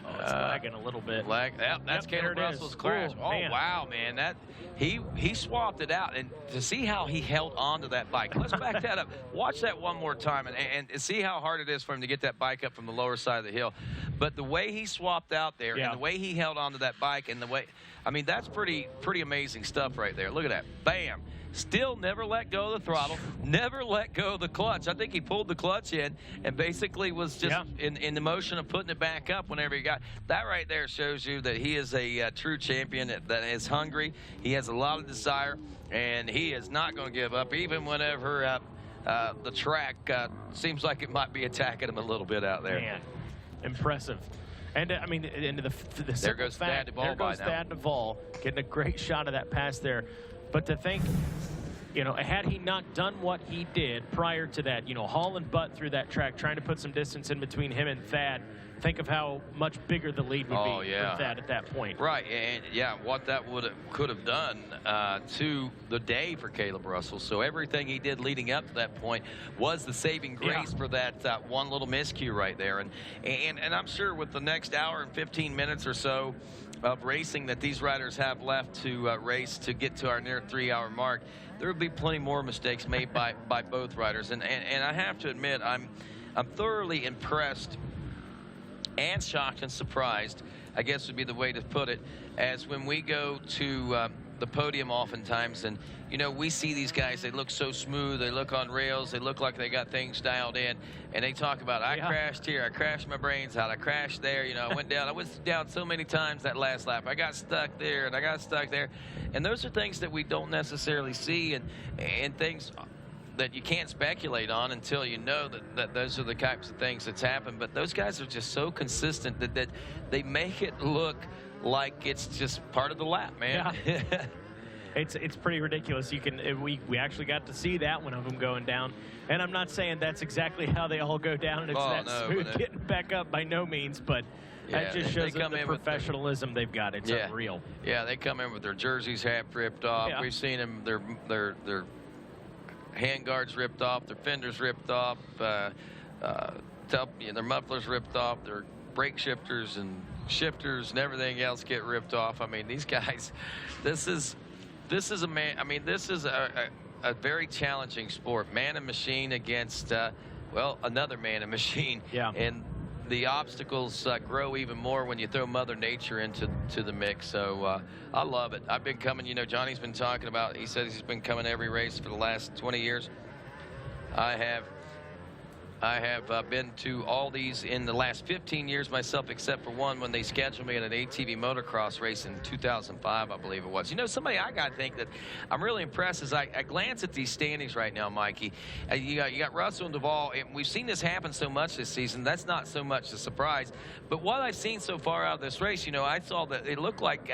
Oh, it's lagging a little bit. That's Caleb Russell's crash. Cool, oh, man. wow, man. That he swapped it out. And to see how he held onto that bike. Let's back that up. Watch that one more time and see how hard it is for him to get that bike up from the lower side of the hill. But the way he swapped out there and the way he held onto that bike and the way, I mean, that's pretty amazing stuff right there. Look at that. Bam. Still never let go of the throttle, never let go of the clutch. I think he pulled the clutch in and basically was just in the motion of putting it back up whenever he got. That right there shows you that he is a true champion that is hungry. He has a lot of desire, and he is not going to give up, even whenever the track seems like it might be attacking him a little bit out there. Man, impressive. And, I mean, into the there goes Thad Duvall. There goes Thad Duvall, getting a great shot of that pass there. But to think, you know, had he not done what he did prior to that, you know, hauling butt through that track, trying to put some distance in between him and Thad think of how much bigger the lead would be with that at that point. Right, and yeah, what that could have done to the day for Caleb Russell. So everything he did leading up to that point was the saving grace for that one little miscue right there. And I'm sure with the next hour and 15 minutes or so of racing that these riders have left to race to get to our near 3-hour mark, there will be plenty more mistakes made by both riders. And I have to admit, I'm thoroughly impressed and shocked and surprised, I guess would be the way to put it, as when we go to the podium oftentimes, and you know, we see these guys, they look so smooth, they look on rails, they look like they got things dialed in, and they talk about, I crashed here, I crashed my brains out, I crashed there, you know, I went down so many times that last lap, I got stuck there and I got stuck there. And those are things that we don't necessarily see, and things that you can't speculate on until you know that those are the types of things that's happened. But those guys are just so consistent that they make it look like it's just part of the lap, man. Yeah. It's pretty ridiculous. We actually got to see that one of them going down, and I'm not saying that's exactly how they all go down, and it's smooth getting back up by no means, but that just shows the professionalism they've got. It's unreal. Yeah, they come in with their jerseys half ripped off. We've seen them, their hand guards ripped off, their fenders ripped off, their mufflers ripped off, their brake shifters and everything else get ripped off. I mean, these guys, this is a very challenging sport. Man and machine against, another man and machine. Yeah. And the obstacles grow even more when you throw Mother Nature into the mix. So I love it. I've been coming, you know, Johnny's been talking about, he says he's been coming every race for the last 20 years. I have been to all these in the last 15 years myself, except for one when they scheduled me at an ATV motocross race in 2005, I believe it was. You know, somebody I got to think that I'm really impressed as I glance at these standings right now, Mikey. You got Russell and Duvall, and we've seen this happen so much this season. That's not so much a surprise. But what I've seen so far out of this race, you know, I saw that it looked like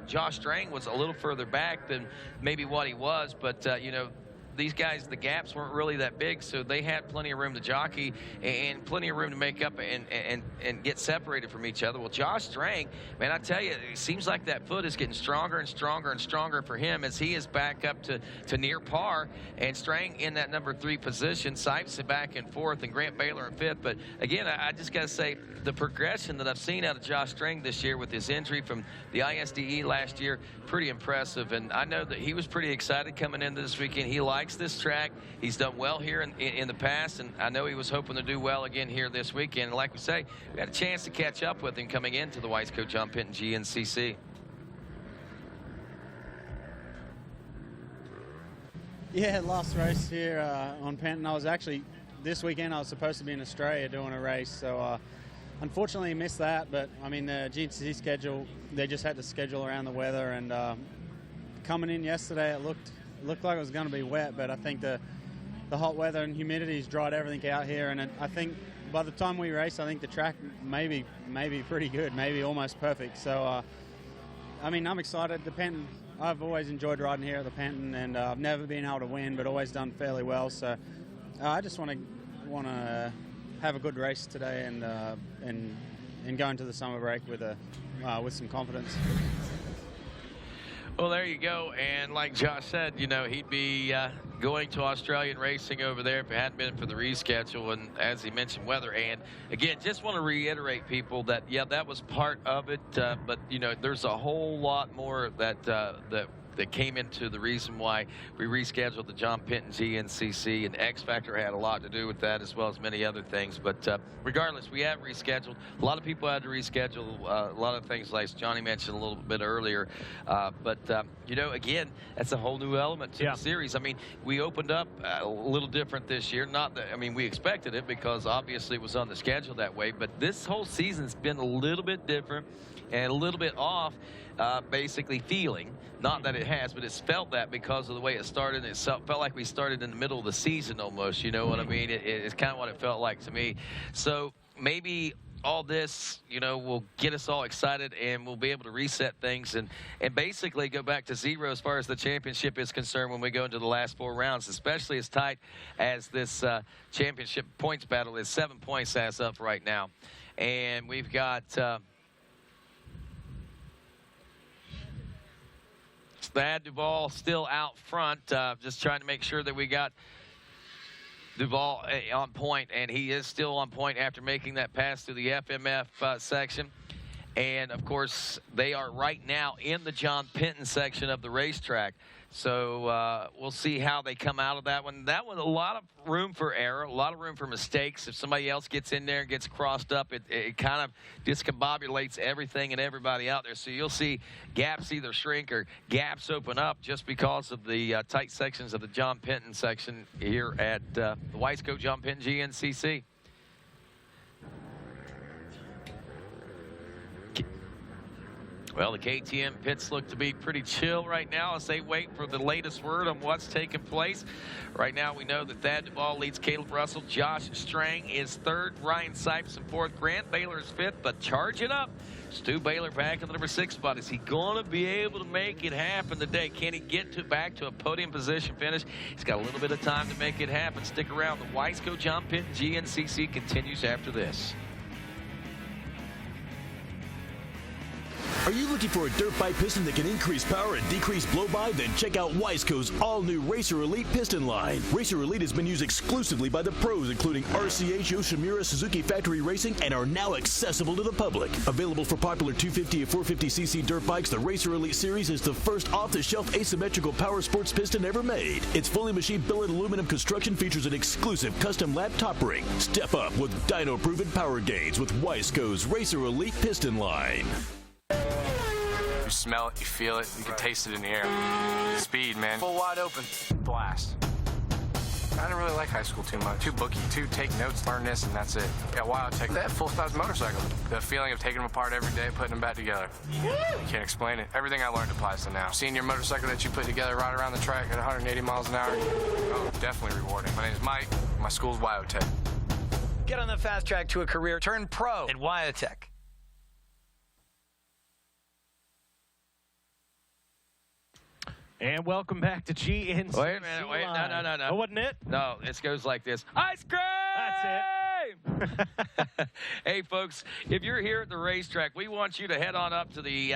Josh Strang was a little further back than maybe what he was, but, you know, these guys, the gaps weren't really that big, so they had plenty of room to jockey and plenty of room to make up and get separated from each other. Well, Josh Strang, man, I tell you, it seems like that foot is getting stronger and stronger and stronger for him as he is back up to near par, and Strang in that number 3 position, Sipes back in 4th, and Grant Baylor in 5th. But again, I just got to say, the progression that I've seen out of Josh Strang this year with his injury from the ISDE last year, pretty impressive. And I know that he was pretty excited coming into this weekend. He likes this track. He's done well here in the past, and I know he was hoping to do well again here this weekend. And like we say, we had a chance to catch up with him coming into the Weisco John Penton GNCC. Yeah, last race here on Penton. This weekend I was supposed to be in Australia doing a race, so unfortunately missed that. But I mean, the GNCC schedule, they just had to schedule around the weather, and coming in yesterday it looked like it was going to be wet, but I think the hot weather and humidity has dried everything out here, and I think by the time we race, I think the track may be pretty good, maybe almost perfect. So I mean, I'm excited. The Penton, I've always enjoyed riding here at the Penton, and I've never been able to win, but always done fairly well. So I just want to have a good race today and go into the summer break with some confidence. Well, there you go. And like Josh said, you know, he'd be going to Australian racing over there if it hadn't been for the reschedule. And as he mentioned, weather. And again, just want to reiterate, people, that yeah, that was part of it. But you know, there's a whole lot more that came into the reason why we rescheduled the John Penton GNCC, and X Factor had a lot to do with that, as well as many other things. But regardless, we have rescheduled. A lot of people had to reschedule a lot of things, like Johnny mentioned a little bit earlier. You know, again, that's a whole new element to the series. I mean, we opened up a little different this year. Not that, I mean, we expected it because obviously it was on the schedule that way, but this whole season's been a little bit different and a little bit off, basically feeling. Not that it has, but it's felt that because of the way it started. It felt like we started in the middle of the season almost, you know what I mean? It's kind of what it felt like to me. So maybe all this, you know, will get us all excited, and we'll be able to reset things and basically go back to zero as far as the championship is concerned when we go into the last 4 rounds, especially as tight as this championship points battle is. 7 points as up right now. And we've got Thad Duvall still out front, just trying to make sure that we got Duvall on point, and he is still on point after making that pass through the FMF section. And, of course, they are right now in the John Penton section of the racetrack. So we'll see how they come out of that one. That one, a lot of room for error, a lot of room for mistakes. If somebody else gets in there and gets crossed up, it kind of discombobulates everything and everybody out there. So you'll see gaps either shrink or gaps open up just because of the tight sections of the John Penton section here at the Weisco John Penton GNCC. Well, the KTM pits look to be pretty chill right now as they wait for the latest word on what's taking place. Right now, we know that Thad Duvall leads Caleb Russell. Josh Strang is third. Ryan Sipes in fourth. Grant Baylor is fifth, but charging up. Stu Baylor back in the number 6 spot. Is he going to be able to make it happen today? Can he get back to a podium position finish? He's got a little bit of time to make it happen. Stick around. The Weisco John Penton GNCC continues after this. Are you looking for a dirt bike piston that can increase power and decrease blow-by? Then check out Weisco's all-new Racer Elite piston line. Racer Elite has been used exclusively by the pros, including RCH, Yoshimura, Suzuki Factory Racing, and are now accessible to the public. Available for popular 250 and 450cc dirt bikes, the Racer Elite series is the first off-the-shelf asymmetrical power sports piston ever made. Its fully machined billet aluminum construction features an exclusive custom lap top ring. Step up with dyno-proven power gains with Weisco's Racer Elite piston line. You smell it, you feel it, you can taste it in the air. Speed, man. Full wide open. Blast. I didn't really like high school too much. Too booky, too take notes, learn this, and that's it. Yeah, wow, take that full-size motorcycle. The feeling of taking them apart every day, putting them back together. You can't explain it. Everything I learned applies to now. Seeing your motorcycle that you put together right around the track at 180 miles an hour, oh, definitely rewarding. My name is Mike. My school's Wyotech. Get on the fast track to a career. Turn pro at Wyotech. And welcome back to GNCC. Wait a minute, wait, no. Oh, wasn't it? No, it goes like this. Ice cream! That's it. Hey, folks, if you're here at the racetrack, we want you to head on up to the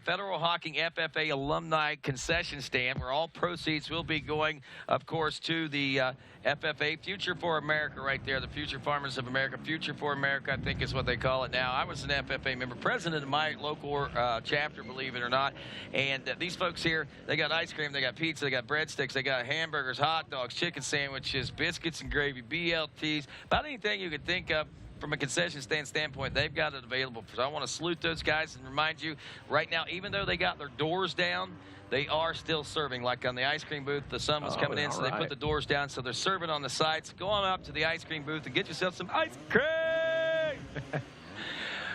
Federal Hawking FFA Alumni Concession Stand, where all proceeds will be going, of course, to the FFA Future for America right there, the Future Farmers of America. Future for America, I think is what they call it now. I was an FFA member, president of my local chapter, believe it or not. And these folks here, they got ice cream, they got pizza, they got breadsticks, they got hamburgers, hot dogs, chicken sandwiches, biscuits and gravy, BLTs, about anything you could think of. From a concession stand standpoint, they've got it available. So I want to salute those guys and remind you, right now, even though they got their doors down, they are still serving. Like on the ice cream booth, the sun was coming in, so they put the doors down, so they're serving on the sides. Go on up to the ice cream booth and get yourself some ice cream.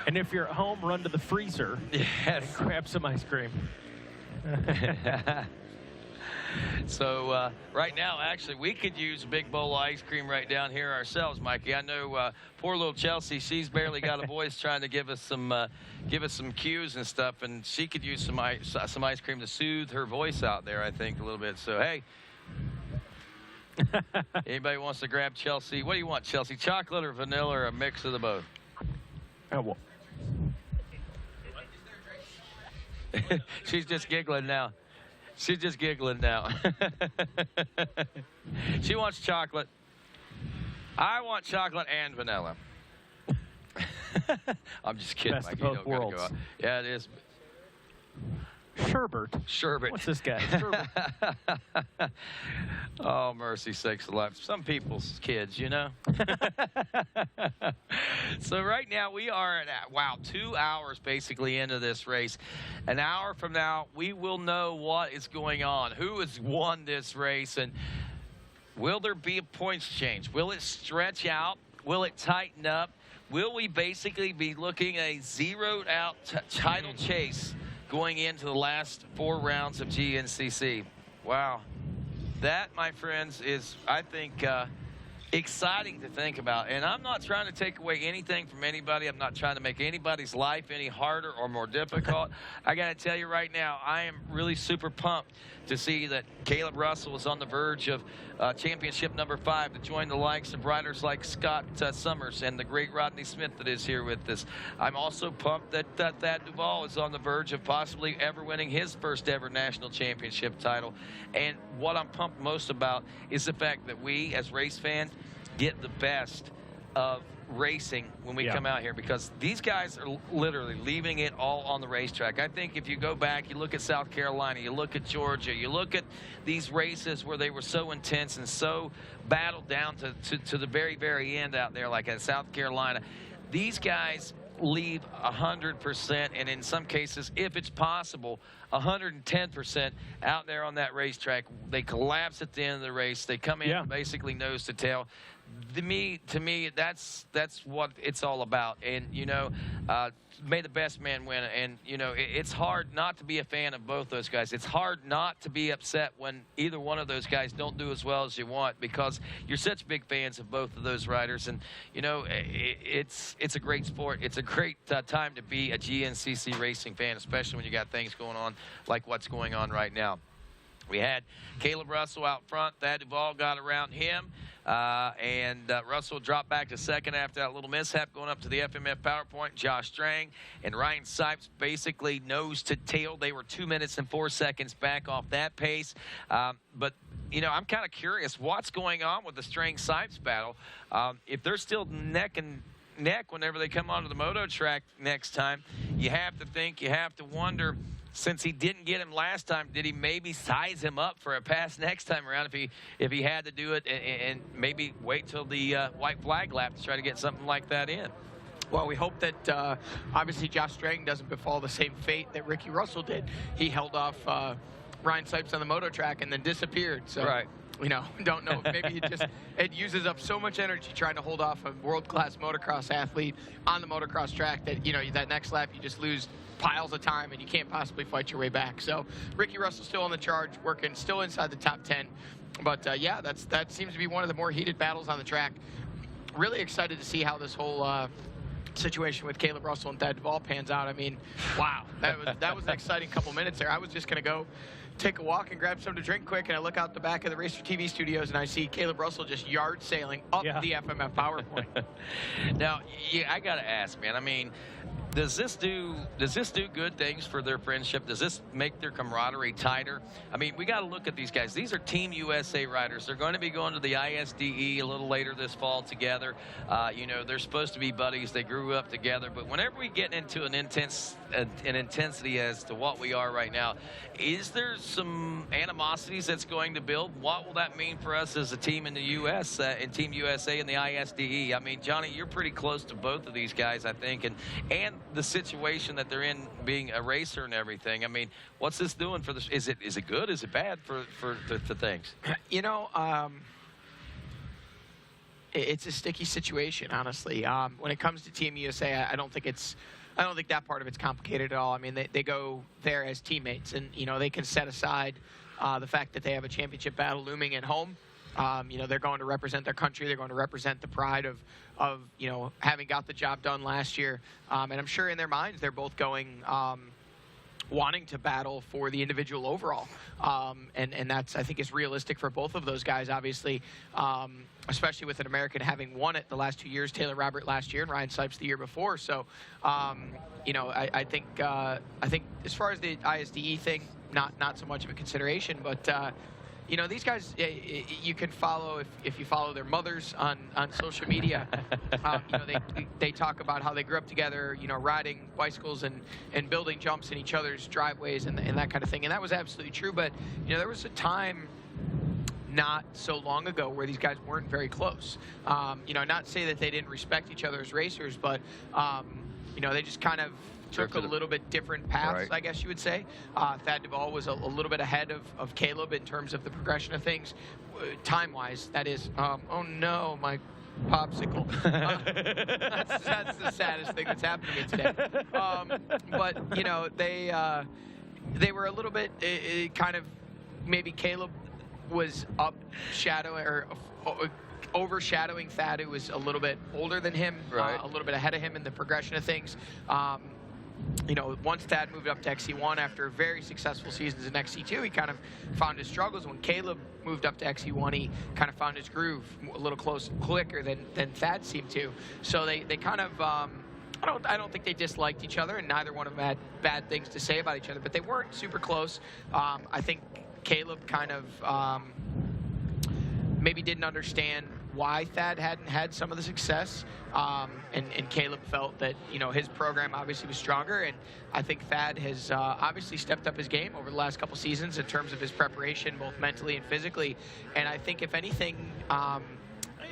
And if you're at home, run to the freezer and grab some ice cream. So right now, actually, we could use a big bowl of ice cream right down here ourselves, Mikey. I know poor little Chelsea, she's barely got a voice trying to give us some cues and stuff, and she could use some ice cream to soothe her voice out there, I think, a little bit. So, hey, anybody wants to grab Chelsea? What do you want, Chelsea? Chocolate or vanilla or a mix of the both? She's just giggling now. She's just giggling now. She wants chocolate. I want chocolate and vanilla. I'm just kidding. Best of both worlds. Go yeah, it is. Sherbet. What's this guy? Sherbet. Oh, mercy sakes alive. Some people's kids, you know. So right now we are at, 2 hours basically into this race. An hour from now, we will know what is going on, who has won this race, and will there be a points change? Will it stretch out? Will it tighten up? Will we basically be looking at a zeroed out title chase going into the last 4 rounds of GNCC? Wow. That, my friends, is, I think, exciting to think about. And I'm not trying to take away anything from anybody. I'm not trying to make anybody's life any harder or more difficult. I got to tell you right now, I am really super pumped to see that Caleb Russell is on the verge of championship number 5 to join the likes of riders like Scott Summers and the great Rodney Smith that is here with us. I'm also pumped that Thad Duvall is on the verge of possibly ever winning his first ever national championship title. And what I'm pumped most about is the fact that we, as race fans, get the best of racing when we come out here, because these guys are literally leaving it all on the racetrack. I think if you go back, you look at South Carolina, you look at Georgia, you look at these races where they were so intense and so battled down to the very, very end out there, like at South Carolina. These guys leave 100%, and in some cases, if it's possible, 110% out there on that racetrack. They collapse at the end of the race. They come in basically nose to tail. To me, that's what it's all about. And, you know, may the best man win. And, you know, it's hard not to be a fan of both those guys. It's hard not to be upset when either one of those guys don't do as well as you want, because you're such big fans of both of those riders. And, you know, it's a great sport. It's a great time to be a GNCC racing fan, especially when you got things going on like what's going on right now. We had Caleb Russell out front. Thad Duvall got around him. And Russell dropped back to second after that little mishap going up to the FMF PowerPoint. Josh Strang and Ryan Sipes basically nose to tail. They were 2 minutes and 4 seconds back off that pace. But, you know, I'm kind of curious what's going on with the Strang-Sipes battle. If they're still neck and neck whenever they come onto the moto track next time, you have to think, you have to wonder, since he didn't get him last time, did he maybe size him up for a pass next time around if he had to do it, and maybe wait till the white flag lap to try to get something like that in? Well, we hope that obviously Josh Strang doesn't befall the same fate that Ricky Russell did. He held off Ryan Sipes on the moto track and then disappeared. So, you know, don't know. Maybe it uses up so much energy trying to hold off a world-class motocross athlete on the motocross track that, you know, that next lap you just lose piles of time and you can't possibly fight your way back. So Ricky Russell still on the charge, working still inside the top 10. But yeah, that seems to be one of the more heated battles on the track. Really excited to see how this whole situation with Caleb Russell and Thad Duvall pans out. I mean, wow, that was an exciting couple minutes there. I was just going to go take a walk and grab something to drink quick, and I look out the back of the RacerTV studios and I see Caleb Russell just yard sailing up the FMF PowerPoint. Now, I got to ask, man, I mean, does this do good things for their friendship? Does this make their camaraderie tighter? I mean, we got to look at these guys. These are Team USA riders. They're going to be going to the ISDE a little later this fall together. You know, they're supposed to be buddies. They grew up together. But whenever we get into an intensity as to what we are right now, is there some animosities that's going to build? What will that mean for us as a team in the U.S. And Team USA and the ISDE? I mean, Johnny, you're pretty close to both of these guys, I think, and the situation that they're in, being a racer and everything. I mean, what's this doing for this? Is it good? Is it bad for things? You know, it's a sticky situation, honestly. When it comes to Team USA, I don't think that part of it's complicated at all. I mean, they go there as teammates, and, you know, they can set aside the fact that they have a championship battle looming at home. You know, they're going to represent their country. They're going to represent the pride of you know, having got the job done last year. And I'm sure in their minds they're both going wanting to battle for the individual overall. And that's, I think, is realistic for both of those guys, obviously, especially with an American having won it the last 2 years, Taylor Robert last year and Ryan Sipes the year before. So, you know, I think as far as the ISDE thing, not so much of a consideration, but you know, these guys, you can follow, if you follow their mothers on social media. You know, they talk about how they grew up together, you know, riding bicycles and building jumps in each other's driveways and that kind of thing. And that was absolutely true. But, you know, there was a time not so long ago where these guys weren't very close. You know, not to say that they didn't respect each other as racers, but, you know, they just kind of took a little bit different paths, I guess you would say. Thad Duvall was a little bit ahead of Caleb in terms of the progression of things, time-wise, that is. Oh no, my popsicle. That's the saddest thing that's happened to me today. But, you know, they were a little bit kind of, maybe Caleb was up shadowing or overshadowing Thad, who was a little bit older than him, a little bit ahead of him in the progression of things. You know, once Thad moved up to XC1 after very successful seasons in XC2, he kind of found his struggles. When Caleb moved up to XC1, he kind of found his groove a little quicker than Thad seemed to. So they kind of, I don't think they disliked each other, and neither one of them had bad things to say about each other, but they weren't super close. I think Caleb kind of maybe didn't understand why Thad hadn't had some of the success, and Caleb felt that, you know, his program obviously was stronger, and I think Thad has obviously stepped up his game over the last couple seasons in terms of his preparation, both mentally and physically. And I think if anything,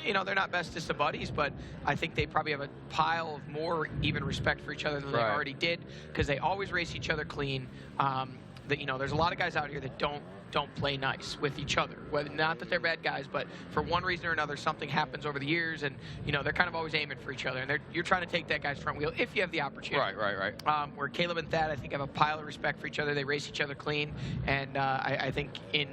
you know, they're not bestest of buddies, but I think they probably have a pile of more even respect for each other than they already did, because they always race each other clean. That, you know, there's a lot of guys out here that don't play nice with each other. Whether, not that they're bad guys, but for one reason or another, something happens over the years, and, you know, they're kind of always aiming for each other, and you're trying to take that guy's front wheel if you have the opportunity. Right. Where Caleb and Thad, I think, have a pile of respect for each other. They race each other clean, and I think in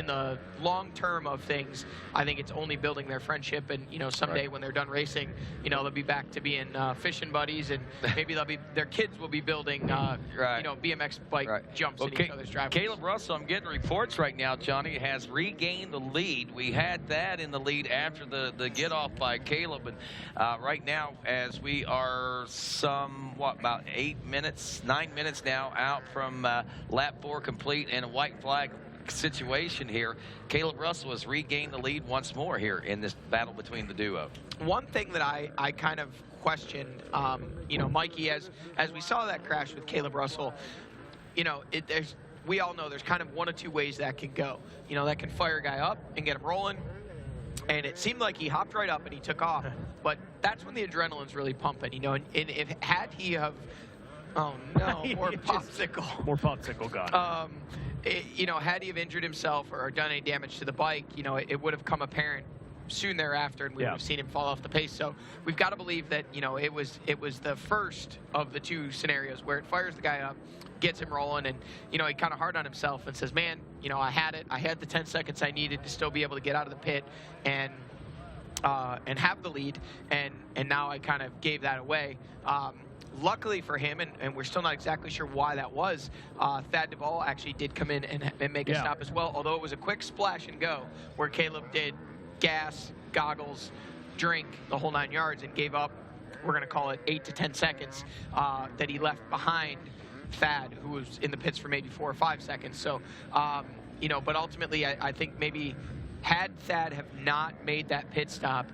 the long term of things, I think it's only building their friendship. And, you know, someday when they're done racing, you know, they'll be back to being fishing buddies, and maybe their kids will be building, you know, BMX bike jumps in each other's driveways. Caleb Russell, I'm getting reports right now, Johnny, has regained the lead. We had that in the lead after the get off by Caleb, and right now, as we are about 9 minutes now out from lap 4 complete and a white flag situation here, Caleb Russell has regained the lead once more here in this battle between the duo. One thing that I kind of questioned, you know, Mikey, as we saw that crash with Caleb Russell, you know, we all know there's kind of one of two ways that can go. You know, that can fire a guy up and get him rolling, and it seemed like he hopped right up and he took off, but that's when the adrenaline's really pumping, you know, and had he have, oh no, more popsicle. More popsicle gone. You know, had he have injured himself or done any damage to the bike, you know, it would have come apparent soon thereafter, and we would have seen him fall off the pace. So we've got to believe that, you know, it was the first of the two scenarios where it fires the guy up, gets him rolling, and, you know, he kind of hard on himself and says, man, you know, I had it. I had the 10 seconds I needed to still be able to get out of the pit and have the lead, and now I kind of gave that away. Luckily for him, and we're still not exactly sure why that was, Thad Duvall actually did come in and make a stop as well, although it was a quick splash and go where Caleb did gas, goggles, drink, the whole 9 yards, and gave up, we're going to call it 8 to 10 seconds that he left behind Thad, who was in the pits for maybe 4 or 5 seconds. So, you know, but ultimately I think maybe had Thad have not made that pit stop,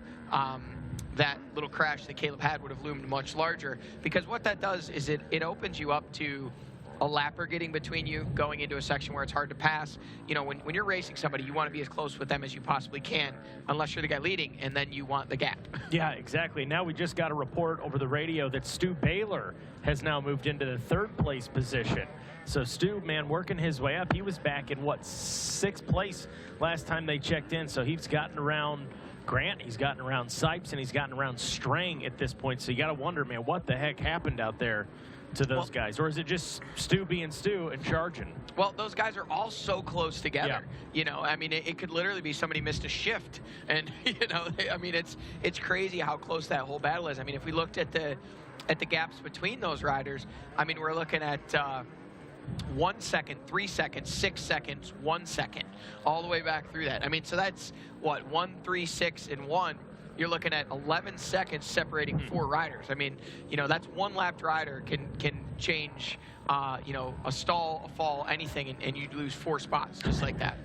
that little crash that Caleb had would have loomed much larger, because what that does is it opens you up to a lapper getting between you, going into a section where it's hard to pass. You know, when you're racing somebody, you want to be as close with them as you possibly can, unless you're the guy leading, and then you want the gap. Yeah, exactly. Now we just got a report over the radio that Stu Baylor has now moved into the 3rd place position. So Stu, man, working his way up. He was back in, what, 6th place last time they checked in, so he's gotten around Grant, he's gotten around Sipes, and he's gotten around Strang at this point. So you got to wonder, man, what the heck happened out there to those guys? Or is it just Stu being Stu and charging? Well, those guys are all so close together. You know, I mean, it could literally be somebody missed a shift. And, you know, I mean, it's crazy how close that whole battle is. I mean, if we looked at the gaps between those riders, I mean, we're looking at 1 second, 3 seconds, 6 seconds, 1 second, all the way back through that. I mean, so that's what, 1, 3, 6, and 1. You're looking at 11 seconds separating 4 riders. I mean, you know, that's one lapped rider can change, you know, a stall, a fall, anything, and you lose 4 spots just like that.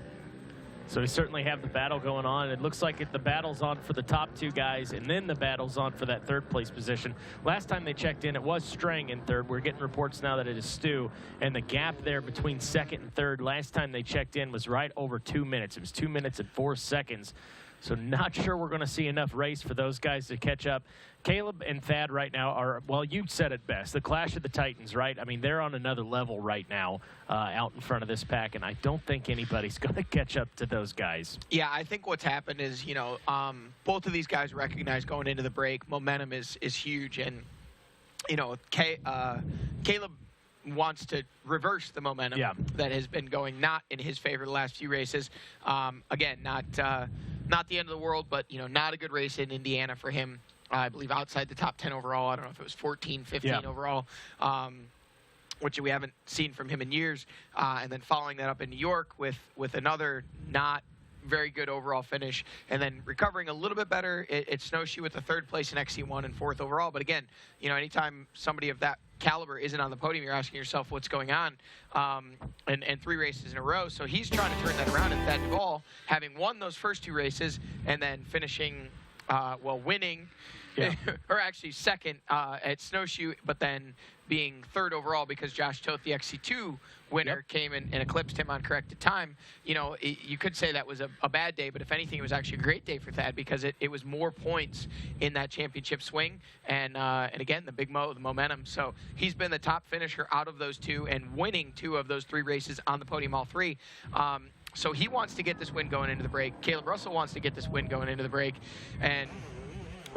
So we certainly have the battle going on. It looks like the battle's on for the top 2 guys, and then the battle's on for that 3rd place position. Last time they checked in, it was Strang in 3rd. We're getting reports now that it is Stu, and the gap there between 2nd and 3rd, last time they checked in was right over 2 minutes. It was 2 minutes and 4 seconds. So not sure we're going to see enough race for those guys to catch up. Caleb and Thad right now are, well, you said it best, the Clash of the Titans, right? I mean, they're on another level right now out in front of this pack, and I don't think anybody's going to catch up to those guys. Yeah, I think what's happened is, you know, both of these guys recognize going into the break, momentum is huge, and, you know, Caleb wants to reverse the momentum that has been going not in his favor the last few races. Again, not the end of the world, but, not a good race in Indiana for him. I believe outside the top 10 overall. I don't know if it was 14, 15 overall, which we haven't seen from him in years. And then following that up in New York with another not very good overall finish, and then recovering a little bit better at Snowshoe with the 3rd place in XC1 and 4th overall. But again, anytime somebody of that caliber isn't on the podium, you're asking yourself what's going on, and 3 races in a row. So he's trying to turn that around. And Thad Duvall, having won those first 2 races and then finishing, winning, or actually 2nd at Snowshoe, but then being 3rd overall because Josh Toth, the XC2 winner, came and eclipsed him on corrected time. You could say that was a bad day, but if anything, it was actually a great day for Thad because it was more points in that championship swing. And again, the momentum. So he's been the top finisher out of those 2 and winning 2 of those 3 races on the podium, all 3. So he wants to get this win going into the break. Caleb Russell wants to get this win going into the break. And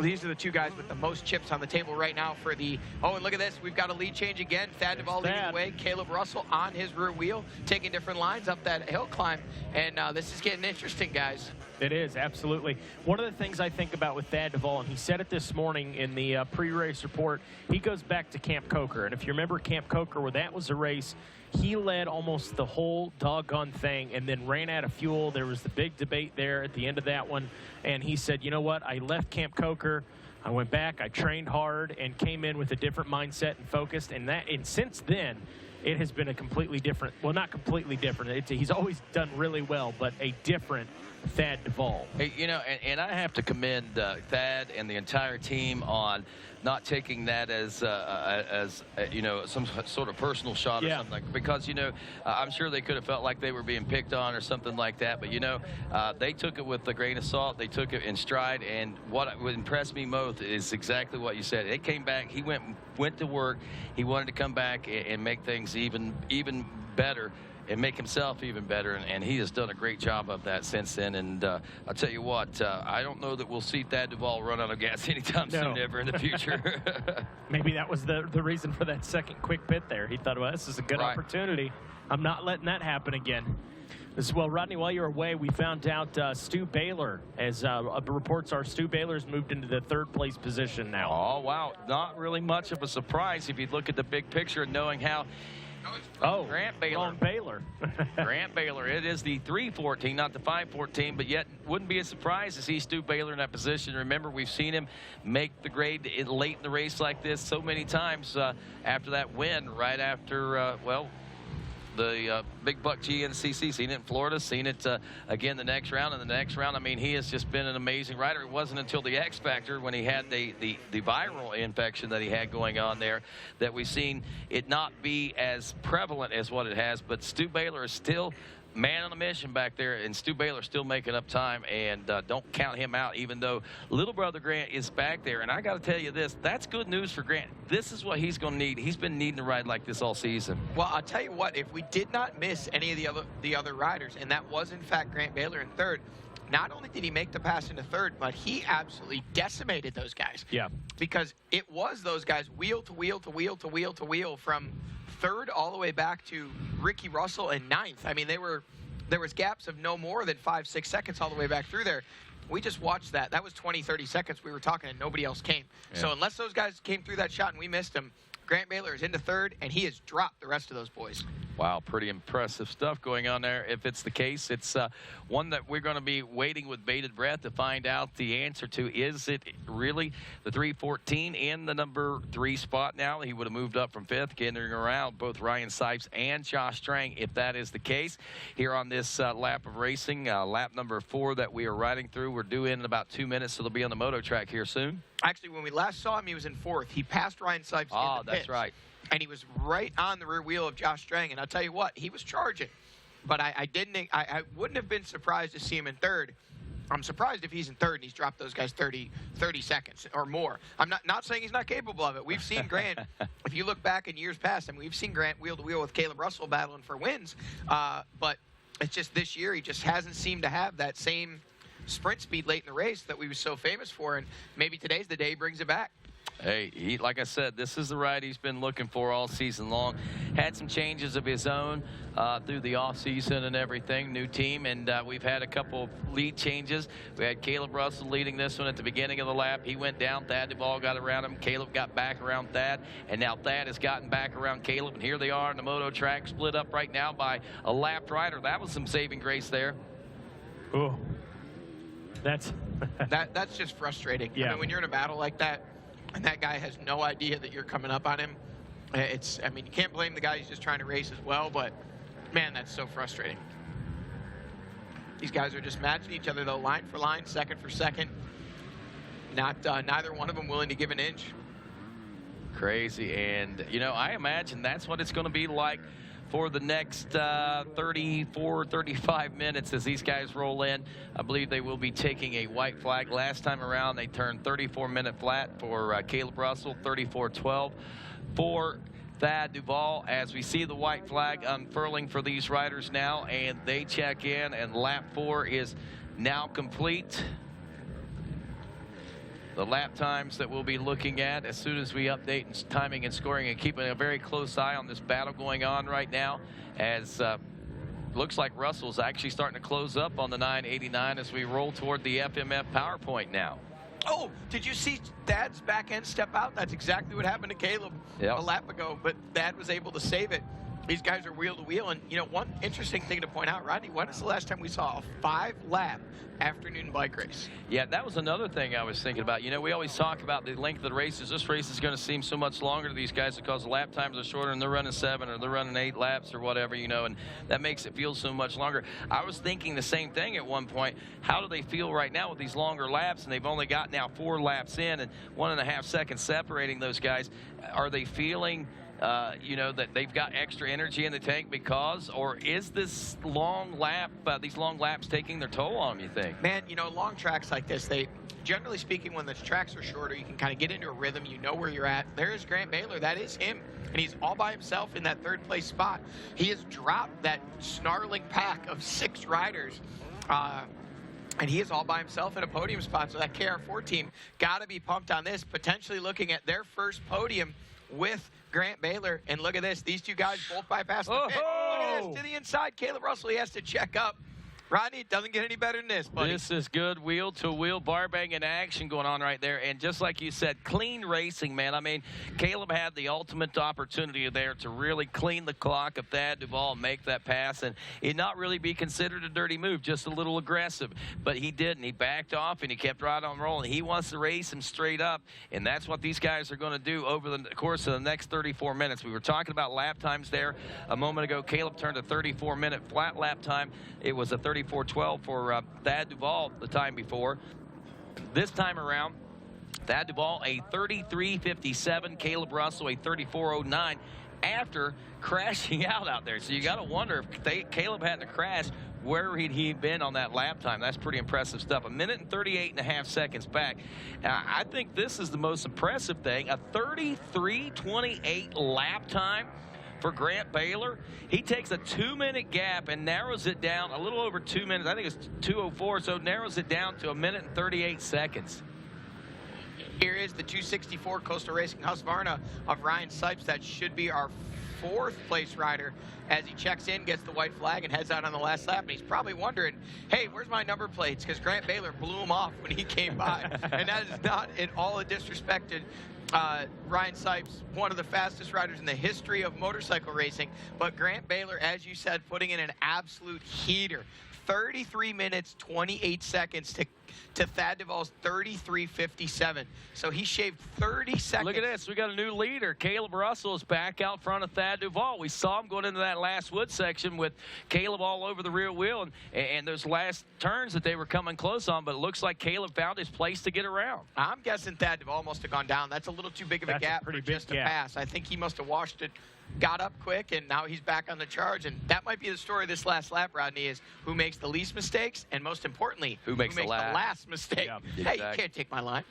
these are the 2 guys with the most chips on the table right now for the, and look at this. We've got a lead change again. Thad Duvall leading the way. Caleb Russell on his rear wheel, taking different lines up that hill climb. And this is getting interesting, guys. It is, absolutely. One of the things I think about with Thad Duvall, and he said it this morning in the pre-race report, he goes back to Camp Coker. And if you remember Camp Coker, where that was a race, he led almost the whole doggone thing and then ran out of fuel. There was the big debate there at the end of that one. And he said, you know what, I left Camp Coker. I went back, I trained hard, and came in with a different mindset and focused. And since then, it has been a completely different, well, not completely different. He's always done really well, but a different Thad Duvall. Hey, and I have to commend Thad and the entire team on not taking that as some sort of personal shot or something, because I'm sure they could have felt like they were being picked on or something like that, but they took it with a grain of salt. They took it in stride, and what impressed me most is exactly what you said. It came back. He went to work. He wanted to come back and make things even better and make himself even better, and he has done a great job of that since then. And I'll tell you what, I don't know that we'll see Thad Duvall run out of gas anytime soon ever in the future. Maybe that was the reason for that second quick pit there. He thought, well, this is a good opportunity. I'm not letting that happen again. Well, Rodney, while you're away, we found out Stu Baylor, as reports are, Stu Baylor's moved into the 3rd place position now. Oh, wow. Not really much of a surprise if you look at the big picture and knowing how Grant Baylor. Grant Baylor. It is the 314, not the 514, but yet wouldn't be a surprise to see Stu Baylor in that position. Remember, we've seen him make the grade late in the race like this so many times after that win, right after, the Big Buck GNCC. Seen it in Florida, seen it again the next round. And the next round, I mean, he has just been an amazing rider. It wasn't until the X Factor, when he had the viral infection that he had going on there, that we've seen it not be as prevalent as what it has. But Stu Baylor is still man on a mission back there, and Stu Baylor still making up time, and don't count him out, even though little brother Grant is back there. And I got to tell you this, that's good news for Grant. This is what he's going to need. He's been needing to ride like this all season. Well, I'll tell you what, if we did not miss any of the other riders, and that was in fact Grant Baylor in 3rd, not only did he make the pass into 3rd, but he absolutely decimated those guys. Yeah. Because it was those guys wheel to wheel to wheel to wheel to wheel from 3rd all the way back to Ricky Russell in 9th. I mean, there was gaps of no more than 5-6 seconds all the way back through there. We just watched that. That was 20-30 seconds we were talking, and nobody else came. Yeah. So unless those guys came through that shot and we missed them, Grant Baylor is into 3rd, and he has dropped the rest of those boys. Wow, pretty impressive stuff going on there. If it's the case, it's one that we're going to be waiting with bated breath to find out the answer to. Is it really the 314 in the number 3 spot now? He would have moved up from 5th, getting around both Ryan Sipes and Josh Strang, if that is the case. Here on this lap of racing, lap number 4 that we are riding through. We're due in about 2 minutes, so they'll be on the moto track here soon. Actually, when we last saw him, he was in 4th. He passed Ryan Sipes in the pits. That's right. And he was right on the rear wheel of Josh Strang. And I'll tell you what, he was charging. But I wouldn't have been surprised to see him in 3rd. I'm surprised if he's in 3rd and he's dropped those guys 30 seconds or more. I'm not saying he's not capable of it. We've seen Grant, if you look back in years past, I mean, we've seen Grant wheel to wheel with Caleb Russell battling for wins. But it's just this year he just hasn't seemed to have that same sprint speed late in the race that we were so famous for, and maybe today's the day he brings it back. Hey, like I said, this is the ride he's been looking for all season long. Had some changes of his own through the offseason and everything, new team, and we've had a couple of lead changes. We had Caleb Russell leading this one at the beginning of the lap. He went down. Thad Duvall got around him. Caleb got back around Thad, and now Thad has gotten back around Caleb, and here they are on the moto track, split up right now by a lapped rider. That was some saving grace there. Oh, that's that's just frustrating. Yeah. I mean, when you're in a battle like that, and that guy has no idea that you're coming up on him, I mean, you can't blame the guy who's just trying to race as well, but man, that's so frustrating. These guys are just matching each other, though, line for line, second for second. Neither one of them willing to give an inch. Crazy, and, you know, I imagine that's what it's going to be like for the next 34, 35 minutes as these guys roll in. I believe they will be taking a white flag. Last time around, they turned 34-minute flat for Caleb Russell, 34-12 for Thad Duvall. As we see the white flag unfurling for these riders now, and they check in, and lap 4 is now complete. The lap times that we'll be looking at as soon as we update and timing and scoring, and keeping a very close eye on this battle going on right now, as looks like Russell's actually starting to close up on the 989 as we roll toward the FMF PowerPoint now. Oh, did you see Thad's back end step out? That's exactly what happened to Caleb a lap ago, but Thad was able to save it. These guys are wheel to wheel, and you know, one interesting thing to point out, Rodney, when is the last time we saw a 5-lap afternoon bike race? Yeah, that was another thing I was thinking about. You know, we always talk about the length of the races. This race is going to seem so much longer to these guys because the lap times are shorter and they're running 7 or they're running 8 laps or whatever, you know, and that makes it feel so much longer. I was thinking the same thing at one point. How do they feel right now with these longer laps, and they've only got now 4 laps in and 1.5 seconds separating those guys? Are they feeling you know, that they've got extra energy in the tank because, or is this long lap, these long laps taking their toll on them, you think? Man, you know, long tracks like this, they, generally speaking, when the tracks are shorter, you can kind of get into a rhythm, you know where you're at. There's Grant Baylor, that is him, and he's all by himself in that 3rd place spot. He has dropped that snarling pack of 6 riders, and he is all by himself in a podium spot, so that KR4 team got to be pumped on this, potentially looking at their first podium with Grant Baylor. And look at this, these two guys both bypassed the pit. Look at this, to the inside, Caleb Russell, he has to check up. Rodney, it doesn't get any better than this, buddy. This is good wheel-to-wheel bar banging action going on right there. And just like you said, clean racing, man. I mean, Caleb had the ultimate opportunity there to really clean the clock of Thad Duvall and make that pass, and it not really be considered a dirty move, just a little aggressive. But he didn't. He backed off, and he kept right on rolling. He wants to race him straight up, and that's what these guys are going to do over the course of the next 34 minutes. We were talking about lap times there a moment ago. Caleb turned a 34-minute flat lap time. It was a 34-12 for Thad Duvall the time before. This time around, Thad Duvall a 33.57, Caleb Russell a 34.09 after crashing out there. So you got to wonder if Caleb hadn't crashed, where would he been on that lap time? That's pretty impressive stuff. 1minute and 38.5 seconds back. I think this is the most impressive thing, a 33.28 lap time for Grant Baylor. He takes a 2-minute gap and narrows it down a little over 2 minutes. I think it's 2:04, so narrows it down to 1minute and 38 seconds. Here is the 264 Coastal Racing Husqvarna of Ryan Sipes. That should be our 4th place rider as he checks in, gets the white flag, and heads out on the last lap. And he's probably wondering, hey, where's my number plates? Because Grant Baylor blew him off when he came by. And that is not at all a disrespected Ryan Sipes, one of the fastest riders in the history of motorcycle racing. But Grant Baylor, as you said, putting in an absolute heater. 33 minutes, 28 seconds to Thad Duvall's 33.57. So he shaved 30 seconds. Look at this. We got a new leader. Caleb Russell is back out front of Thad Duvall. We saw him going into that last wood section with Caleb all over the rear wheel and those last turns that they were coming close on, but it looks like Caleb found his place to get around. I'm guessing Thad Duvall must have gone down. That's a little too big of a gap for just a pass. I think he must have washed it, got up quick, and now he's back on the charge. And that might be the story of this last lap, Rodney, is who makes the least mistakes, and most importantly, who makes the last last mistake. Yeah, hey, you can't take my line.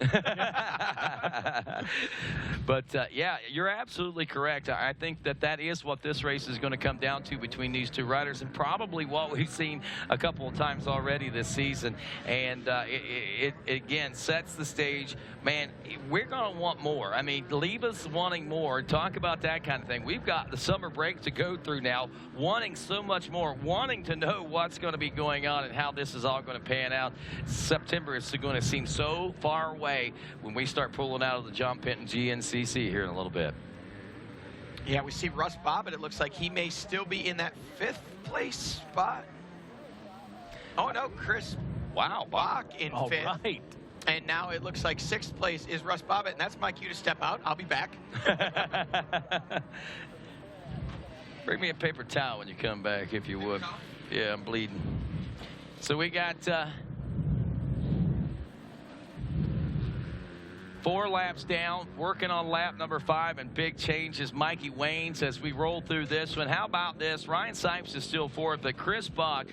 But, yeah, you're absolutely correct. I think that is what this race is going to come down to between these two riders, and probably what we've seen a couple of times already this season. And it again sets the stage. Man, we're going to want more. I mean, leave us wanting more. Talk about that kind of thing. We've got the summer break to go through now, wanting so much more, wanting to know what's going to be going on and how this is all going to pan out. September is going to seem so far away when we start pulling out of the John Penton GNCC here in a little bit. Yeah, we see Russ Bobbitt. It looks like he may still be in that 5th place spot. Oh, no, Chris Bach in 5th. Right. And now it looks like 6th place is Russ Bobbitt, and that's my cue to step out. I'll be back. Bring me a paper towel when you come back, if you would. Yeah, I'm bleeding. So we got 4 laps down, working on lap number 5, and big changes. Mikey Waynes as we roll through this one. How about this? Ryan Sipes is still 4th, but Chris Bach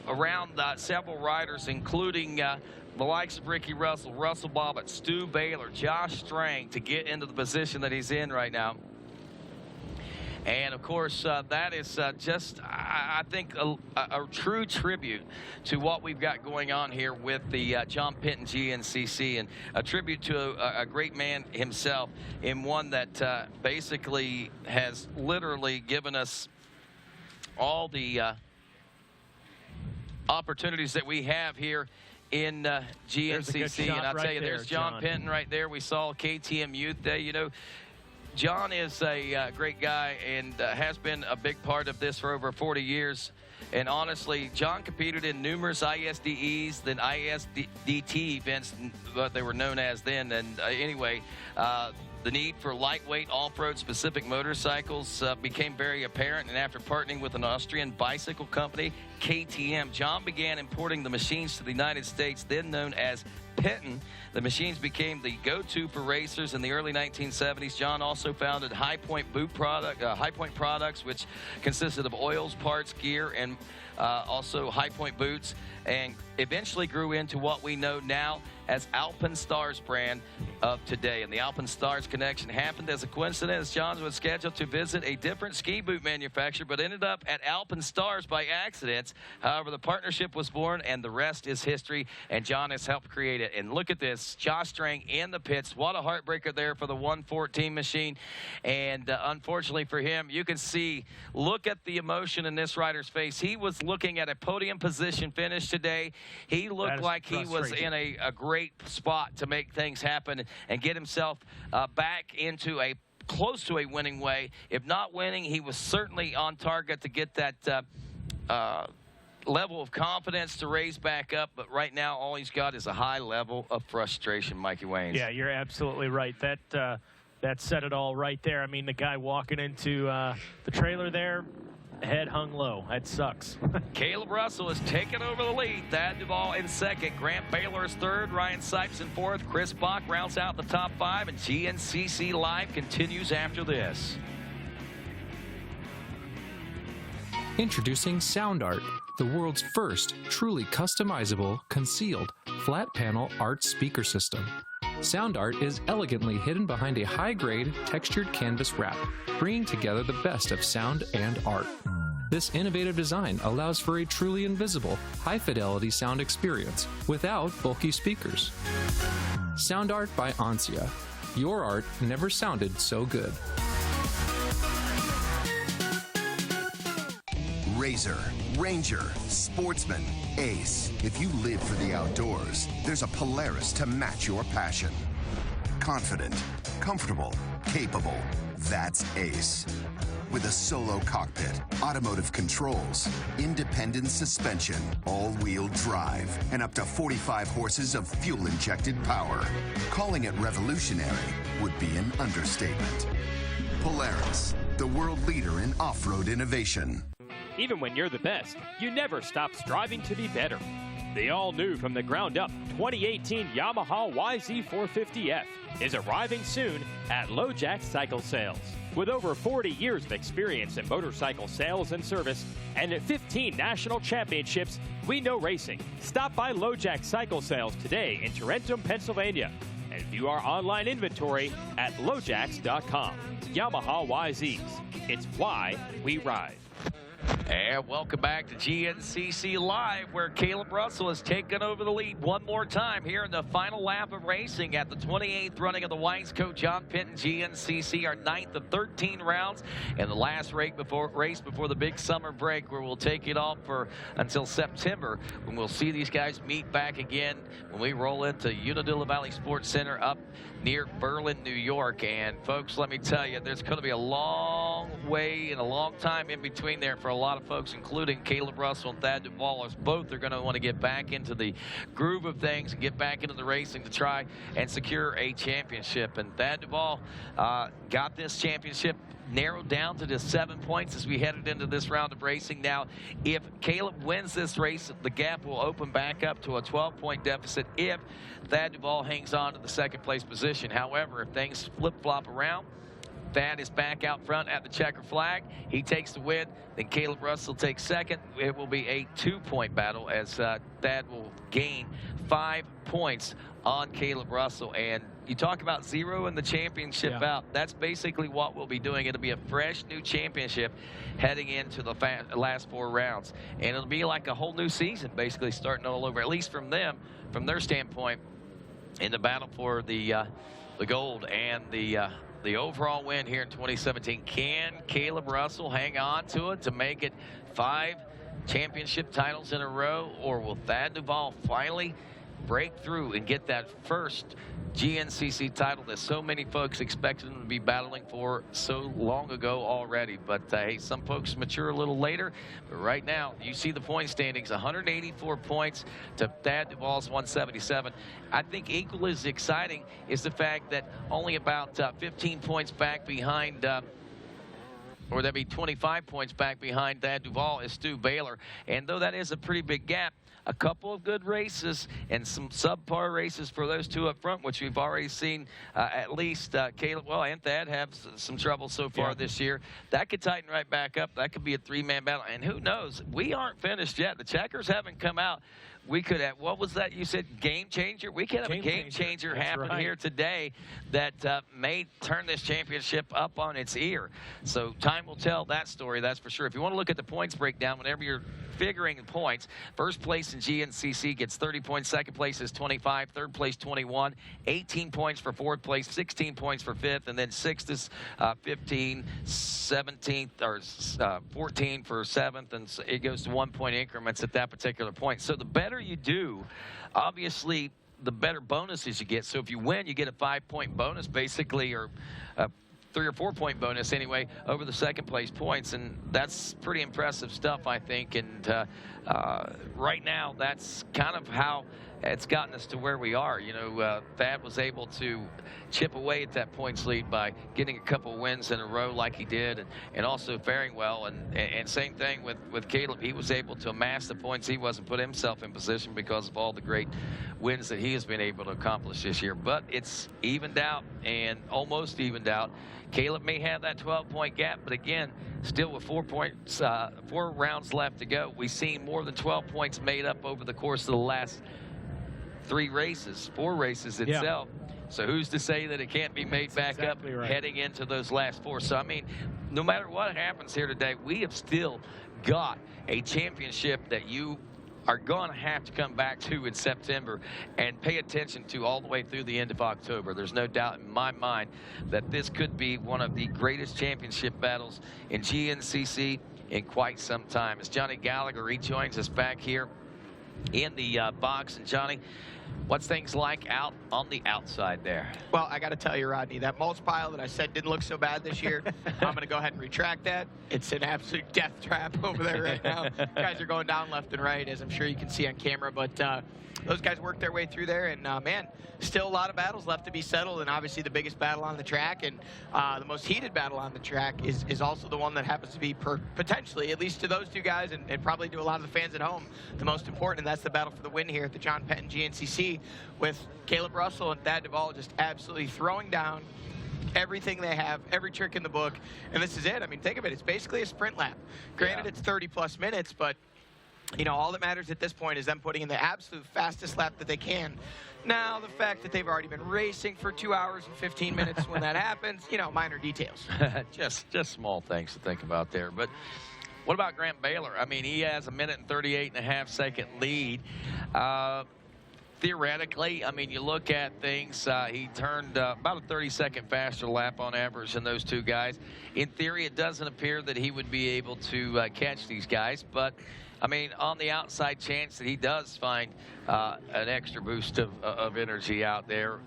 around several riders, including the likes of Ricky Russell, Russell Bobbitt, Stu Baylor, Josh Strang, to get into the position that he's in right now. And, of course, that is just, I think, a true tribute to what we've got going on here with the John Penton GNCC, and a tribute to a great man himself, and one that basically has literally given us all the opportunities that we have here in GNCC. And I'll tell you, there's John Penton right there. We saw KTM Youth Day. You know, John is a great guy and has been a big part of this for over 40 years. And honestly, John competed in numerous ISDEs, then ISDT events, what they were known as then. And anyway, the need for lightweight off-road specific motorcycles became very apparent, and after partnering with an Austrian bicycle company, KTM, John began importing the machines to the United States, then known as Penton. The machines became the go-to for racers in the early 1970s. John also founded High Point Products, which consisted of oils, parts, gear, and also High Point boots, and eventually grew into what we know now as Alpenstars brand of today. And the Alpenstars connection happened as a coincidence. John was scheduled to visit a different ski boot manufacturer, but ended up at Alpenstars by accident. However, the partnership was born, and the rest is history, and John has helped create it. And look at this, Josh Strang in the pits. What a heartbreaker there for the 114 machine. And unfortunately for him, you can see, look at the emotion in this rider's face. He was looking at a podium position finish today. He looked like he was in a great spot to make things happen and get himself back into a close to a winning way. If not winning, he was certainly on target to get that level of confidence to raise back up, but right now all he's got is a high level of frustration, Mikey Waynes. Yeah, you're absolutely right. That said it all right there. I mean, the guy walking into the trailer there, head hung low. That sucks. Caleb Russell is taking over the lead. Thad Duvall in 2nd. Grant Baylor is 3rd. Ryan Sipes in 4th. Chris Bach rounds out the top 5, and GNCC Live continues after this. Introducing SoundArt, the world's first truly customizable, concealed, flat panel art speaker system. SoundArt is elegantly hidden behind a high-grade, textured canvas wrap, bringing together the best of sound and art. This innovative design allows for a truly invisible, high-fidelity sound experience without bulky speakers. SoundArt by Ansia. Your art never sounded so good. Racer, Ranger, Sportsman, Ace. If you live for the outdoors, there's a Polaris to match your passion. Confident, comfortable, capable. That's Ace. With a solo cockpit, automotive controls, independent suspension, all-wheel drive, and up to 45 horses of fuel-injected power. Calling it revolutionary would be an understatement. Polaris, the world leader in off-road innovation. Even when you're the best, you never stop striving to be better. The all-new from the ground up 2018 Yamaha YZ450F is arriving soon at LoJack Cycle Sales. With over 40 years of experience in motorcycle sales and service and 15 national championships, we know racing. Stop by LoJack Cycle Sales today in Tarentum, Pennsylvania, and view our online inventory at lojacks.com. Yamaha YZs. It's why we ride. And welcome back to GNCC Live, where Caleb Russell has taken over the lead one more time here in the final lap of racing at the 28th running of the Wiseco John Penton GNCC, our 9th of 13 rounds, and the last race before the big summer break, where we'll take it off until September, when we'll see these guys meet back again when we roll into Unadilla Valley Sports Center up near Berlin, New York. And folks, let me tell you, there's going to be a long way and a long time in between there for a lot of folks, including Caleb Russell and Thad Duvall, as both are going to want to get back into the groove of things and get back into the racing to try and secure a championship. And Thad Duvall got this championship narrowed down to just 7 points as we headed into this round of racing. Now, if Caleb wins this race, the gap will open back up to a 12-point deficit if Thad Duvall hangs on to the second place position. However, if things flip-flop around, Thad is back out front at the checker flag. He takes the win. Then Caleb Russell takes second. It will be a 2-point battle as Thad will gain 5 points on Caleb Russell. And you talk about zero in the championship bout. That's basically what we'll be doing. It'll be a fresh new championship heading into the last 4 rounds. And it'll be like a whole new season, basically starting all over, at least from them, from their standpoint, in the battle for the gold and the overall win here in 2017. Can Caleb Russell hang on to it to make it 5 championship titles in a row, or will Thad Duvall finally break through and get that first GNCC title that so many folks expected him to be battling for so long ago already? But hey, some folks mature a little later. But right now, you see the point standings, 184 points to Thad Duvall's 177. I think equally as exciting is the fact that only about 15 points back behind, or that'd be 25 points back behind Thad Duvall is Stu Baylor. And though that is a pretty big gap, a couple of good races and some subpar races for those two up front, which we've already seen at least Caleb, and Thad have some trouble so far this year. That could tighten right back up. That could be a 3-man battle. And who knows? We aren't finished yet. The checkers haven't come out. We could have, what was that you said, game changer? We could have a game changer happen here today that may turn this championship up on its ear. So time will tell that story, that's for sure. If you want to look at the points breakdown, whenever you're figuring points, first place in GNCC gets 30 points, second place is 25, third place 21, 18 points for fourth place, 16 points for fifth, and then sixth is 15, 17th, or 14 for seventh, and it goes to 1-point increments at that particular point. So the better you do, obviously, the better bonuses you get. So if you win, you get a 5-point bonus, basically, or 3 or 4-point bonus anyway over the second place points, and that's pretty impressive stuff, I think. And right now, that's kind of how it's gotten us to where we are. You know, Thad was able to chip away at that points lead by getting a couple wins in a row like he did, and also faring well. And same thing with Caleb. He was able to amass the points. He wasn't put himself in position because of all the great wins that he has been able to accomplish this year. But it's evened out, and almost evened out. Caleb may have that 12-point gap, but again, still with 4 rounds left to go, we've seen more than 12 points made up over the course of the last 4 races itself. So who's to say that it can't be made back up heading into those last 4? So, I mean, no matter what happens here today, we have still got a championship that you are going to have to come back to in September and pay attention to all the way through the end of October. There's no doubt in my mind that this could be one of the greatest championship battles in GNCC in quite some time. As Johnny Gallagher, he joins us back here in the box. And Johnny, what's things like out on the outside there? Well, I got to tell you, Rodney, that mulch pile that I said didn't look so bad this year, I'm going to go ahead and retract that. It's an absolute death trap over there right now. Guys are going down left and right, as I'm sure you can see on camera. But those guys worked their way through there, and man, still a lot of battles left to be settled, and obviously the biggest battle on the track and the most heated battle on the track is also the one that happens to be potentially, at least to those two guys and probably to a lot of the fans at home, the most important, and that's the battle for the win here at the John Penton GNCC, with Caleb Russell and Thad Duvall just absolutely throwing down everything they have, every trick in the book, and this is it. I mean, think of it. It's basically a sprint lap. Granted, it's 30-plus minutes, but you know, all that matters at this point is them putting in the absolute fastest lap that they can. Now, the fact that they've already been racing for 2 hours and 15 minutes when that happens, you know, minor details. just small things to think about there. But what about Grant Baylor? I mean, he has a 1:38.5-second lead. Theoretically, I mean, you look at things, he turned about a 30-second faster lap on average than those two guys. In theory, it doesn't appear that he would be able to catch these guys, but I mean, on the outside chance that he does find an extra boost of energy out there,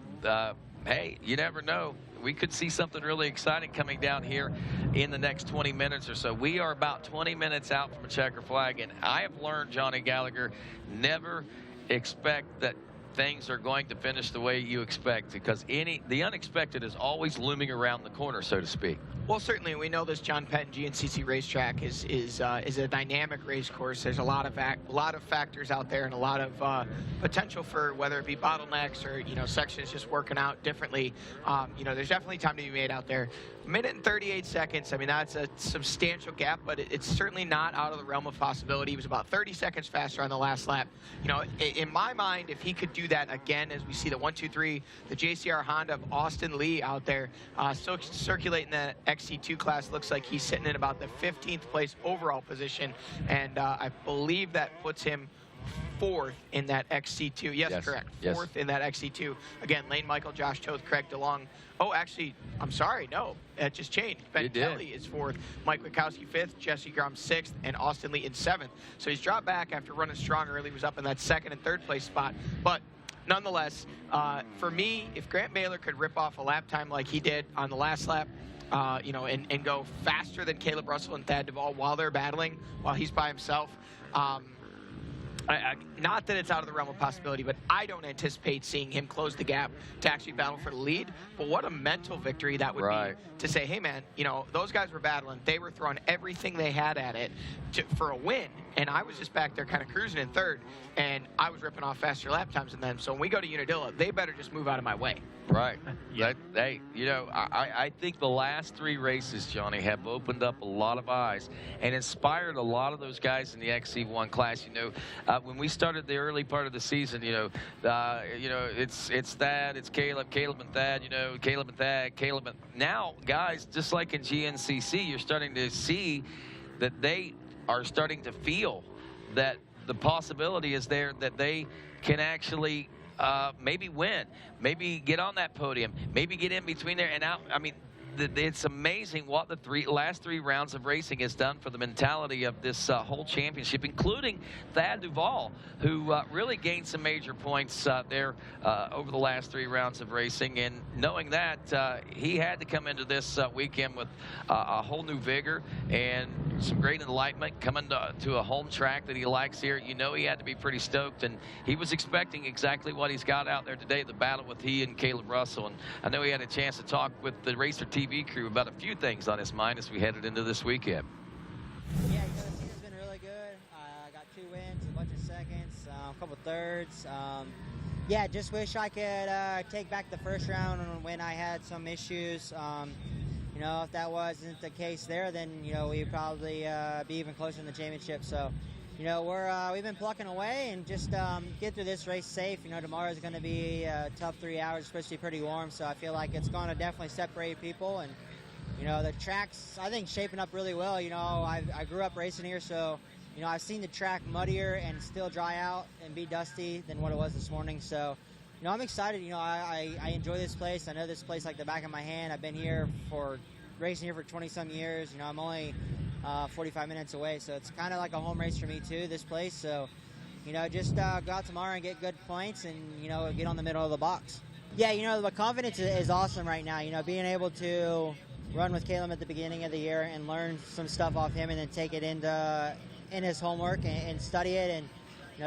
hey, you never know. We could see something really exciting coming down here in the next 20 minutes or so. We are about 20 minutes out from a checker flag, and I have learned, Johnny Gallagher, never expect that things are going to finish the way you expect, because the unexpected is always looming around the corner, so to speak. Well, certainly we know this John Penton GNCC racetrack is a dynamic race course. There's a lot of factors out there and a lot of potential for whether it be bottlenecks or, you know, sections just working out differently. You know, there's definitely time to be made out there. 1:38 seconds. I mean, that's a substantial gap, but it's certainly not out of the realm of possibility. He was about 30 seconds faster on the last lap. You know, in my mind, if he could do that again, as we see the 1-2-3, the JCR Honda of Austin Lee out there, still circulating the XC2 class, looks like he's sitting in about the 15th place overall position, and I believe that puts him 4th in that XC2. Yes, correct. 4th in that XC2. Again, Lane Michael, Josh Toth, Craig DeLong. Oh, actually, I'm sorry. No, it just changed. Ben Kelly is 4th. Mike Wachowski 5th. Jesse Grom 6th. And Austin Lee in 7th. So he's dropped back after running strong early. He was up in that 2nd and 3rd place spot. But nonetheless, for me, if Grant Baylor could rip off a lap time like he did on the last lap, you know, and go faster than Caleb Russell and Thad Duvall while they're battling, while he's by himself, not that it's out of the realm of possibility, but I don't anticipate seeing him close the gap to actually battle for the lead. But what a mental victory that would be to say, hey, man, you know, those guys were battling. They were throwing everything they had at it for a win. And I was just back there kind of cruising in 3rd, and I was ripping off faster lap times than them. So when we go to Unadilla, they better just move out of my way. Right. Hey, you know, I think the last 3 races, Johnny, have opened up a lot of eyes and inspired a lot of those guys in the XC1 class. You know, when we started the early part of the season, you know, it's Thad, it's Caleb and Thad, you know, Caleb and Thad, Caleb and now, guys, just like in GNCC, you're starting to see that they are starting to feel that the possibility is there that they can actually maybe win, maybe get on that podium, maybe get in between there and out. I mean, it's amazing what the last 3 rounds of racing has done for the mentality of this whole championship, including Thad Duvall, who really gained some major points there over the last 3 rounds of racing. And knowing that, he had to come into this weekend with a whole new vigor and some great enlightenment, coming to a home track that he likes here. You know, he had to be pretty stoked, and he was expecting exactly what he's got out there today, the battle with he and Caleb Russell. And I know he had a chance to talk with the RacerTV crew about a few things on his mind as we headed into this weekend. Yeah, you know, the season's been really good. I got 2 wins, a bunch of seconds, a couple thirds. Yeah, just wish I could take back the first round when I had some issues. You know, if that wasn't the case there, then, you know, we'd probably be even closer in the championship. So, you know, we've been plucking away and just get through this race safe. You know, tomorrow's going to be a tough 3 hours. It's supposed to be pretty warm, so I feel like it's going to definitely separate people. And, you know, the track's, I think, shaping up really well. You know, I grew up racing here, so, you know, I've seen the track muddier and still dry out and be dusty than what it was this morning. So, you know, I'm excited. You know, I enjoy this place. I know this place like the back of my hand. I've been here racing here for 20-some years. You know, I'm only 45 minutes away, so it's kind of like a home race for me too, this place. So, you know, just go out tomorrow and get good points and, you know, get on the middle of the box. Yeah, you know, the confidence is awesome right now. You know, being able to run with Caleb at the beginning of the year and learn some stuff off him and then take it in his homework and study it. And,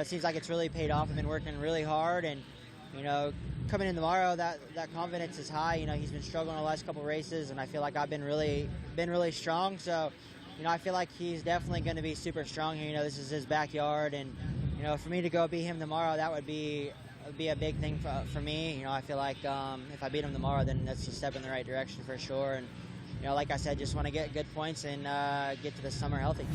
it seems like it's really paid off. I've been working really hard, and coming in tomorrow, that confidence is high. He's been struggling the last couple races, and I feel like I've been really strong. So, I feel like he's definitely going to be super strong here. This is his backyard, and for me to go beat him tomorrow, that would be a big thing for me. I feel like if I beat him tomorrow, then that's a step in the right direction for sure. And like I said, just want to get good points and get to the summer healthy.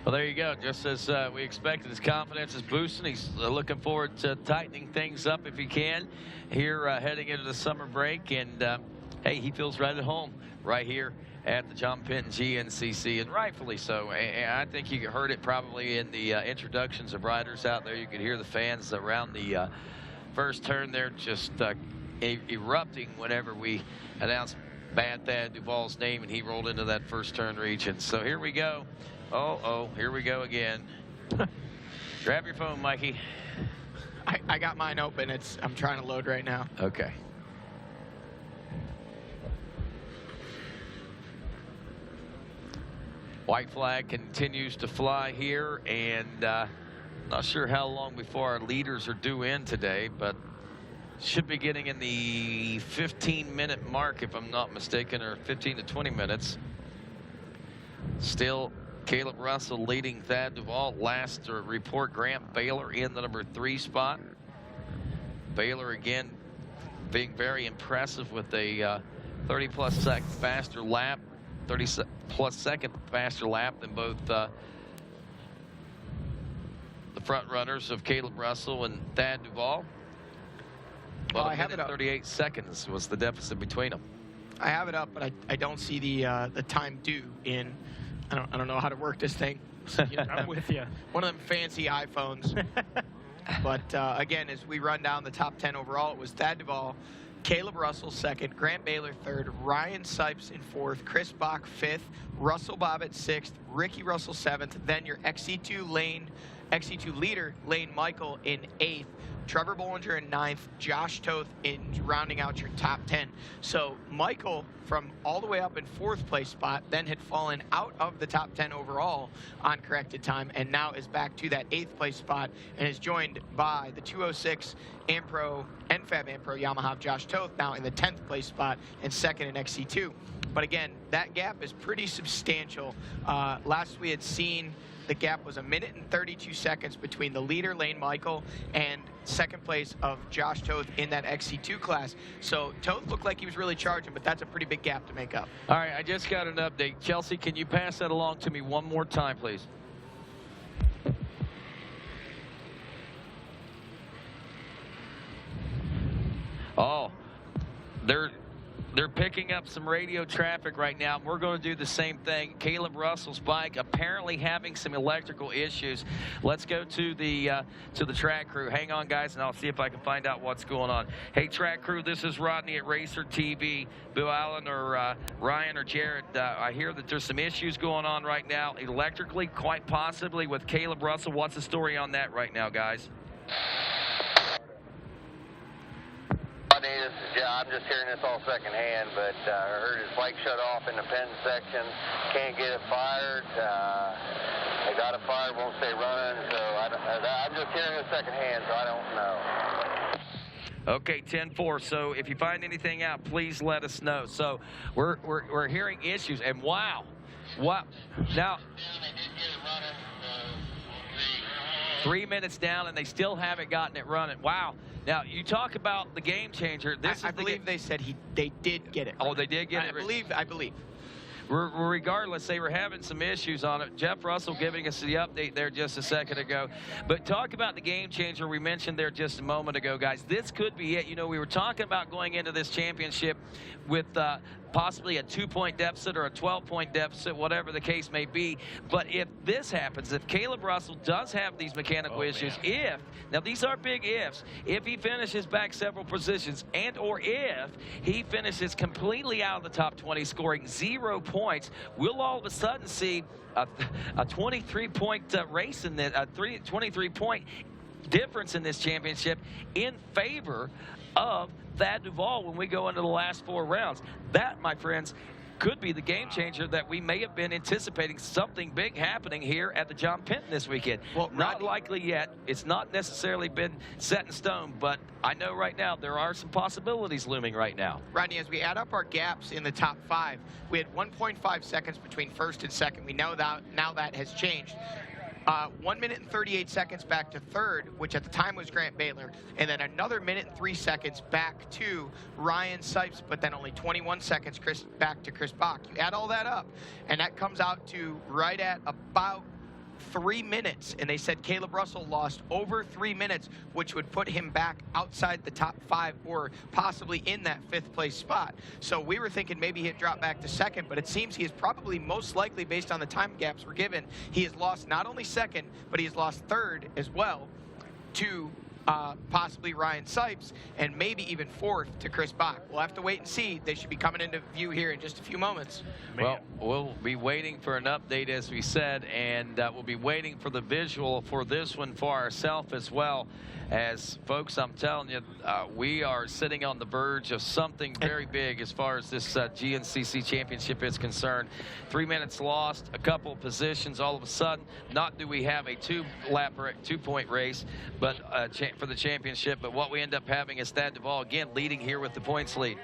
Well, there you go. Just as we expected, his confidence is boosting. He's looking forward to tightening things up if he can here heading into the summer break. And, hey, he feels right at home right here at the John Penton GNCC, and rightfully so. I think you heard it probably in the introductions of riders out there. You could hear the fans around the first turn there just erupting whenever we announced Bad Thad Duvall's name and he rolled into that first turn region. So here we go. Oh, here we go again. Grab your phone, Mikey. I got mine open. I'm trying to load right now. Okay. White flag continues to fly here, and not sure how long before our leaders are due in today, but should be getting in the 15-minute mark, if I'm not mistaken, or 15 to 20 minutes. Still Caleb Russell leading Thad Duvall. Last report, Grant Baylor in the number 3 spot. Baylor again being very impressive with a 30-plus second faster lap, 30-plus second faster lap than both the front runners of Caleb Russell and Thad Duvall. Well, I have it up. 38 seconds was the deficit between them. I have it up, but I don't see the time due in. I don't know how to work this thing. So, I'm with you. One of them fancy iPhones. But again, as we run down the top 10 overall, it was Thad Duvall, Caleb Russell 2nd, Grant Baylor 3rd, Ryan Sipes in 4th, Chris Bach 5th, Russell Bobbitt 6th, Ricky Russell 7th, then your XC2 leader, Lane Michael in 8th, Trevor Bollinger in 9th, Josh Toth in rounding out your top 10. So Michael, from all the way up in 4th place spot, then had fallen out of the top 10 overall on corrected time, and now is back to that 8th place spot and is joined by the 206 NFAB Ampro Yamaha Josh Toth, now in the 10th place spot and 2nd in XC2. But again, that gap is pretty substantial. Last we had seen, the gap was 1 minute and 32 seconds between the leader, Lane Michael, and 2nd place of Josh Toth in that XC2 class. So Toth looked like he was really charging, but that's a pretty big gap to make up. All right, I just got an update. Chelsea, can you pass that along to me one more time, please? Oh, they're picking up some radio traffic right now. We're going to do the same thing. Caleb Russell's bike apparently having some electrical issues. Let's go to the track crew. Hang on, guys, and I'll see if I can find out what's going on. Hey, track crew, this is Rodney at RacerTV. Bill Allen or Ryan or Jared, I hear that there's some issues going on right now electrically, quite possibly with Caleb Russell. What's the story on that right now, guys? This is I'm just hearing this all secondhand, but I heard his bike shut off in the Penton section. Can't get it fired. They got it fired, won't stay running. So I'm just hearing it secondhand, so I don't know. Okay, 10-4. So if you find anything out, please let us know. So we're hearing issues, and wow, now 3 minutes down, and they still haven't gotten it running. Wow. Now, you talk about the game changer. I believe they said they did get it. Oh, they did get it? I believe. Regardless, they were having some issues on it. Jeff Russell giving us the update there just a second ago. But talk about the game changer we mentioned there just a moment ago, guys. This could be it. You know, we were talking about going into this championship with possibly a 2-point deficit or a 12-point deficit, whatever the case may be. But if this happens, if Caleb Russell does have these mechanical issues, now these are big ifs, if he finishes back several positions and or if he finishes completely out of the top 20, scoring 0 points, we'll all of a sudden see a 23-point race in this, a 23-point difference in this championship in favor of Thad Duvall when we go into the last 4 rounds. That, my friends, could be the game changer that we may have been anticipating something big happening here at the John Penton this weekend. Well, not likely yet. It's not necessarily been set in stone, but I know right now there are some possibilities looming right now. Rodney, as we add up our gaps in the top 5, we had 1.5 seconds between first and second. We know that now that has changed. 1 minute and 38 seconds back to third, which at the time was Grant Baylor, and then another minute and 3 seconds back to Ryan Sipes, but then only 21 seconds back to Chris Bach. You add all that up, and that comes out to right at about 3 minutes, and they said Caleb Russell lost over 3 minutes, which would put him back outside the top 5 or possibly in that 5th place spot. So we were thinking maybe he'd drop back to second, but it seems he is probably most likely, based on the time gaps we're given, he has lost not only second, but he has lost third as well to possibly Ryan Sipes, and maybe even 4th to Chris Bach. We'll have to wait and see. They should be coming into view here in just a few moments. Well, we'll be waiting for an update, as we said, and we'll be waiting for the visual for this one for ourselves as well. As folks, I'm telling you, we are sitting on the verge of something very big as far as this GNCC championship is concerned. 3 minutes lost, a couple of positions. All of a sudden, not do we have a two-point race, but for the championship. But what we end up having is Thad Duvall again leading here with the points lead.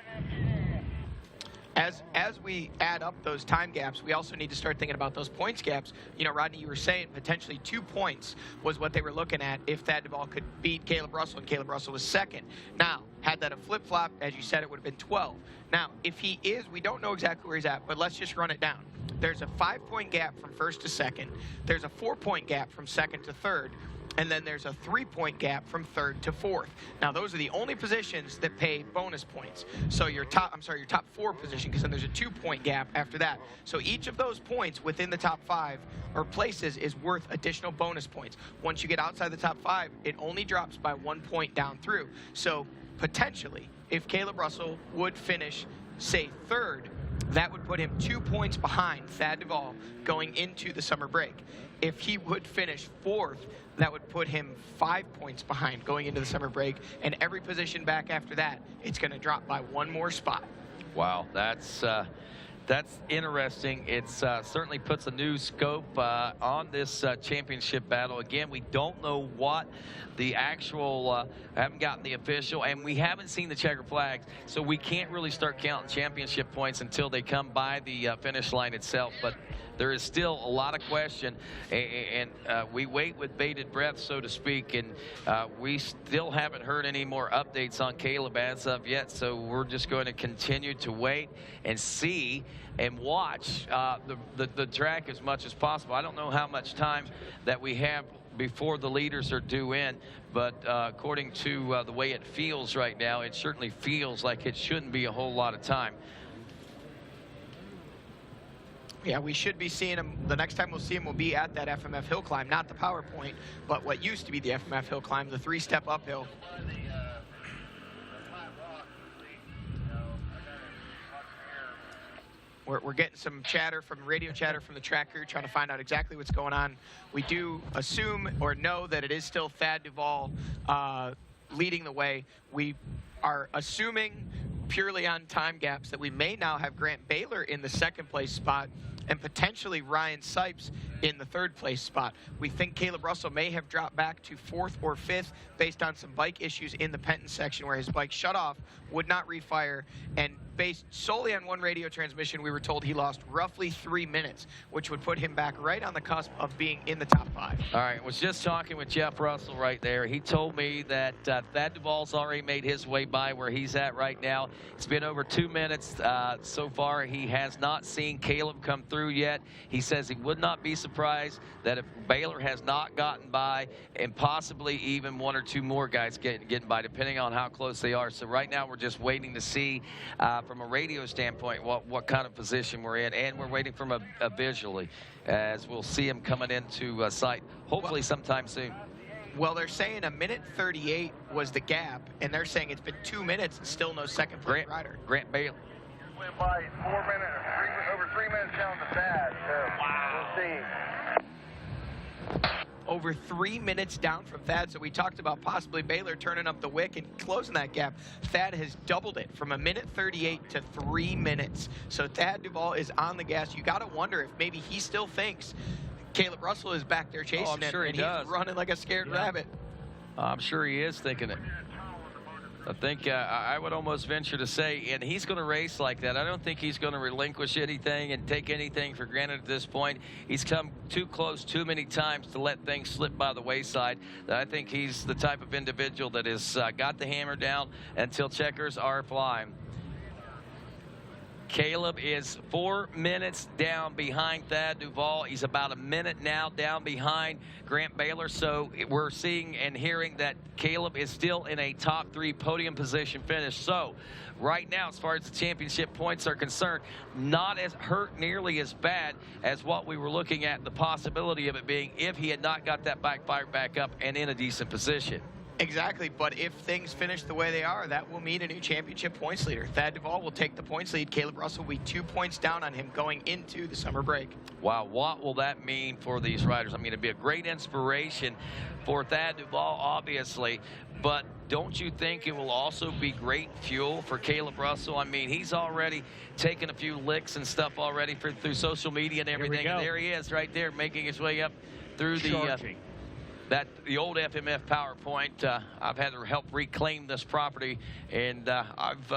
As we add up those time gaps, we also need to start thinking about those points gaps. You know, Rodney, you were saying potentially 2 points was what they were looking at if Thad Duvall could beat Caleb Russell, and Caleb Russell was second. Now, had that a flip-flop, as you said, it would have been 12. Now, if he is, we don't know exactly where he's at, but let's just run it down. There's a 5-point gap from first to second. There's a 4-point gap from second to third. And then there's a 3-point gap from third to 4th. Now, those are the only positions that pay bonus points. So your top 4 position, because then there's a 2-point gap after that. So each of those points within the top 5 or places is worth additional bonus points. Once you get outside the top 5, it only drops by 1 point down through. So potentially, if Caleb Russell would finish, say, third, that would put him 2 points behind Thad Duvall going into the summer break. If he would finish 4th, that would put him 5 points behind going into the summer break, and every position back after that, it's going to drop by 1 more spot. Wow, that's interesting. It certainly puts a new scope on this championship battle. Again, we don't know what the actual, haven't gotten the official, and we haven't seen the checker flags, so we can't really start counting championship points until they come by the finish line itself. But there is still a lot of question, and we wait with bated breath, so to speak, and we still haven't heard any more updates on Caleb as of yet, so we're just going to continue to wait and see and watch the track as much as possible. I don't know how much time that we have before the leaders are due in, but according to the way it feels right now, it certainly feels like it shouldn't be a whole lot of time. Yeah, we should be seeing him. The next time we'll see him will be at that FMF hill climb, not the PowerPoint, but what used to be the FMF hill climb, the 3-step uphill. We're getting some chatter from radio chatter from the track crew, trying to find out exactly what's going on. We do assume or know that it is still Thad Duvall leading the way. We are assuming purely on time gaps that we may now have Grant Baylor in the 2nd place spot and potentially Ryan Sipes in the 3rd place spot. We think Caleb Russell may have dropped back to 4th or 5th based on some bike issues in the Penton section where his bike shut off, would not refire, and based solely on one radio transmission, we were told he lost roughly 3 minutes, which would put him back right on the cusp of being in the top 5. All right, was just talking with Jeff Russell right there. He told me that Thad Duvall's already made his way by where he's at right now. It's been over 2 minutes so far. He has not seen Caleb come through yet. He says he would not be surprised that if Baylor has not gotten by, and possibly even 1 or 2 more guys getting by, depending on how close they are. So right now we're just waiting to see from a radio standpoint what kind of position we're in, and we're waiting from a visually, as we'll see him coming into sight hopefully sometime soon. Well, they're saying 1:38 was the gap, and they're saying it's been 2 minutes and still no 2nd place rider. Grant Baylor went by 4 minutes, over 3 minutes down the pad. So wow. We'll see. over 3 minutes down from Thad. So we talked about possibly Baylor turning up the wick and closing that gap. Thad has doubled it from 1:38 to 3 minutes. So Thad Duvall is on the gas. You got to wonder if maybe he still thinks Caleb Russell is back there chasing I'm sure it, and he does. he's running like a scared rabbit. I'm sure he is thinking it. I think I would almost venture to say, and he's going to race like that. I don't think he's going to relinquish anything and take anything for granted at this point. He's come too close too many times to let things slip by the wayside. I think he's the type of individual that has got the hammer down until checkers are flying. Caleb is 4 minutes down behind Thad Duvall. He's about a minute now down behind Grant Baylor. So we're seeing and hearing that Caleb is still in a top 3 podium position finish. So right now, as far as the championship points are concerned, not as hurt nearly as bad as what we were looking at, the possibility of it being if he had not got that backfire back up and in a decent position. Exactly, but if things finish the way they are, that will mean a new championship points leader. Thad Duvall will take the points lead. Caleb Russell will be 2 points down on him going into the summer break. Wow, what will that mean for these riders? I mean, it'd be a great inspiration for Thad Duvall, obviously, but don't you think it will also be great fuel for Caleb Russell? I mean, he's already taken a few licks and stuff already through social media and everything, and there he is right there making his way up through the old FMF PowerPoint. I've had to help reclaim this property, and I've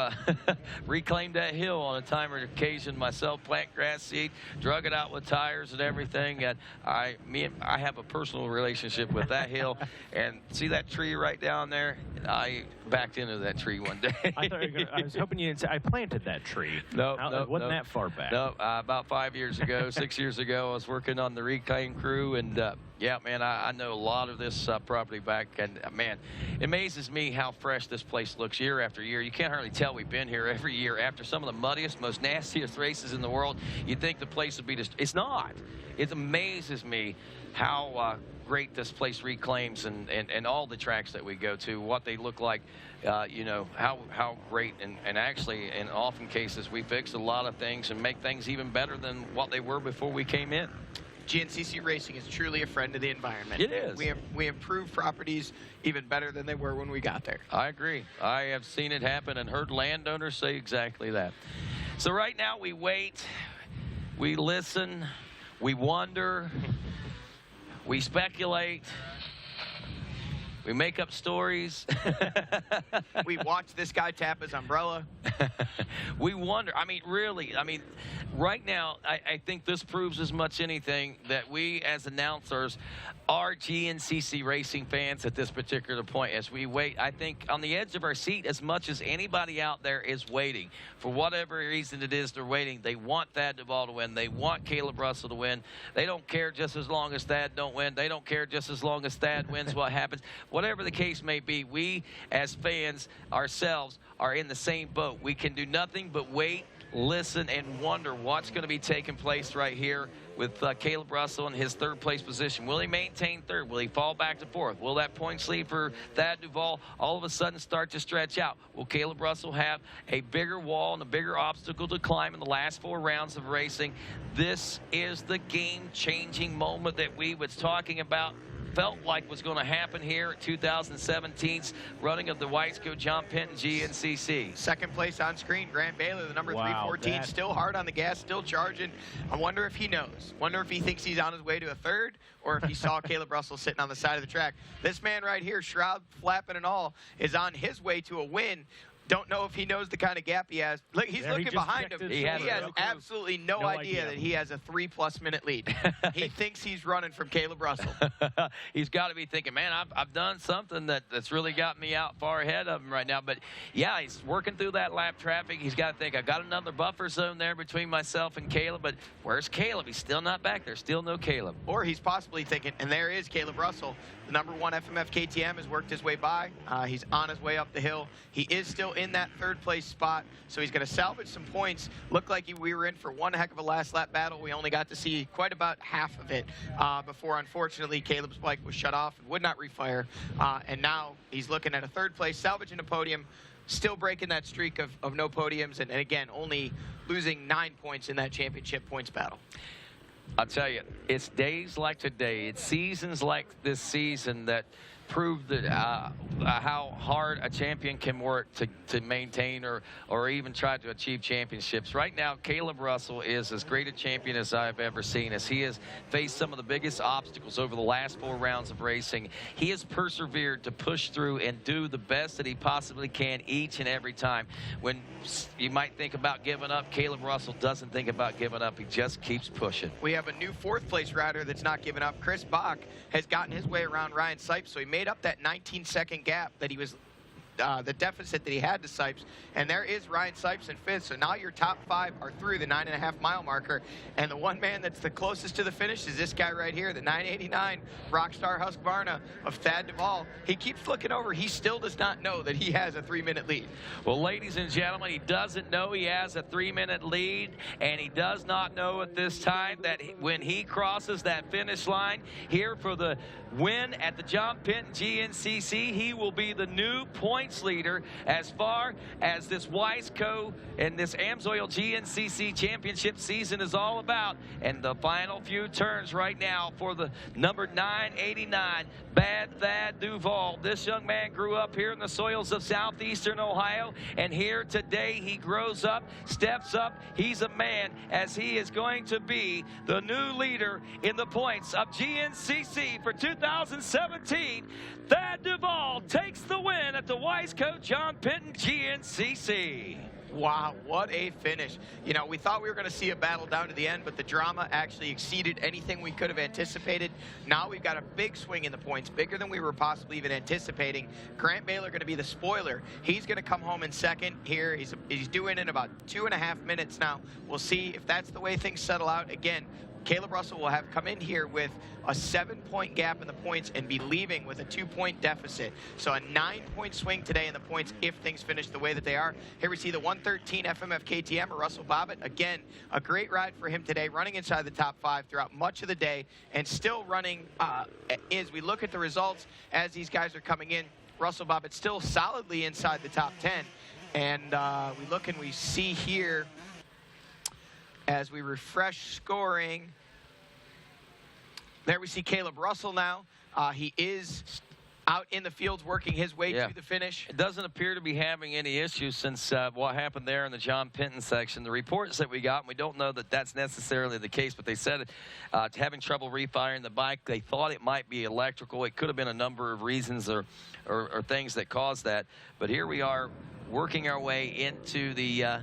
reclaimed that hill on a time or occasion myself, plant grass seed, drug it out with tires and everything, and I have a personal relationship with that hill. And see that tree right down there? I backed into that tree one day. I was hoping you didn't say I planted that tree. No, it wasn't that far back. No, about 5 years ago, 6 years ago, I was working on the reclaim crew, and yeah, man, I know a lot of this property back, and man, it amazes me how fresh this place looks year after year. You can't hardly tell we've been here every year. After some of the muddiest, most nastiest races in the world, you'd think the place would be just, it's not. It amazes me how great this place reclaims, and all the tracks that we go to, what they look like, you know, how great, and actually in often cases we fix a lot of things and make things even better than what they were before we came in. GNCC Racing is truly a friend of the environment. It is. We improve properties even better than they were when we got there. I agree. I have seen it happen and heard landowners say exactly that. So right now we wait, we listen, we wonder, we speculate, we make up stories. We watch this guy tap his umbrella. We wonder. I mean, really, I mean, right now, I think this proves as much anything that we as announcers are GNCC racing fans at this particular point as we wait. I think on the edge of our seat as much as anybody out there is waiting. For whatever reason it is they're waiting. They want Thad Duvall to win. They want Caleb Russell to win. They don't care just as long as Thad don't win. They don't care just as long as Thad wins what happens. Whatever the case may be, we as fans ourselves are in the same boat. We can do nothing but wait, listen, and wonder what's going to be taking place right here with Caleb Russell in his third place position. Will he maintain third? Will he fall back to fourth? Will that points lead for Thad Duvall all of a sudden start to stretch out? Will Caleb Russell have a bigger wall and a bigger obstacle to climb in the last 4 rounds of racing? This is the game-changing moment that we was talking about, felt like was going to happen here at 2017's running of the Weisco John Penton GNCC. Second place on screen, Grant Baylor, the number 314, still hard on the gas, still charging. I wonder if he knows. Wonder if he thinks he's on his way to a third, or if he saw Caleb Russell sitting on the side of the track. This man right here, shroud flapping and all, is on his way to a win. Don't know if he knows the kind of gap he has. Look, he's looking behind him. He has absolutely no idea that he has a 3+ minute lead. He thinks he's running from Caleb Russell. He's got to be thinking, man, I've done something that's really got me out far ahead of him right now. But yeah, he's working through that lap traffic. He's got to think, I've got another buffer zone there between myself and Caleb. But where's Caleb? He's still not back there. Still no Caleb. Or he's possibly thinking, and there is Caleb Russell. The number 1 FMF KTM has worked his way by. He's on his way up the hill. He is still in that third place spot, so he's going to salvage some points. Looked like we were in for one heck of a last lap battle. We only got to see quite about half of it before, unfortunately, Caleb's bike was shut off and would not refire. And now he's looking at a third place, salvaging a podium, still breaking that streak of no podiums, and again, only losing 9 points in that championship points battle. I'll tell you, it's days like today, it's seasons like this season that prove that how hard a champion can work to maintain or even try to achieve championships. Right now, Caleb Russell is as great a champion as I've ever seen, as he has faced some of the biggest obstacles over the last 4 rounds of racing. He has persevered to push through and do the best that he possibly can each and every time. When you might think about giving up, Caleb Russell doesn't think about giving up. He just keeps pushing. We have a new 4th place rider that's not giving up. Chris Bach has gotten his way around Ryan Sipes, so he made up that 19-second gap that he was the deficit that he had to Sipes, and there is Ryan Sipes in 5th. So now your top 5 are through the 9.5-mile marker, and the one man that's the closest to the finish is this guy right here, the 989 Rockstar Husqvarna of Thad Duvall. He keeps looking over. He still does not know that he has a 3-minute lead. Well, ladies and gentlemen, he doesn't know he has a 3-minute lead, and he does not know at this time that when he crosses that finish line here for the win at the John Penton GNCC, he will be the new points leader as far as this Wiseco and this AMSOIL GNCC championship season is all about. And the final few turns right now for the number 989, Bad Thad Duvall. This young man grew up here in the soils of southeastern Ohio, and here today he grows up, steps up. He's a man, as he is going to be the new leader in the points of GNCC for 2017. Thad Duvall takes the win at the Wiseco John Penton GNCC. Wow, what a finish. You know, we thought we were going to see a battle down to the end, but the drama actually exceeded anything we could have anticipated. Now we've got a big swing in the points, bigger than we were possibly even anticipating. Grant Baylor going to be the spoiler. He's going to come home in second here. He's doing it in about 2.5 minutes now. We'll see if that's the way things settle out. Again, Caleb Russell will have come in here with a 7-point gap in the points and be leaving with a 2-point deficit. So a 9-point swing today in the points if things finish the way that they are. Here we see the 113 FMF KTM, or Russell Bobbitt. Again, a great ride for him today, running inside the top 5 throughout much of the day, and still running, as we look at the results as these guys are coming in, Russell Bobbitt still solidly inside the top 10. And we look and we see here, as we refresh scoring, there we see Caleb Russell now. He is out in the fields working his way to the finish. It doesn't appear to be having any issues since what happened there in the John Penton section. The reports that we got, and we don't know that that's necessarily the case, but they said having trouble refiring the bike. They thought it might be electrical. It could have been a number of reasons or things that caused that. But here we are working our way into the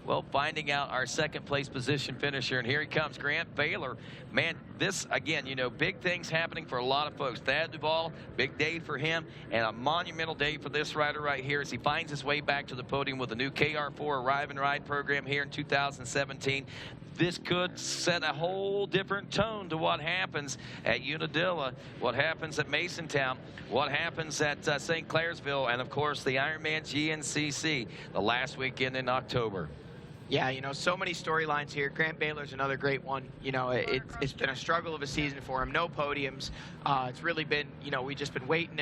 well, finding out our second place position finisher, and here he comes, Grant Baylor. Man, this, again, you know, big things happening for a lot of folks. Thad Duvall, big day for him, and a monumental day for this rider right here as he finds his way back to the podium with a new KR4 Arrive and Ride program here in 2017. This could set a whole different tone to what happens at Unadilla, what happens at Masontown, what happens at St. Clairsville, and, of course, the Ironman GNCC the last weekend in October. Yeah, you know, so many storylines here. Grant Baylor's another great one. You know, it's been a struggle of a season for him. No podiums. It's really been, you know, we've just been waiting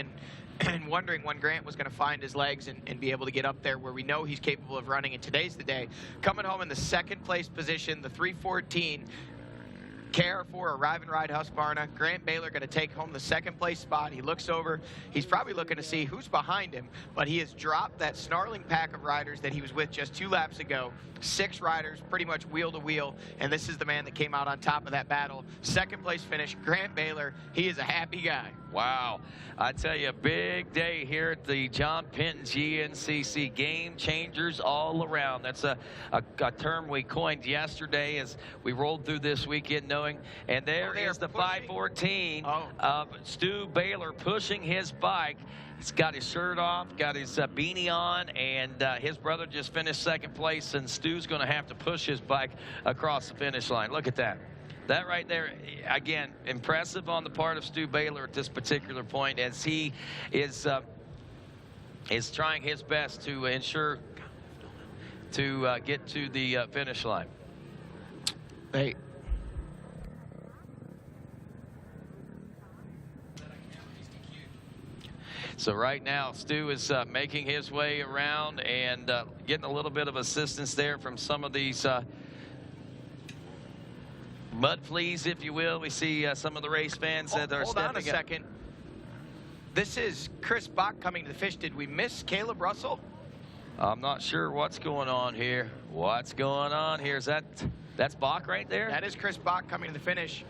and wondering when Grant was going to find his legs and be able to get up there where we know he's capable of running, and today's the day. Coming home in the second place position, the 314 KR4 Arrive and Ride Husqvarna. Grant Baylor going to take home the second place spot. He looks over. He's probably looking to see who's behind him, but he has dropped that snarling pack of riders that he was with just 2 laps ago. 6 riders, pretty much wheel to wheel, and this is the man that came out on top of that battle. Second place finish, Grant Baylor. He is a happy guy. Wow. I tell you, a big day here at the John Penton GNCC. Game changers all around. That's a term we coined yesterday as we rolled through this weekend knowing. And there is the 514 of Stu Baylor pushing his bike. He's got his shirt off, got his beanie on, and his brother just finished second place, and Stu's going to have to push his bike across the finish line. Look at that. That right there, again, impressive on the part of Stu Baylor at this particular point as he is trying his best to ensure to get to the finish line. Hey. So right now, Stu is making his way around and getting a little bit of assistance there from some of these mud fleas, if you will. We see some of the race fans that are Hold on a stepping up. second. This is Chris Bach coming to the finish. Did we miss Caleb Russell? I'm not sure what's going on here. What's going on here? Is that's Bach right there? That is Chris Bach coming to the finish.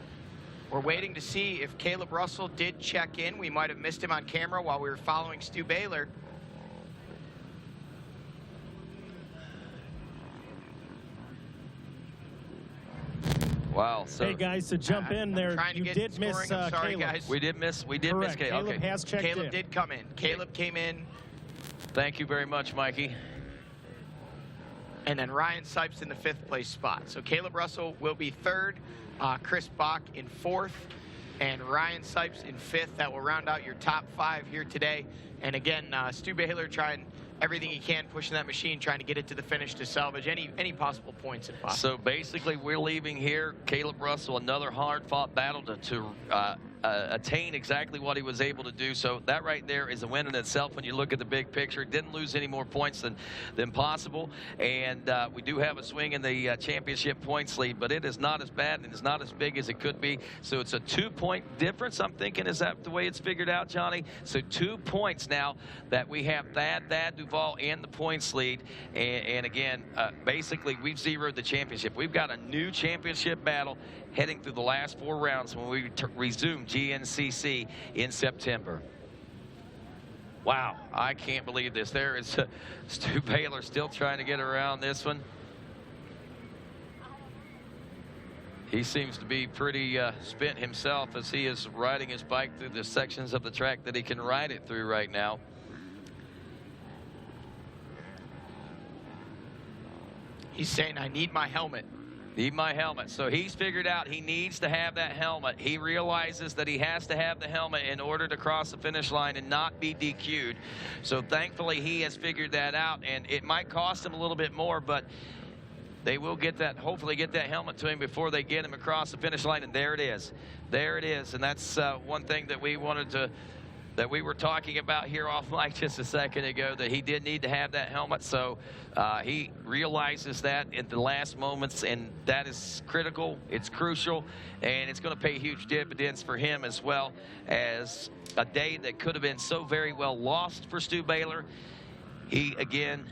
We're waiting to see if Caleb Russell did check in. We might have missed him on camera while we were following Stu Baylor. Wow. So hey guys, to jump in there, you did miss I'm sorry, Caleb. guys. We did miss Correct. Caleb. Caleb has checked Caleb in. did come in. Caleb came in. Thank you very much, Mikey. And then Ryan Sipes in the 5th place spot. So Caleb Russell will be 3rd, Chris Bach in 4th, and Ryan Sipes in 5th. That will round out your top 5 here today. And again, Stu Baylor trying everything he can, pushing that machine, trying to get it to the finish to salvage any possible points if possible. So basically, we're leaving here. Caleb Russell, another hard-fought battle to attain exactly what he was able to do. So that right there is a win in itself when you look at the big picture. Didn't lose any more points than possible. And we do have a swing in the championship points lead, but it is not as bad and it's not as big as it could be. So it's a 2-point difference, I'm thinking. Is that the way it's figured out, Johnny? So 2 points now that we have Thad Duval in the points lead. And again, basically, we've zeroed the championship. We've got a new championship battle heading through the last 4 rounds when we resume GNCC in September. Wow, I can't believe this. There is Stu Baylor still trying to get around this one. He seems to be pretty spent himself as he is riding his bike through the sections of the track that he can ride it through right now. He's saying, I need my helmet. Need my helmet. So he's figured out he needs to have that helmet. He realizes that he has to have the helmet in order to cross the finish line and not be DQ'd. So thankfully he has figured that out, and it might cost him a little bit more, but they will get that, hopefully get that helmet to him before they get him across the finish line. And there it is. There it is. And that's one thing that we wanted to, that we were talking about here off mic just a second ago, that he did need to have that helmet. So he realizes that at the last moments, and that is critical. It's crucial, and it's going to pay huge dividends for him as well, as a day that could have been so very well lost for Stu Baylor. He, again,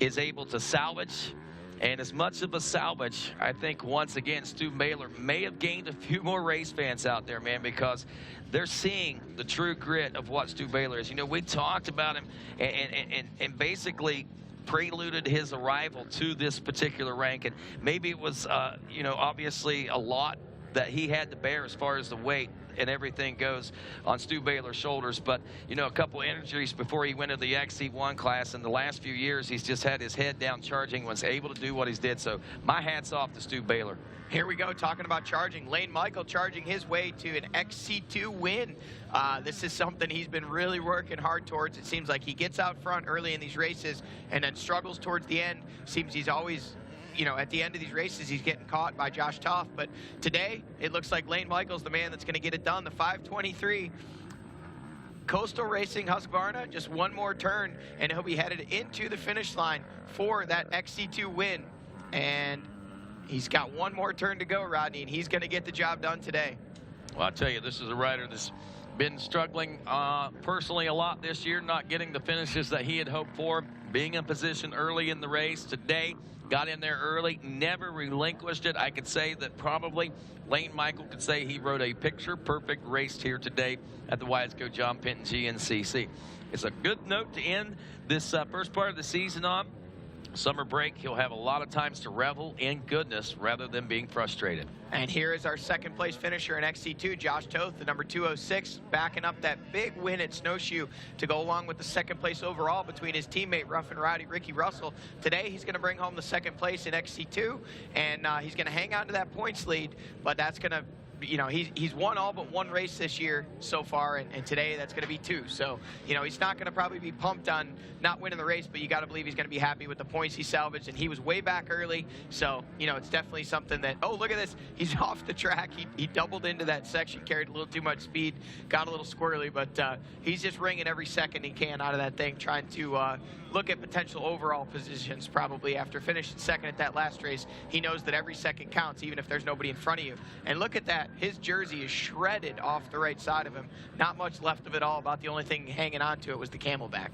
is able to salvage. And as much of a salvage, I think, once again, Stu Baylor may have gained a few more race fans out there, man, because they're seeing the true grit of what Stu Baylor is. You know, we talked about him and basically preluded his arrival to this particular rank. And maybe it was, you know, obviously a lot that he had to bear as far as the weight and everything goes on Stu Baylor's shoulders. But, you know, a couple injuries before he went to the XC1 class. In the last few years, he's just had his head down charging, was able to do what he's did. So my hat's off to Stu Baylor. Here we go, talking about charging. Lane Michael charging his way to an XC2 win. This is something he's been really working hard towards. It seems like he gets out front early in these races and then struggles towards the end. Seems he's always, you know, at the end of these races, he's getting caught by Josh Toff. But today, it looks like Lane Michael's the man that's going to get it done. The 5:23. Coastal Racing Husqvarna, just one more turn, and he'll be headed into the finish line for that XC2 win. And he's got one more turn to go, Rodney, and he's going to get the job done today. Well, I'll tell you, this is a rider that's been struggling personally a lot this year, not getting the finishes that he had hoped for, being in position early in the race. Today, got in there early, never relinquished it. I could say that probably Lane Michael could say he rode a picture-perfect race here today at the Wiseco John Penton GNCC. It's a good note to end this first part of the season on. Summer break, he'll have a lot of times to revel in goodness rather than being frustrated. And here is our second place finisher in XC2, Josh Toth, the number 206, backing up that big win at Snowshoe to go along with the second place overall between his teammate, Rough and Rowdy Ricky Russell. Today, he's going to bring home the second place in XC2, and he's going to hang on to that points lead, but that's going to you know, he's won all but one race this year so far, and today that's going to be 2. So, you know, he's not going to probably be pumped on not winning the race, but you got to believe he's going to be happy with the points he salvaged, and he was way back early. So, you know, it's definitely something that, oh, look at this. He's off the track. He doubled into that section, carried a little too much speed, got a little squirrely, but he's just ringing every second he can out of that thing, trying to look at potential overall positions probably after finishing second at that last race. He knows that every second counts, even if there's nobody in front of you. And look at that. His jersey is shredded off the right side of him. Not much left of it all. About the only thing hanging on to it was the camelback.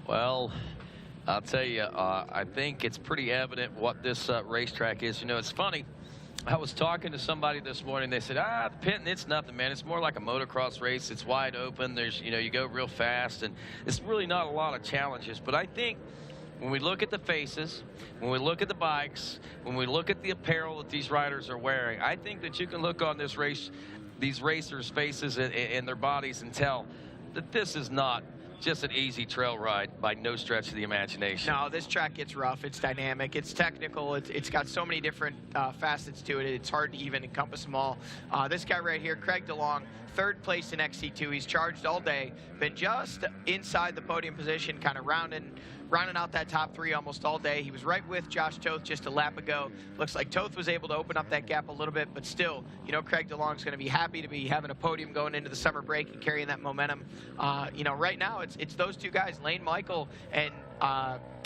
Well, I'll tell you, I think it's pretty evident what this racetrack is. You know, it's funny. I was talking to somebody this morning. They said, the Penton, it's nothing, man. It's more like a motocross race. It's wide open. There's, you know, you go real fast, and it's really not a lot of challenges. But I think when we look at the faces, when we look at the bikes, when we look at the apparel that these riders are wearing, I think that you can look on this race, these racers' faces and their bodies and tell that this is not just an easy trail ride by no stretch of the imagination. No, this track gets rough. It's dynamic. It's technical. It's got so many different facets to it. It's hard to even encompass them all. This guy right here, Craig DeLong, 3rd place in XC2. He's charged all day. Been just inside the podium position, kind of rounding out that top 3 almost all day. He was right with Josh Toth just a lap ago. Looks like Toth was able to open up that gap a little bit, but still, you know, Craig DeLong's going to be happy to be having a podium going into the summer break and carrying that momentum. You know, right now it's those 2 guys, Lane Michael and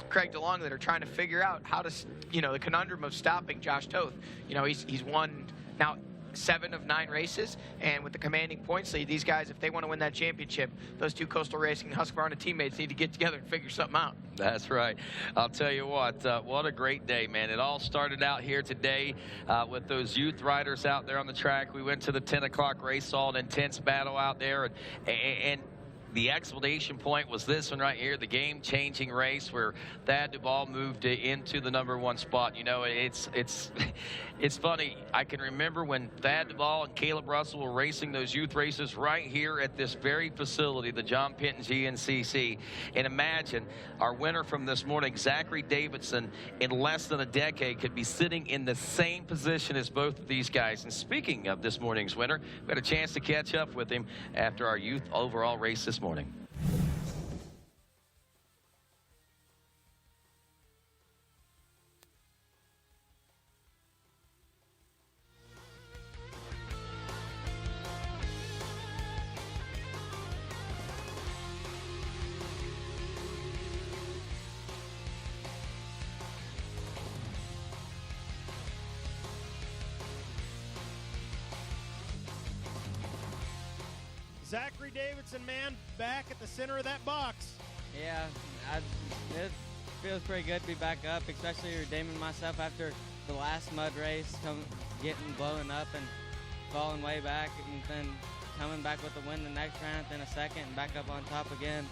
Craig DeLong, that are trying to figure out how to, you know, the conundrum of stopping Josh Toth. You know, he's won now 7 of 9 races, and with the commanding points lead, these guys, if they want to win that championship, those 2 Coastal Racing Husqvarna teammates need to get together and figure something out. That's right. I'll tell you what a great day, man. It all started out here today with those youth riders out there on the track. We went to the 10 o'clock race, saw an intense battle out there, and the explanation point was this one right here, the game-changing race where Thad Duvall moved into the #1 spot. You know, it's funny. I can remember when Thad Duvall and Caleb Russell were racing those youth races right here at this very facility, the John Penton GNCC. And imagine our winner from this morning, Zachary Davidson, in less than a decade could be sitting in the same position as both of these guys. And speaking of this morning's winner, we had a chance to catch up with him after our youth overall race this morning. Zachary Davidson, man, back at the center of that box. Yeah, it feels pretty good to be back up, especially redeeming myself after the last mud race, getting blown up and falling way back, and then coming back with the win the next round, then a second, and back up on top again.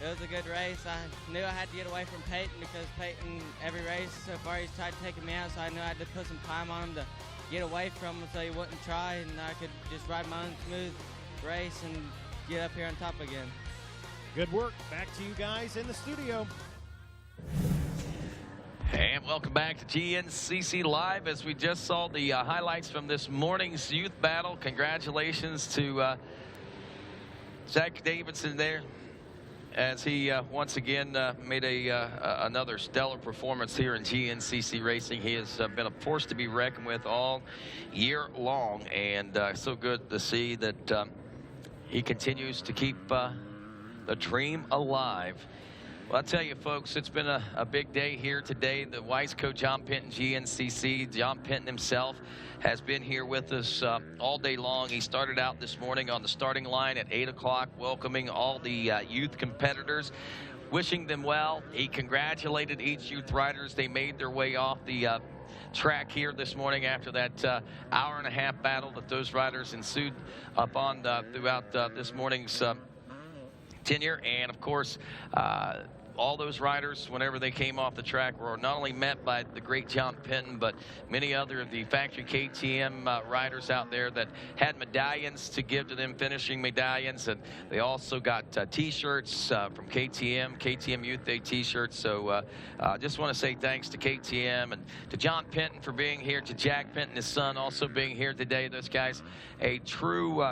It was a good race. I knew I had to get away from Penton because Penton, every race so far, he's tried taking me out, so I knew I had to put some time on him to get away from him so he wouldn't try, and I could just ride my own smooth race and get up here on top again. Good work. Back to you guys in the studio. And welcome back to GNCC Live as we just saw the highlights from this morning's youth battle. Congratulations to Zach Davidson there as he once again made another stellar performance here in GNCC Racing. He has been a force to be reckoned with all year long, and so good to see that he continues to keep the dream alive. Well, I'll tell you, folks, it's been a big day here today. The Wiseco John Penton GNCC, John Penton himself, has been here with us all day long. He started out this morning on the starting line at 8 o'clock, welcoming all the youth competitors, wishing them well. He congratulated each youth rider as they made their way off the track here this morning after that hour-and-a-half battle that those riders ensued upon throughout this morning's tenure. And, of course, all those riders, whenever they came off the track, were not only met by the great John Penton, but many other of the factory KTM riders out there that had medallions to give to them, finishing medallions. And they also got T-shirts from KTM Youth Day T-shirts. So just want to say thanks to KTM and to John Penton for being here, to Jack Penton, his son, also being here today. Those guys, a true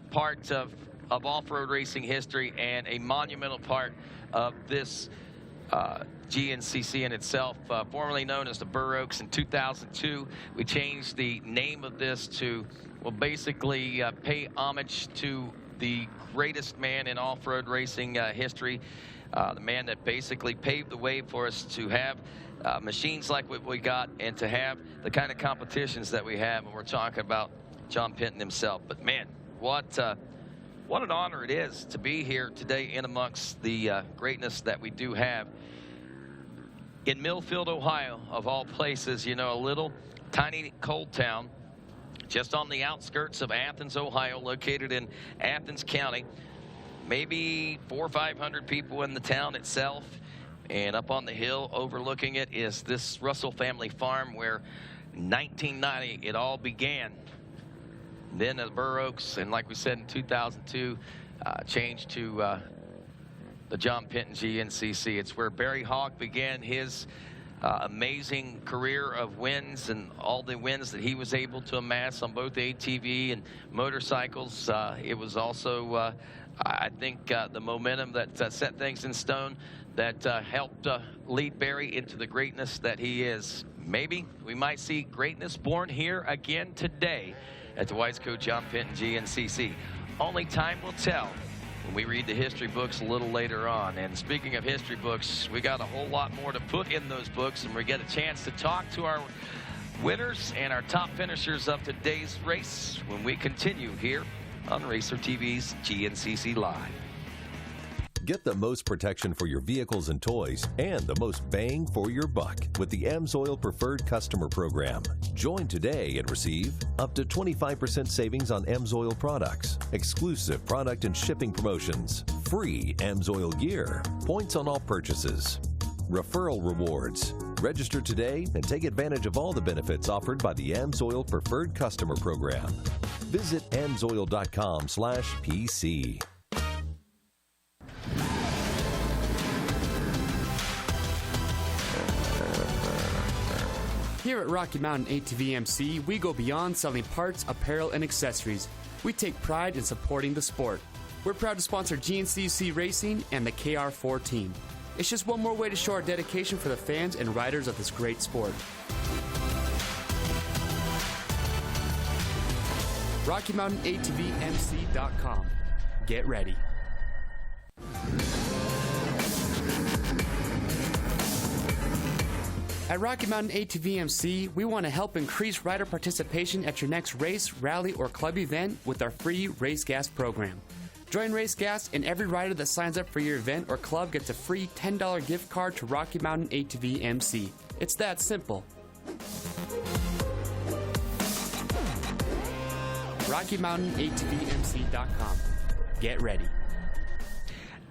part of off-road racing history and a monumental part of this GNCC in itself, formerly known as the Burr Oaks. In 2002, we changed the name of this to, well, basically pay homage to the greatest man in off-road racing history, the man that basically paved the way for us to have machines like what we got and to have the kind of competitions that we have. And we're talking about John Penton himself. But man, what an honor it is to be here today in amongst the greatness that we do have in Millfield, Ohio, of all places. You know, a little tiny coal town just on the outskirts of Athens, Ohio, located in Athens County. Maybe 400 or 500 people in the town itself. And up on the hill overlooking it is this Russell family farm where in 1990 it all began. Then the Burr Oaks, and like we said in 2002, changed to the John Penton GNCC. It's where Barry Hawk began his amazing career of wins and all the wins that he was able to amass on both ATV and motorcycles. It was also, I think, the momentum that set things in stone that helped lead Barry into the greatness that he is. Maybe we might see greatness born here again today at the Weisco John Penton GNCC. Only time will tell when we read the history books a little later on. And speaking of history books, we got a whole lot more to put in those books, and we get a chance to talk to our winners and our top finishers of today's race when we continue here on RacerTV's GNCC Live. Get the most protection for your vehicles and toys and the most bang for your buck with the AMSOIL Preferred Customer Program. Join today and receive up to 25% savings on AMSOIL products, exclusive product and shipping promotions, free AMSOIL gear, points on all purchases, referral rewards. Register today and take advantage of all the benefits offered by the AMSOIL Preferred Customer Program. Visit amsoil.com/PC. Here at Rocky Mountain ATVMC, we go beyond selling parts, apparel, and accessories. We take pride in supporting the sport. We're proud to sponsor GNCC Racing and the KR4 team. It's just one more way to show our dedication for the fans and riders of this great sport. RockyMountainATVMC.com. Get ready. At Rocky Mountain ATVMC, we want to help increase rider participation at your next race, rally, or club event with our free Race Gas program. Join Race Gas, and every rider that signs up for your event or club gets a free $10 gift card to Rocky Mountain ATVMC. It's that simple. RockyMountainATVMC.com. Get ready.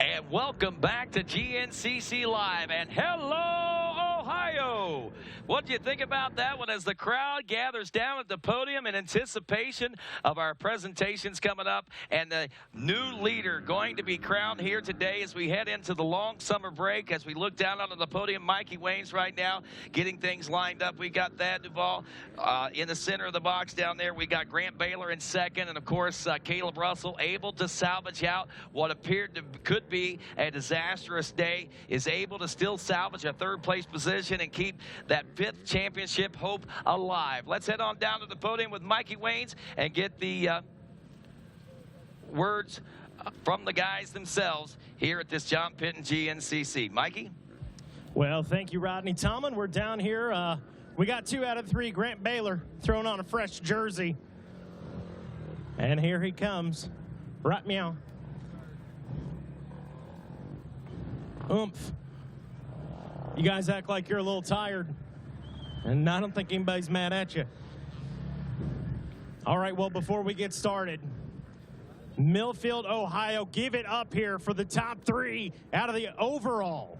And welcome back to GNCC Live. And hello, Ohio. What do you think about that one as the crowd gathers down at the podium in anticipation of our presentations coming up and the new leader going to be crowned here today as we head into the long summer break? As we look down onto the podium, Mikey Wayne's right now getting things lined up. We got Thad Duvall in the center of the box down there. We got Grant Baylor in second, and of course Caleb Russell able to salvage out what appeared to could be a disastrous day, is able to still salvage a third place position and keep that fifth championship hope alive. Let's head on down to the podium with Mikey Waynes and get the words from the guys themselves here at this John Penton GNCC. Mikey? Well, thank you, Rodney Tomlin. We're down here. We got 2 out of 3. Grant Baylor throwing on a fresh jersey. And here he comes. Right meow. Oomph. You guys act like you're a little tired. And I don't think anybody's mad at you. All right, well, before we get started, Millfield, Ohio, give it up here for the top 3 out of the overall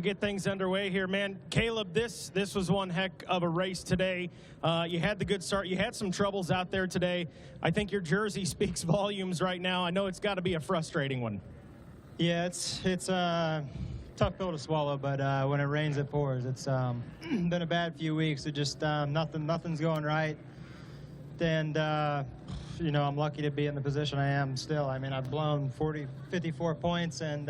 Get things underway here, man. Caleb, this was one heck of a race today. You had the good start. You had some troubles out there today. I think your jersey speaks volumes right now. I know it's got to be a frustrating one. Yeah, it's a tough pill to swallow, but when it rains, it pours. It's been a bad few weeks. It just nothing's going right, and you know, I'm lucky to be in the position I am still. I mean, I've blown 54 points, and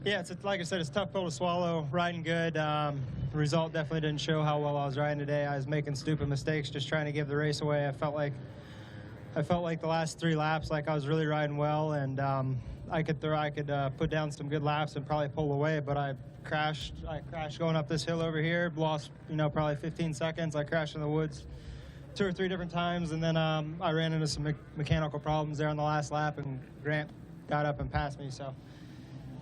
yeah, it's like I said, it's a tough pill to swallow. Riding good. The result definitely didn't show how well I was riding today. I was making stupid mistakes, just trying to give the race away. I felt like the last 3 laps, like I was really riding well, and I could put down some good laps and probably pull away, but I crashed going up this hill over here, lost, you know, probably 15 seconds. I crashed in the woods 2 or 3 different times, and then I ran into some mechanical problems there on the last lap, and Grant got up and passed me. So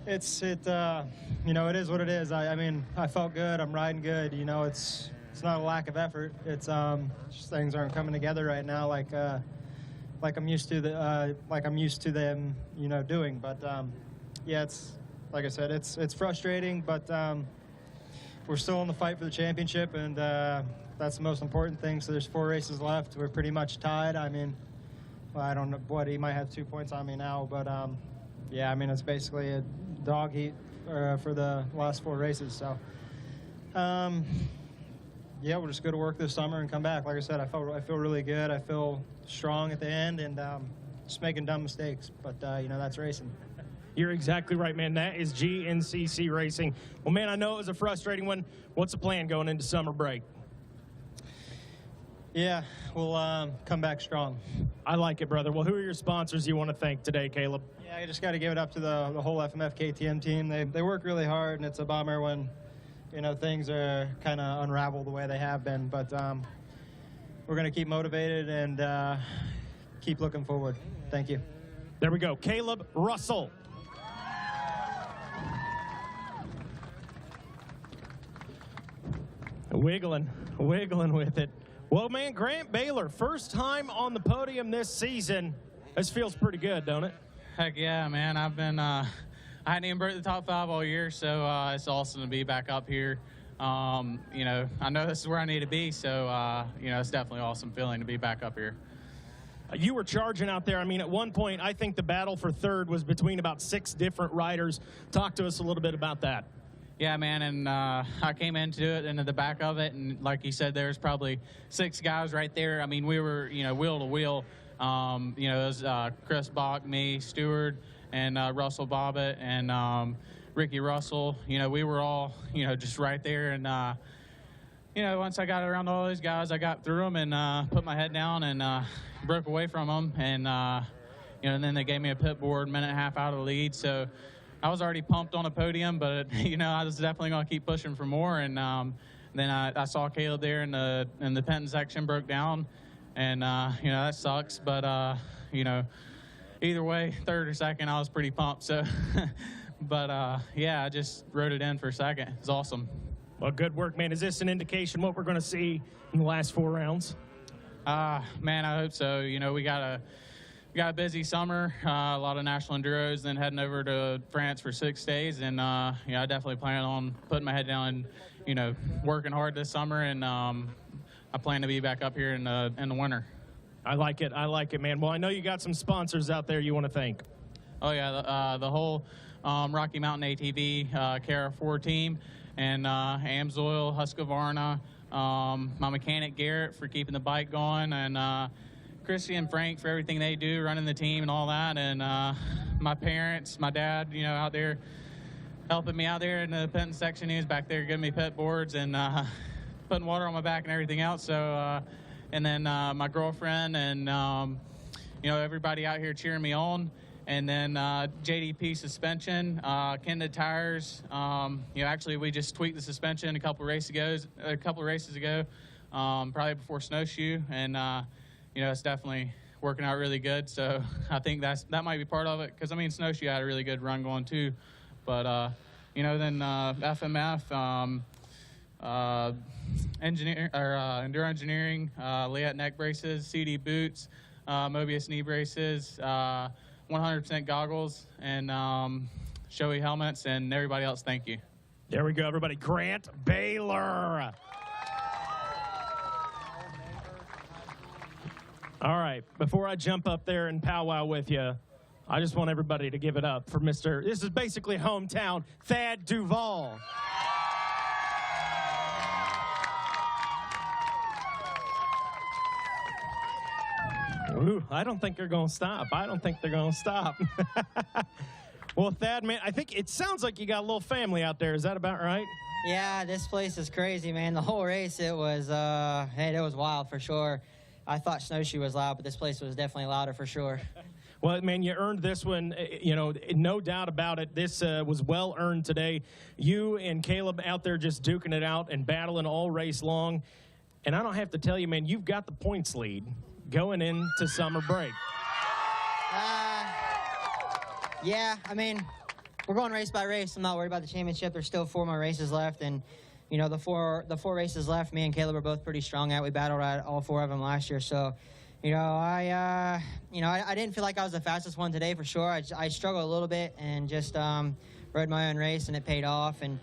you know, it is what it is. I mean, I felt good. I'm riding good. You know, it's not a lack of effort. It's just things aren't coming together right now like I'm used to them, you know, doing. But yeah, it's like I said, it's frustrating, but we're still in the fight for the championship, and that's the most important thing. So there's 4 races left. We're pretty much tied. I mean, well, I don't know what, he might have 2 points on me now, but yeah, I mean, it's basically a dog heat for the last 4 races. So yeah, we'll just go to work this summer and come back. Like I said, I feel really good. I feel strong at the end, and just making dumb mistakes. But you know, that's racing. You're exactly right, man. That is GNCC racing. Well, man, I know it was a frustrating one. What's the plan going into summer break? Yeah, we'll come back strong. I like it, brother. Well, who are your sponsors you want to thank today, Caleb? Yeah, I just got to give it up to the whole FMF KTM team. They work really hard, and it's a bummer when, you know, things are kind of unraveled the way they have been. But we're going to keep motivated and keep looking forward. Thank you. There we go. Caleb Russell. Wiggling with it. Well, man, Grant Baylor, first time on the podium this season. This feels pretty good, don't it? Heck yeah, man. I've been, I hadn't even broke the top 5 all year, so it's awesome to be back up here. You know, I know this is where I need to be, so, you know, it's definitely an awesome feeling to be back up here. You were charging out there. I mean, at one point, I think the battle for third was between about 6 different riders. Talk to us a little bit about that. Yeah, man, and I came into the back of it, and like you said, there's probably 6 guys right there. I mean, we were, you know, wheel to wheel. You know, it was Chris Bach, me, Stewart, and Russell Bobbitt, and Ricky Russell. You know, we were all, you know, just right there. And, you know, once I got around all those guys, I got through them and put my head down and broke away from them. And, you know, and then they gave me a pit board, minute and a half out of the lead. So I was already pumped on a podium, but, you know, I was definitely going to keep pushing for more. And then I saw Caleb there in the Penton section, broke down. And, you know, that sucks. But, you know, either way, third or second, I was pretty pumped. So, but, yeah, I just wrote it in for a second. It was awesome. Well, good work, man. Is this an indication what we're going to see in the last 4 rounds? Man, I hope so. You know, we got a busy summer, a lot of national enduros, then heading over to France for 6 days. And, you know, I definitely plan on putting my head down and, you know, working hard this summer. And I plan to be back up here in the winter. I like it, man. Well, I know you got some sponsors out there you want to thank. Oh, yeah, the whole Rocky Mountain ATV KR4 team, and AMSOIL, Husqvarna, my mechanic Garrett for keeping the bike going, and Christy and Frank for everything they do, running the team and all that, and my parents, my dad, you know, out there helping me out there in the Penton section. He was back there giving me pet boards and putting water on my back and everything else. So, and then my girlfriend and, you know, everybody out here cheering me on. And then JDP suspension, Kenda tires. You know, actually, we just tweaked the suspension a couple races ago, probably before snowshoe, and you know, it's definitely working out really good. So I think that might be part of it, because I mean, snowshoe had a really good run going too. But you know, then FMF, Enduro Engineering, Liette neck braces, CD boots, Mobius knee braces. 100% goggles, and showy helmets, and everybody else, thank you. There we go, everybody. Grant Baylor. All right, before I jump up there and powwow with you, I just want everybody to give it up for Mr. This is basically hometown, Thad Duvall. Ooh, I don't think they're going to stop. I don't think they're going to stop. Well, Thad, man, I think it sounds like you got a little family out there. Is that about right? Yeah, this place is crazy, man. The whole race, it was wild for sure. I thought Snowshoe was loud, but this place was definitely louder for sure. Well, man, you earned this one, you know, no doubt about it. This was well earned today. You and Caleb out there just duking it out and battling all race long. And I don't have to tell you, man, you've got the points lead going into summer break. Yeah, I mean, we're going race by race. I'm not worried about the championship. There's still 4 more races left, and you know, the four races left, me and Caleb are both pretty strong at. We battled at all 4 of them last year, so you know, I didn't feel like I was the fastest one today for sure. I struggled a little bit and just rode my own race, and it paid off. And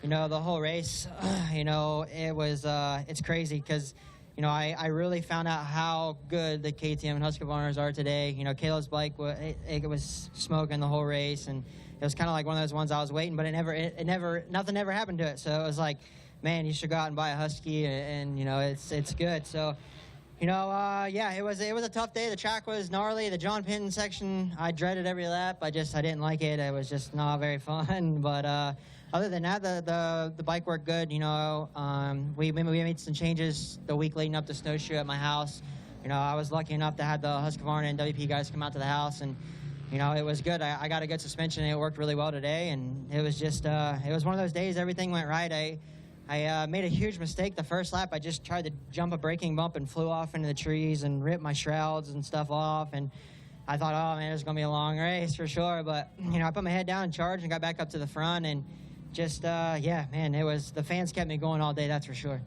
you know, the whole race, you know, it's crazy because you know, I really found out how good the KTM and Husqvarnas are today. You know, Caleb's bike it was smoking the whole race, and it was kind of like one of those ones I was waiting, but nothing ever happened to it. So it was like, man, you should go out and buy a Husky, and you know, it's good. So, you know, yeah, it was a tough day. The track was gnarly. The John Penton section, I dreaded every lap. I didn't like it. It was just not very fun. But other than that, the bike worked good. You know, we made some changes the week leading up to Snowshoe at my house. You know, I was lucky enough to have the Husqvarna and WP guys come out to the house, and you know, it was good. I got a good suspension, and it worked really well today. And it was just, it was one of those days everything went right. I made a huge mistake the first lap. I just tried to jump a braking bump and flew off into the trees and ripped my shrouds and stuff off. And I thought, oh, man, it's going to be a long race for sure. But, you know, I put my head down and charged and got back up to the front. And just, yeah, man, the fans kept me going all day, that's for sure.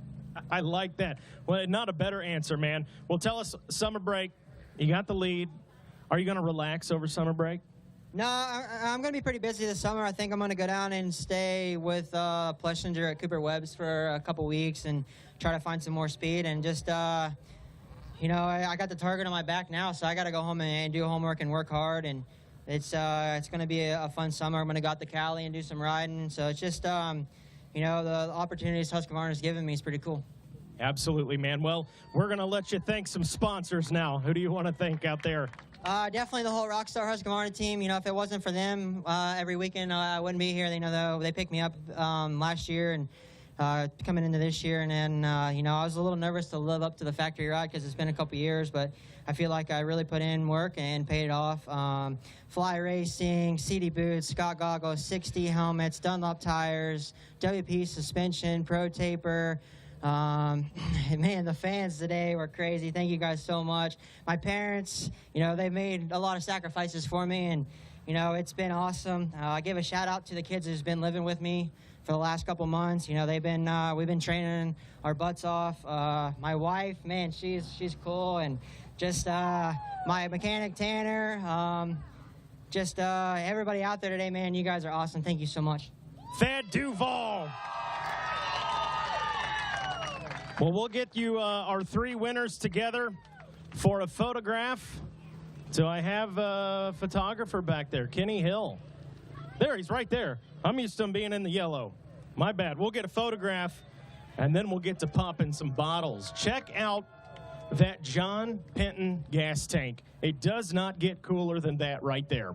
I like that. Well, not a better answer, man. Well, tell us, summer break, you got the lead. Are you going to relax over summer break? No, I'm going to be pretty busy this summer. I think I'm going to go down and stay with Plessinger at Cooper Webb's for a couple weeks and try to find some more speed. And just, you know, I got the target on my back now, so I got to go home and do homework and work hard. And it's going to be a fun summer. I'm going to go out to Cali and do some riding. So it's just, you know, the opportunities Husqvarna's given me is pretty cool. Absolutely, man. Well, we're going to let you thank some sponsors now. Who do you want to thank out there? Definitely the whole Rockstar Husqvarna team. You know, if it wasn't for them, every weekend I wouldn't be here. You know, they picked me up last year and coming into this year. And then, you know, I was a little nervous to live up to the factory ride because it's been a couple years, but I feel like I really put in work and paid it off. Fly Racing, CD Boots, Scott Goggles, 60 helmets, Dunlop tires, WP suspension, Pro Taper. Man, the fans today were crazy. Thank you guys so much. My parents, you know, they made a lot of sacrifices for me, and you know, it's been awesome. I give a shout out to the kids who's been living with me for the last couple months. You know, we've been training our butts off. My wife, man, she's cool, and just my mechanic Tanner, just everybody out there today, man, you guys are awesome. Thank you so much. Thad Duvall. Well, we'll get you our 3 winners together for a photograph. So I have a photographer back there, Kenny Hill. There, he's right there. I'm used to him being in the yellow. My bad. We'll get a photograph, and then we'll get to popping some bottles. Check out that John Penton gas tank. It does not get cooler than that right there.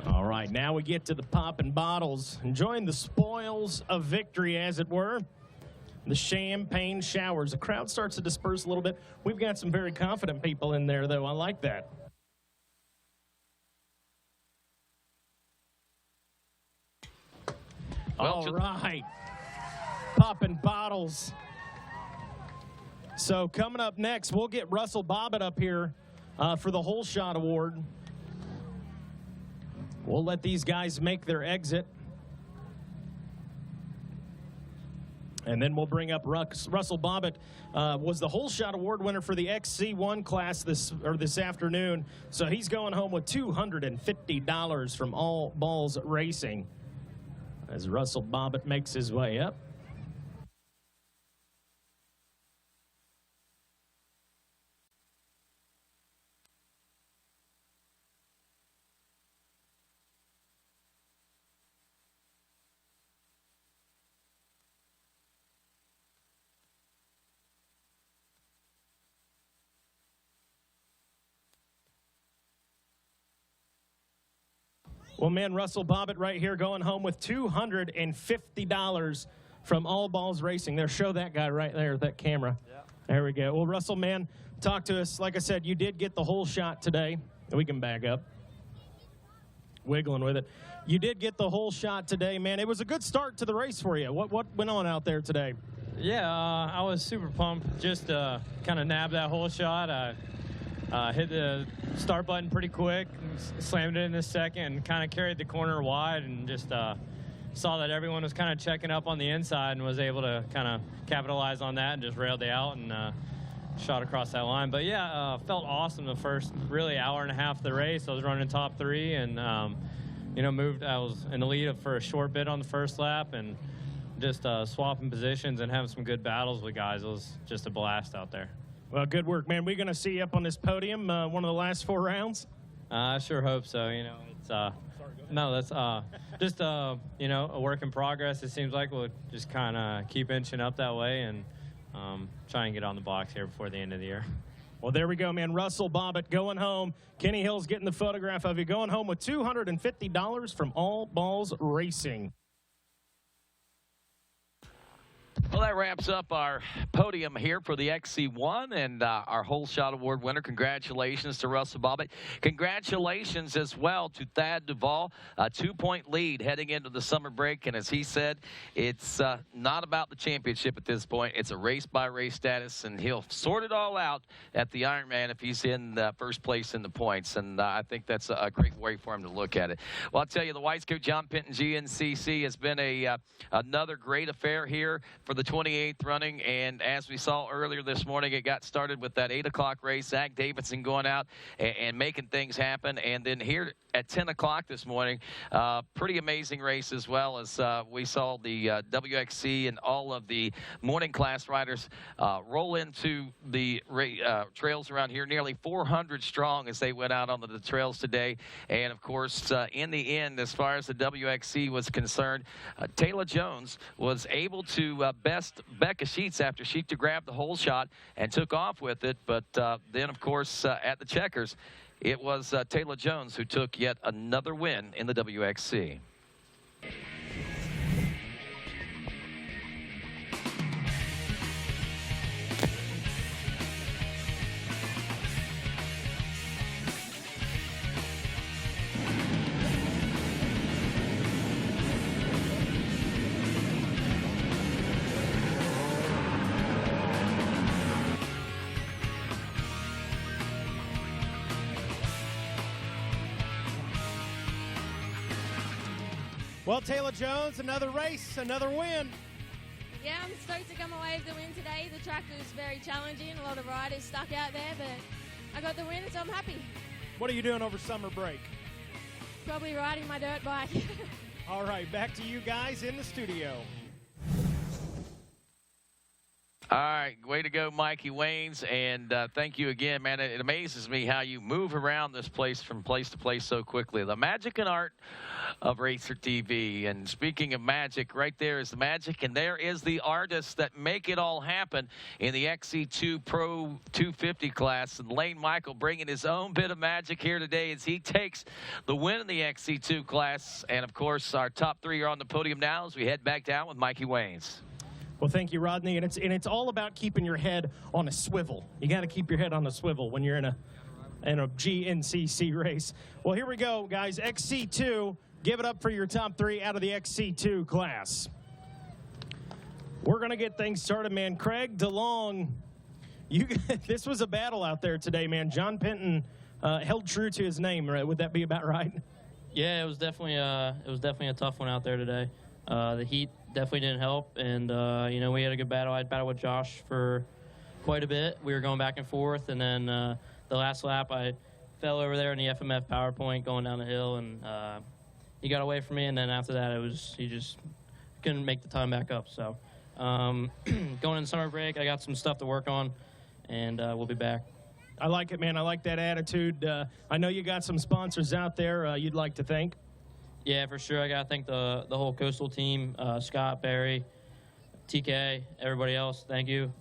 All right, now we get to the popping bottles, enjoying the spoils of victory, as it were. The champagne showers. The crowd starts to disperse a little bit. We've got some very confident people in there, though. I like that. All right. Popping bottles. So coming up next, we'll get Russell Bobbitt up here for the Whole Shot Award. We'll let these guys make their exit. And then we'll bring up Russell Bobbitt, was the Whole Shot Award winner for the XC1 class this afternoon. So he's going home with $250 from All Balls Racing as Russell Bobbitt makes his way up. Well, man, Russell Bobbitt right here going home with $250 from All Balls Racing. There, show that guy right there, that camera. Yeah. There we go. Well, Russell, man, talk to us. Like I said, you did get the whole shot today. We can back up. Wiggling with it. You did get the whole shot today, man. It was a good start to the race for you. What went on out there today? Yeah, I was super pumped. Just kind of nabbed that whole shot. Hit the start button pretty quick, slammed it in the second, and kind of carried the corner wide, and just saw that everyone was kind of checking up on the inside and was able to kind of capitalize on that and just railed it out and shot across that line. But yeah, felt awesome the first really hour and a half of the race. I was running top 3 and you know, I was in the lead for a short bit on the first lap, and just swapping positions and having some good battles with guys. It was just a blast out there. Well, good work, man. We're going to see you up on this podium one of the last 4 rounds? I sure hope so. You know, it's no, that's just you know, a work in progress. It seems like we'll just kind of keep inching up that way and try and get on the box here before the end of the year. Well, there we go, man. Russell Bobbitt going home. Kenny Hill's getting the photograph of you going home with $250 from All Balls Racing. Well, that wraps up our podium here for the XC1 and our Whole Shot Award winner. Congratulations to Russell Bobbitt. Congratulations as well to Thad Duvall. A 2-point lead heading into the summer break. And as he said, it's not about the championship at this point. It's a race-by-race status, and he'll sort it all out at the Ironman if he's in first place in the points. And I think that's a great way for him to look at it. Well, I'll tell you, the Weisco John Penton GNCC has been another great affair here for the 28th running, and as we saw earlier this morning, it got started with that 8 o'clock race. Zach Davidson going out and making things happen, and then here at 10 o'clock this morning, pretty amazing race as well, as we saw the WXC and all of the morning class riders roll into the trails around here, nearly 400 strong as they went out onto the trails today. And of course, in the end, as far as the WXC was concerned, Taylor Jones was able to best Becca Sheets after she grabbed the whole shot and took off with it. But then, of course, at the checkers, it was Taylor Jones who took yet another win in the WXC. Well, Taylor Jones, another race, another win. Yeah, I'm stoked to come away with the win today. The track was very challenging. A lot of riders stuck out there, but I got the win, so I'm happy. What are you doing over summer break? Probably riding my dirt bike. All right, back to you guys in the studio. All right, way to go, Mikey Waynes, and thank you again, man. It amazes me how you move around this place from place to place so quickly. The magic and art of RacerTV. And speaking of magic, right there is the magic, and there is the artists that make it all happen in the XC2 Pro 250 class. And Lane Michael bringing his own bit of magic here today as he takes the win in the XC2 class. And, of course, our top 3 are on the podium now as we head back down with Mikey Waynes. Well, thank you, Rodney. And it's all about keeping your head on a swivel. You got to keep your head on a swivel when you're in a GNCC race. Well, here we go, guys. XC2, give it up for your top 3 out of the XC2 class. We're going to get things started, man. Craig DeLong, this was a battle out there today, man. John Penton held true to his name, right? Would that be about right? Yeah, it was definitely a tough one out there today. The definitely didn't help. And, you know, we had a good battle. I battled with Josh for quite a bit. We were going back and forth. And then the last lap, I fell over there in the FMF PowerPoint going down the hill. And he got away from me. And then after that, he just couldn't make the time back up. So going in summer break, I got some stuff to work on. And we'll be back. I like it, man. I like that attitude. I know you got some sponsors out there you'd like to thank. Yeah, for sure. I got to thank the whole Coastal team, Scott, Barry, TK, everybody else. Thank you.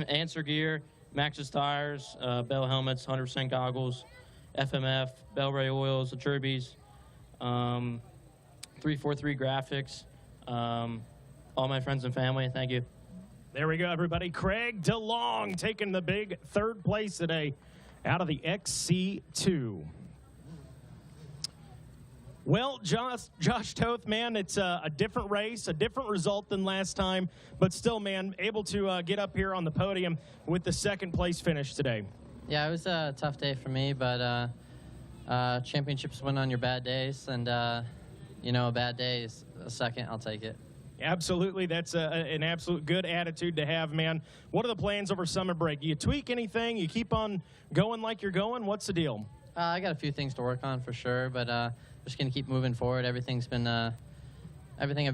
Answer Gear, Max's Tires, Bell Helmets, 100% Goggles, FMF, Bellray Oils, the Chirbies, 343 Graphics, all my friends and family. Thank you. There we go, everybody. Craig DeLong taking the big third place today out of the XC2. Well, Josh Toth, man, it's a different race, a different result than last time, but still, man, able to get up here on the podium with the second place finish today. Yeah, it was a tough day for me, but championships win on your bad days, and, you know, a bad day is a second. I'll take it. Absolutely. That's an absolute good attitude to have, man. What are the plans over summer break? You tweak anything? You keep on going like you're going? What's the deal? I got a few things to work on for sure, but just going to keep moving forward. Everything I've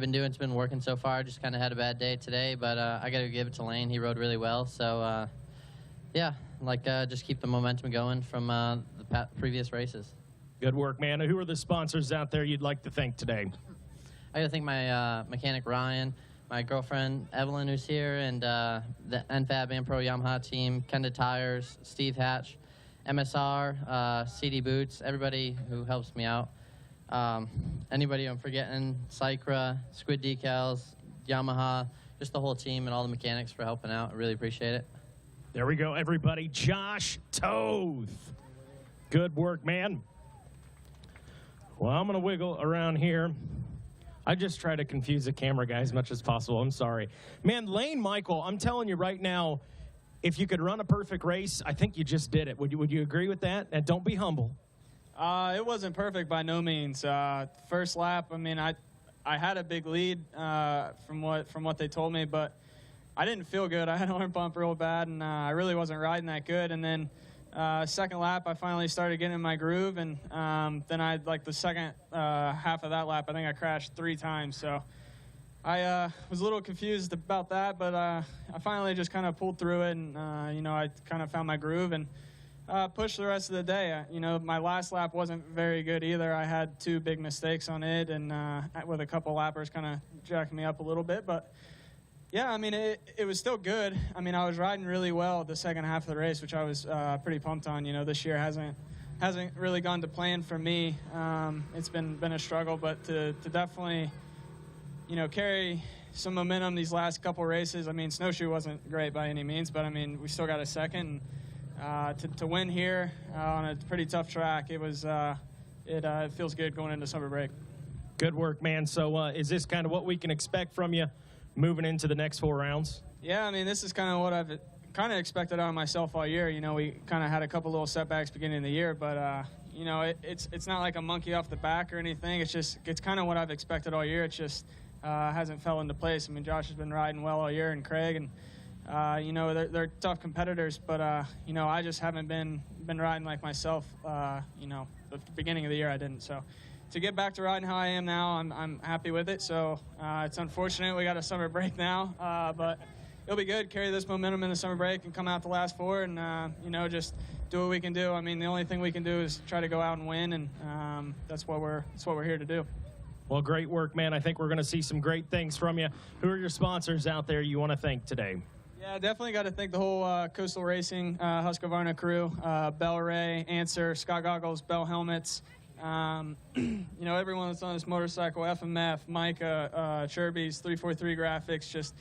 been doing has been working so far. Just kind of had a bad day today, but I got to give it to Lane. He rode really well. So, yeah, just keep the momentum going from the previous races. Good work, man. Who are the sponsors out there you'd like to thank today? I got to thank my mechanic, Ryan, my girlfriend, Evelyn, who's here, and the NFAB and Pro Yamaha team, Kenda Tires, Steve Hatch, MSR, CD Boots, everybody who helps me out. Anybody I'm forgetting, Cycra, Squid Decals, Yamaha, just the whole team and all the mechanics for helping out. I really appreciate it. There we go, everybody. Josh Toth. Good work, man. Well, I'm going to wiggle around here. I just try to confuse the camera guy as much as possible. I'm sorry. Man, Lane Michael, I'm telling you right now, if you could run a perfect race, I think you just did it. Would you agree with that? And don't be humble. It wasn't perfect by no means. First lap, I mean, I had a big lead from what they told me, but I didn't feel good. I had an arm bump real bad, and I really wasn't riding that good. And then second lap, I finally started getting in my groove, and then the second half of that lap, I think I crashed 3 times. So I was a little confused about that, but I finally just kind of pulled through it, and you know, I kind of found my groove and pushed the rest of the day. You know, my last lap wasn't very good either. I had 2 big mistakes on it, and with a couple lappers kind of jacking me up a little bit, but. Yeah, I mean, it was still good. I mean, I was riding really well the second half of the race, which I was pretty pumped on. You know, this year hasn't really gone to plan for me. It's been a struggle, but to definitely, you know, carry some momentum these last couple races. I mean, Snowshoe wasn't great by any means, but I mean, we still got a second. To win here on a pretty tough track, it was it feels good going into summer break. Good work, man. So is this kind of what we can expect from you moving into the next 4 rounds? Yeah, I mean, this is kind of what I've kind of expected out of myself all year. You know, we kind of had a couple little setbacks beginning of the year, but, you know, it's not like a monkey off the back or anything. It's kind of what I've expected all year. It just hasn't fell into place. I mean, Josh has been riding well all year, and Craig, and, you know, they're tough competitors, but, you know, I just haven't been riding like myself. You know, the beginning of the year I didn't, so. To get back to riding how I am now, I'm happy with it. So it's unfortunate we got a summer break now, but it'll be good. Carry this momentum in the summer break and come out the last 4, and you know, just do what we can do. I mean, the only thing we can do is try to go out and win, and that's what we're here to do. Well, great work, man. I think we're going to see some great things from you. Who are your sponsors out there you want to thank today? Yeah, definitely got to thank the whole Coastal Racing Husqvarna crew, Bellray, Answer, Scott Goggles, Bell Helmets. You know, everyone that's on this motorcycle, FMF, Micah, Chirby's, 343 Graphics, just,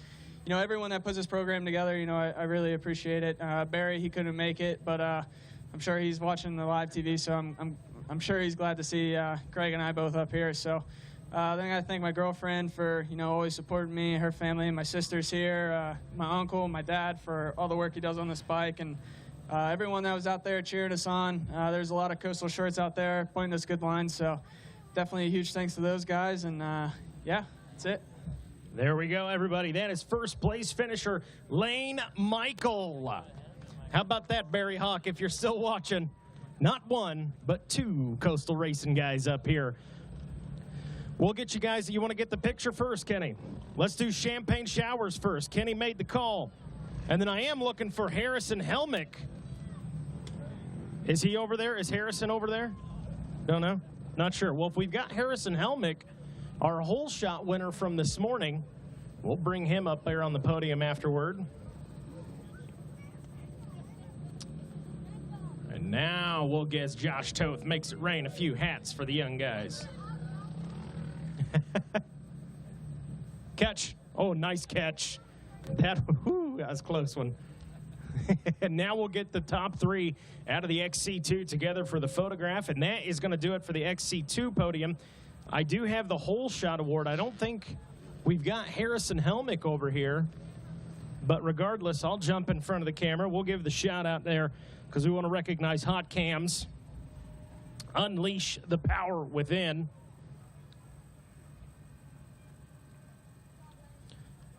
you know, everyone that puts this program together, you know, I really appreciate it. Barry, he couldn't make it, but I'm sure he's watching the live TV, so I'm sure he's glad to see Craig and I both up here. So then I got to thank my girlfriend for, you know, always supporting me, her family, my sister's here, my uncle, my dad for all the work he does on this bike, and everyone that was out there cheering us on. There's a lot of Coastal shirts out there pointing us good lines, so definitely a huge thanks to those guys, and yeah, that's it. There we go, everybody. That is first place finisher Lane Michael. How about that, Barry Hawk, if you're still watching? Not one, but two Coastal Racing guys up here. We'll get you guys. You want to get the picture first, Kenny? Let's do champagne showers first. Kenny made the call. And then I am looking for Harrison Helmick. Is he over there? Is Harrison over there? Don't know. Not sure. Well, if we've got Harrison Helmick, our hole shot winner from this morning, we'll bring him up there on the podium afterward. And now we'll guess Josh Toth makes it rain a few hats for the young guys. Catch. Oh, nice catch. That was a close one. And now we'll get the top three out of the XC2 together for the photograph, and that is going to do it for the XC2 podium. I do have the hole shot award. I don't think we've got Harrison Helmick over here, but regardless, I'll jump in front of the camera. We'll give the shout out there because we want to recognize hot cams. Unleash the power within.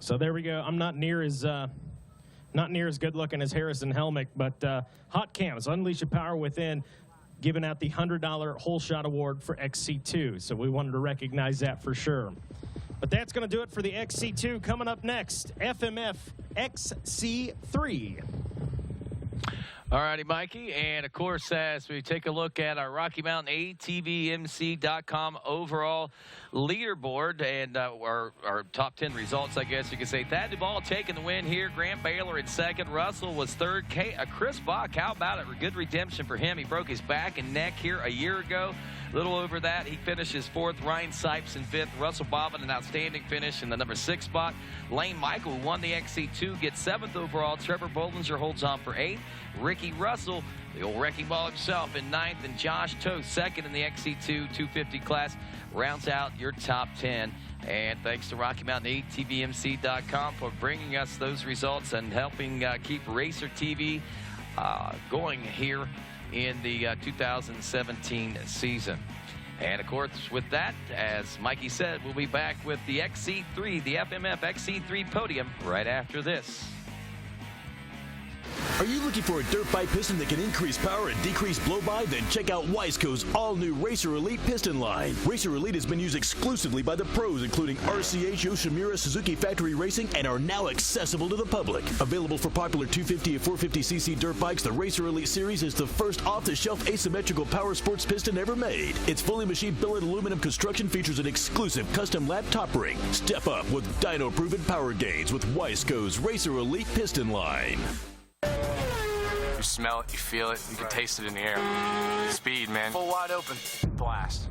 So there we go. I'm not near as good looking as Harrison Helmick, but hot cams, unleash the power within, giving out the $100 hole shot award for XC2. So we wanted to recognize that for sure. But that's going to do it for the XC2. Coming up next, FMF XC3. All righty, Mikey. And, of course, as we take a look at our Rocky Mountain ATVMC.com overall leaderboard and our top 10 results, I guess you could say. Thad Duvall taking the win here. Grant Baylor in second. Russell was third. Chris Bach, how about it? Good redemption for him. He broke his back and neck here a year ago. A little over that, he finishes fourth. Ryan Sipes in fifth. Russell Bobbin, an outstanding finish in the number 6 spot. Lane Michael, who won the XC2, gets 7th overall. Trevor Bollinger holds on for 8th. Ricky Russell, the old wrecking ball himself, in 9th. And Josh Toth, 2nd in the XC2 250 class, rounds out your top 10. And thanks to Rocky Mountain ATVMC.com for bringing us those results and helping keep RacerTV going here in the 2017 season. And of course, with that, as Mikey said, we'll be back with the XC3, the FMF XC3 podium right after this. Are you looking for a dirt bike piston that can increase power and decrease blow-by? Then check out Wiseco's all-new Racer Elite piston line. Racer Elite has been used exclusively by the pros, including RCH, Yoshimura, Suzuki Factory Racing, and are now accessible to the public. Available for popular 250 and 450cc dirt bikes, the Racer Elite series is the first off-the-shelf asymmetrical power sports piston ever made. Its fully machined billet aluminum construction features an exclusive custom lap top ring. Step up with dyno-proven power gains with Wiseco's Racer Elite piston line. You smell it, you feel it, you can taste it in the air. Speed, man. Full wide open. Blast.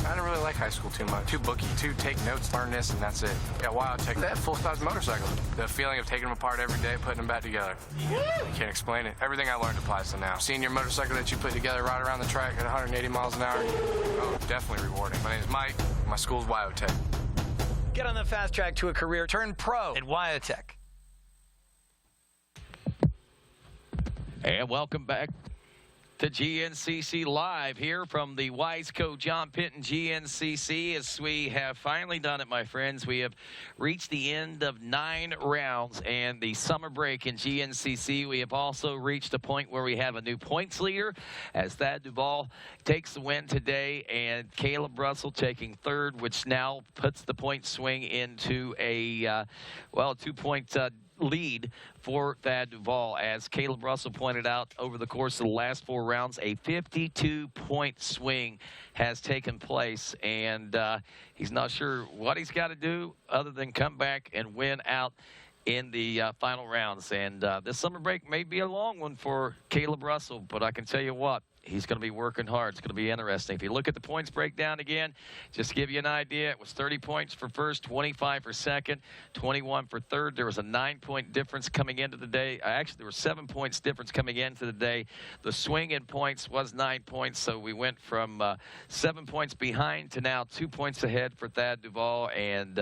I didn't really like high school too much. Too booky, too take notes, learn this, and that's it. Yeah, WyoTech, that full-size motorcycle. The feeling of taking them apart every day, putting them back together. You can't explain it. Everything I learned applies to now. Seeing your motorcycle that you put together right around the track at 180 miles an hour, oh, definitely rewarding. My name is Mike. My school's WyoTech. Get on the fast track to a career. Turn pro at WyoTech. And welcome back to GNCC Live here from the Wiseco John Penton GNCC. As we have finally done it, my friends, we have reached the end of 9 rounds and the summer break in GNCC. We have also reached a point where we have a new points leader as Thad Duvall takes the win today and Caleb Russell taking third, which now puts the point swing into a, 2-point lead for Thad Duvall. As Caleb Russell pointed out, over the course of the last 4 rounds, a 52-point swing has taken place, and he's not sure what he's got to do other than come back and win out in the final rounds. And this summer break may be a long one for Caleb Russell, but I can tell you what, he's going to be working hard. It's going to be interesting. If you look at the points breakdown again, just to give you an idea, it was 30 points for first, 25 for second, 21 for third. There was a 9-point difference coming into the day. Actually, there were 7 points difference coming into the day. The swing in points was 9 points, so we went from 7 points behind to now 2 points ahead for Thad Duvall. And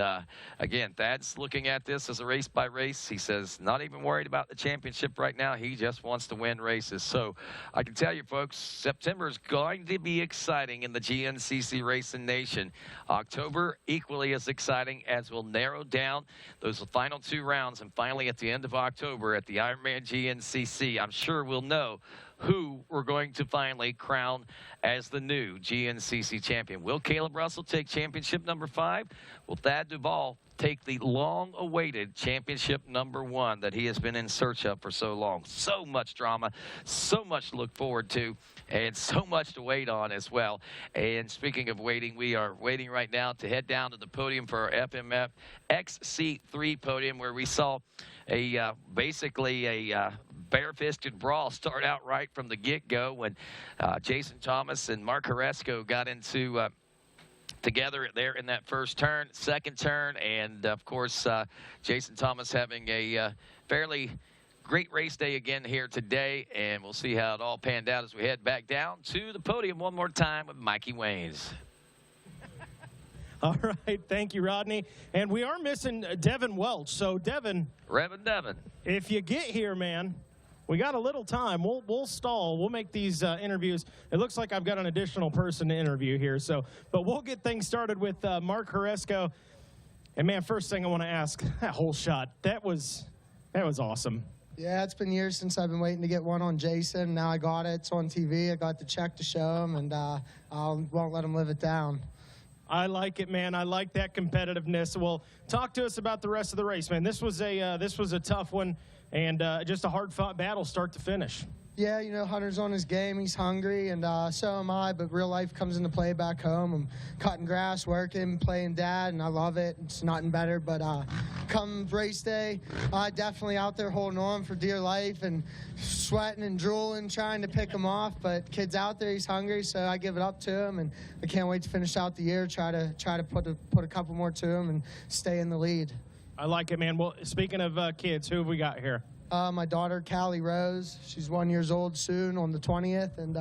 again, Thad's looking at this as a race by race race. He says not even worried about the championship right now. He just wants to win races. So I can tell you, folks, September is going to be exciting in the GNCC Racing Nation. October equally as exciting as we'll narrow down those final 2 rounds. And finally, at the end of October at the Ironman GNCC, I'm sure we'll know who we're going to finally crown as the new GNCC champion. Will Caleb Russell take championship number 5? Will Thad Duvall take the long-awaited championship number 1 that he has been in search of for so long? So much drama, so much to look forward to, and so much to wait on as well. And speaking of waiting, we are waiting right now to head down to the podium for our FMF XC3 podium, where we saw a basically a bare-fisted brawl start out right from the get-go when Jason Thomas and Mark Horesco got into together there in that first turn, second turn, and of course Jason Thomas having a fairly great race day again here today, and we'll see how it all panned out as we head back down to the podium one more time with Mikey Waynes. All right, thank you, Rodney. And we are missing Devin Welch. So, Devin. Reverend Devin. If you get here, man, we got a little time. We'll stall. We'll make these interviews. It looks like I've got an additional person to interview here. So, but we'll get things started with Mark Horesco. And, man, first thing I want to ask, that whole shot, that was awesome. Yeah, it's been years since I've been waiting to get one on Jason. Now I got it. It's on TV. I got the check to show him, and I won't let him live it down. I like it, man. I like that competitiveness. Well, talk to us about the rest of the race, man. This was a tough one, and just a hard-fought battle start to finish. Yeah, you know, Hunter's on his game. He's hungry, and so am I, but real life comes into play back home. I'm cutting grass, working, playing dad, and I love it. It's nothing better, but come race day, definitely out there holding on for dear life and sweating and drooling, trying to pick him off, but kid's out there, he's hungry, so I give it up to him, and I can't wait to finish out the year, try to put a couple more to him and stay in the lead. I like it, man. Well, speaking of kids, who have we got here? My daughter, Callie Rose. She's 1 year old soon on the 20th, and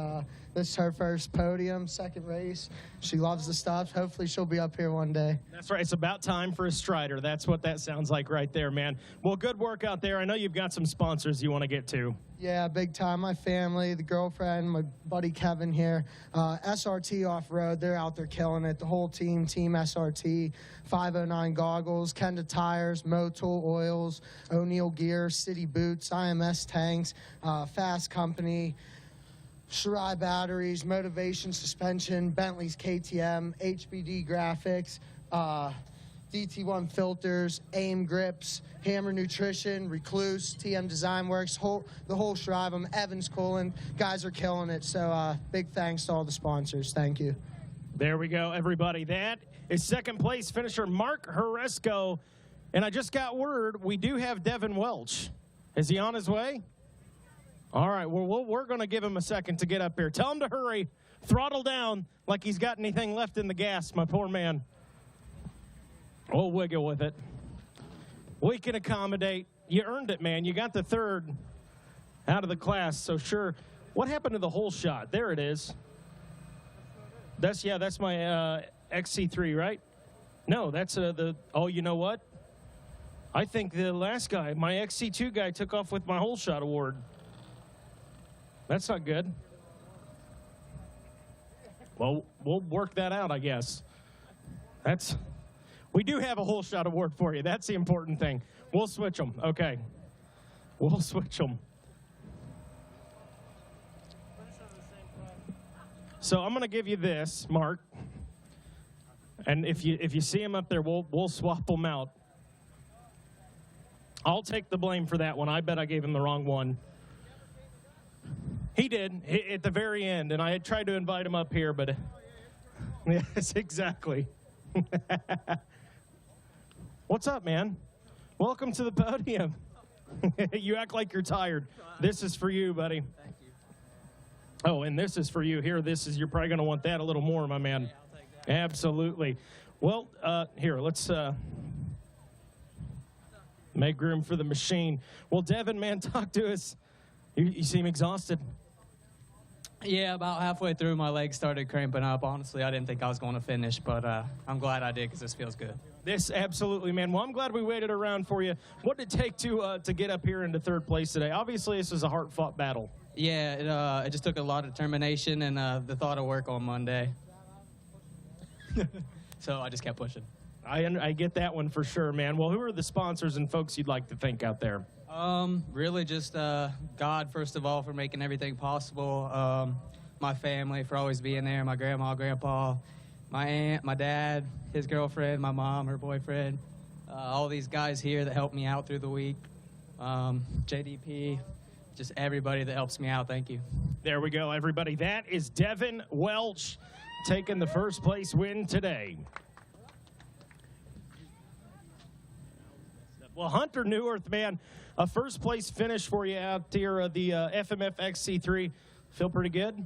this is her first podium, second race. She loves the stuff. Hopefully she'll be up here one day. That's right. It's about time for a strider. That's what that sounds like right there, man. Well, good work out there. I know you've got some sponsors you want to get to. Yeah, big time. My family, the girlfriend, my buddy Kevin here. SRT Off-Road, they're out there killing it. The whole team, Team SRT, 509 Goggles, Kenda Tires, Motul Oils, O'Neill Gear, City Boots, IMS Tanks, Fast Company, Shirai Batteries, Motivation Suspension, Bentley's KTM, HBD Graphics, DT1 Filters, AIM Grips, Hammer Nutrition, Recluse, TM Design Works, the whole shrive of them, Evans Coolant. Guys are killing it, so big thanks to all the sponsors. Thank you. There we go, everybody. That is second place finisher Mark Horesco. And I just got word we do have Devin Welch. Is he on his way? All right, well, we're going to give him a second to get up here. Tell him to hurry, throttle down like he's got anything left in the gas, my poor man. We'll wiggle with it. We can accommodate. You earned it, man. You got the third out of the class, so sure. What happened to the whole shot? There it is. That's my XC3, right? No, that's oh, you know what? I think the last guy, my XC2 guy, took off with my whole shot award. That's not good. Well, we'll work that out, I guess. We do have a whole shot award for you. That's the important thing. We'll switch them. Okay. We'll switch them. So I'm going to give you this, Mark. And if you see him up there, we'll swap them out. I'll take the blame for that one. I bet I gave him the wrong one. He did at the very end, and I had tried to invite him up here, but yes, exactly. What's up, man? Welcome to the podium. You act like you're tired. This is for you, buddy. Thank you. Oh, and this is for you. Here, you're probably going to want that a little more, my man. Yeah, I'll take that. Absolutely. Well, here, let's make room for the machine. Well, Devin, man, talk to us. You seem exhausted. Yeah, about halfway through, my legs started cramping up. Honestly, I didn't think I was going to finish, but I'm glad I did because this feels good. This absolutely, man. Well, I'm glad we waited around for you. What did it take to get up here into third place today? Obviously, this is a hard-fought battle. Yeah, it just took a lot of determination and the thought of work on Monday. So I just kept pushing. I get that one for sure, man. Well, who are the sponsors and folks you'd like to thank out there? Really just God, first of all, for making everything possible. My family for always being there, my grandma, grandpa, my aunt, my dad, his girlfriend, my mom, her boyfriend, all these guys here that helped me out through the week, JDP, just everybody that helps me out. Thank you. There we go, everybody. That is Devin Welch taking the first place win today. Well, Hunter Neuwirth, man, a first-place finish for you out here at the FMF XC3. Feel pretty good?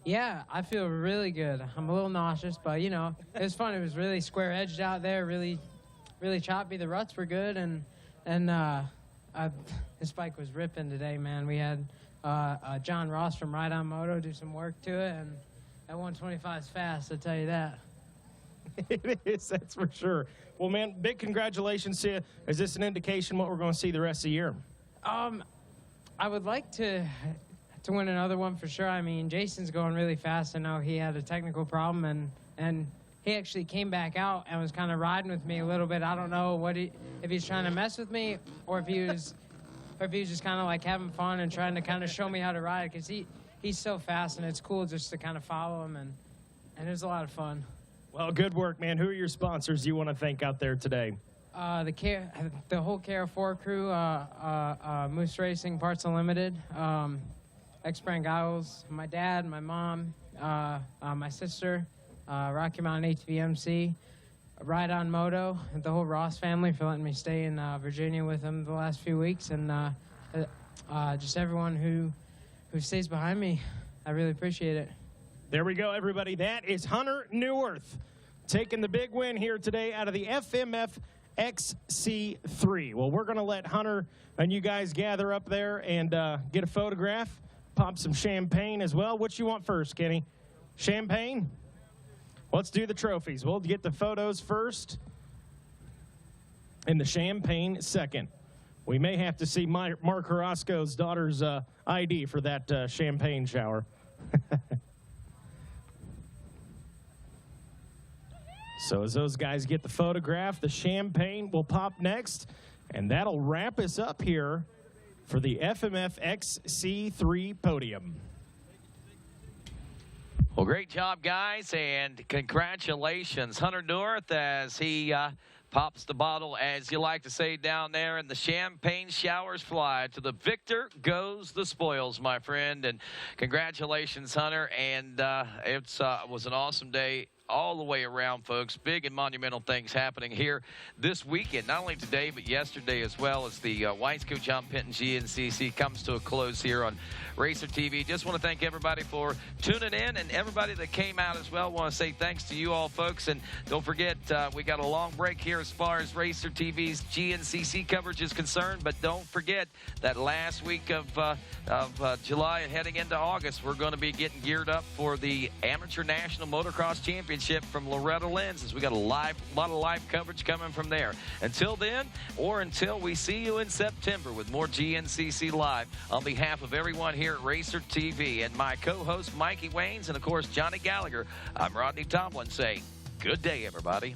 Yeah, I feel really good. I'm a little nauseous, but, you know, it was fun. It was really square-edged out there, really choppy. The ruts were good, and this bike was ripping today, man. We had John Ross from Ride On Moto do some work to it, and that 125 is fast, I'll tell you that. It is, that's for sure. Well, man, big congratulations to you. Is this an indication what we're going to see the rest of the year? I would like to win another one for sure. I mean, Jason's going really fast. I know he had a technical problem, and he actually came back out and was kind of riding with me a little bit. I don't know if he's trying to mess with me or if he was just kind of like having fun and trying to kind of show me how to ride, because he's so fast, and it's cool just to kind of follow him, and it was a lot of fun. Well, good work, man. Who are your sponsors you want to thank out there today? The whole KR4 crew, Moose Racing, Parts Unlimited, X-Brand Goggles, my dad, my mom, my sister, Rocky Mountain ATVMC, Ride On Moto, the whole Ross family for letting me stay in Virginia with them the last few weeks, and just everyone who stays behind me. I really appreciate it. There we go, everybody. That is Hunter Neuwirth taking the big win here today out of the FMF XC3. Well, we're going to let Hunter and you guys gather up there and get a photograph, pop some champagne as well. What you want first, Kenny? Champagne? Let's do the trophies. We'll get the photos first and the champagne second. We may have to see Mark Carrasco's daughter's ID for that champagne shower. So as those guys get the photograph, the champagne will pop next, and that'll wrap us up here for the FMF XC3 podium. Well, great job, guys, and congratulations, Hunter Neuwirth, as he pops the bottle, as you like to say down there, and the champagne showers fly. To the victor goes the spoils, my friend, and congratulations, Hunter, and it was an awesome day all the way around, folks. Big and monumental things happening here this weekend, not only today but yesterday as well, as the Wiseco John Penton GNCC comes to a close here on Racer TV. Just want to thank everybody for tuning in, and everybody that came out as well. Want to say thanks to you all, folks, and don't forget we got a long break here as far as Racer TV's GNCC coverage is concerned, but don't forget that last week of July and heading into August, we're going to be getting geared up for the Amateur National Motocross Championship from Loretta Lynn's, as we got a lot of live coverage coming from there. Until then, or until we see you in September with more GNCC Live, on behalf of everyone here at Racer TV and my co-host Mikey Waynes and of course Johnny Gallagher, I'm Rodney Tomlin saying good day, everybody.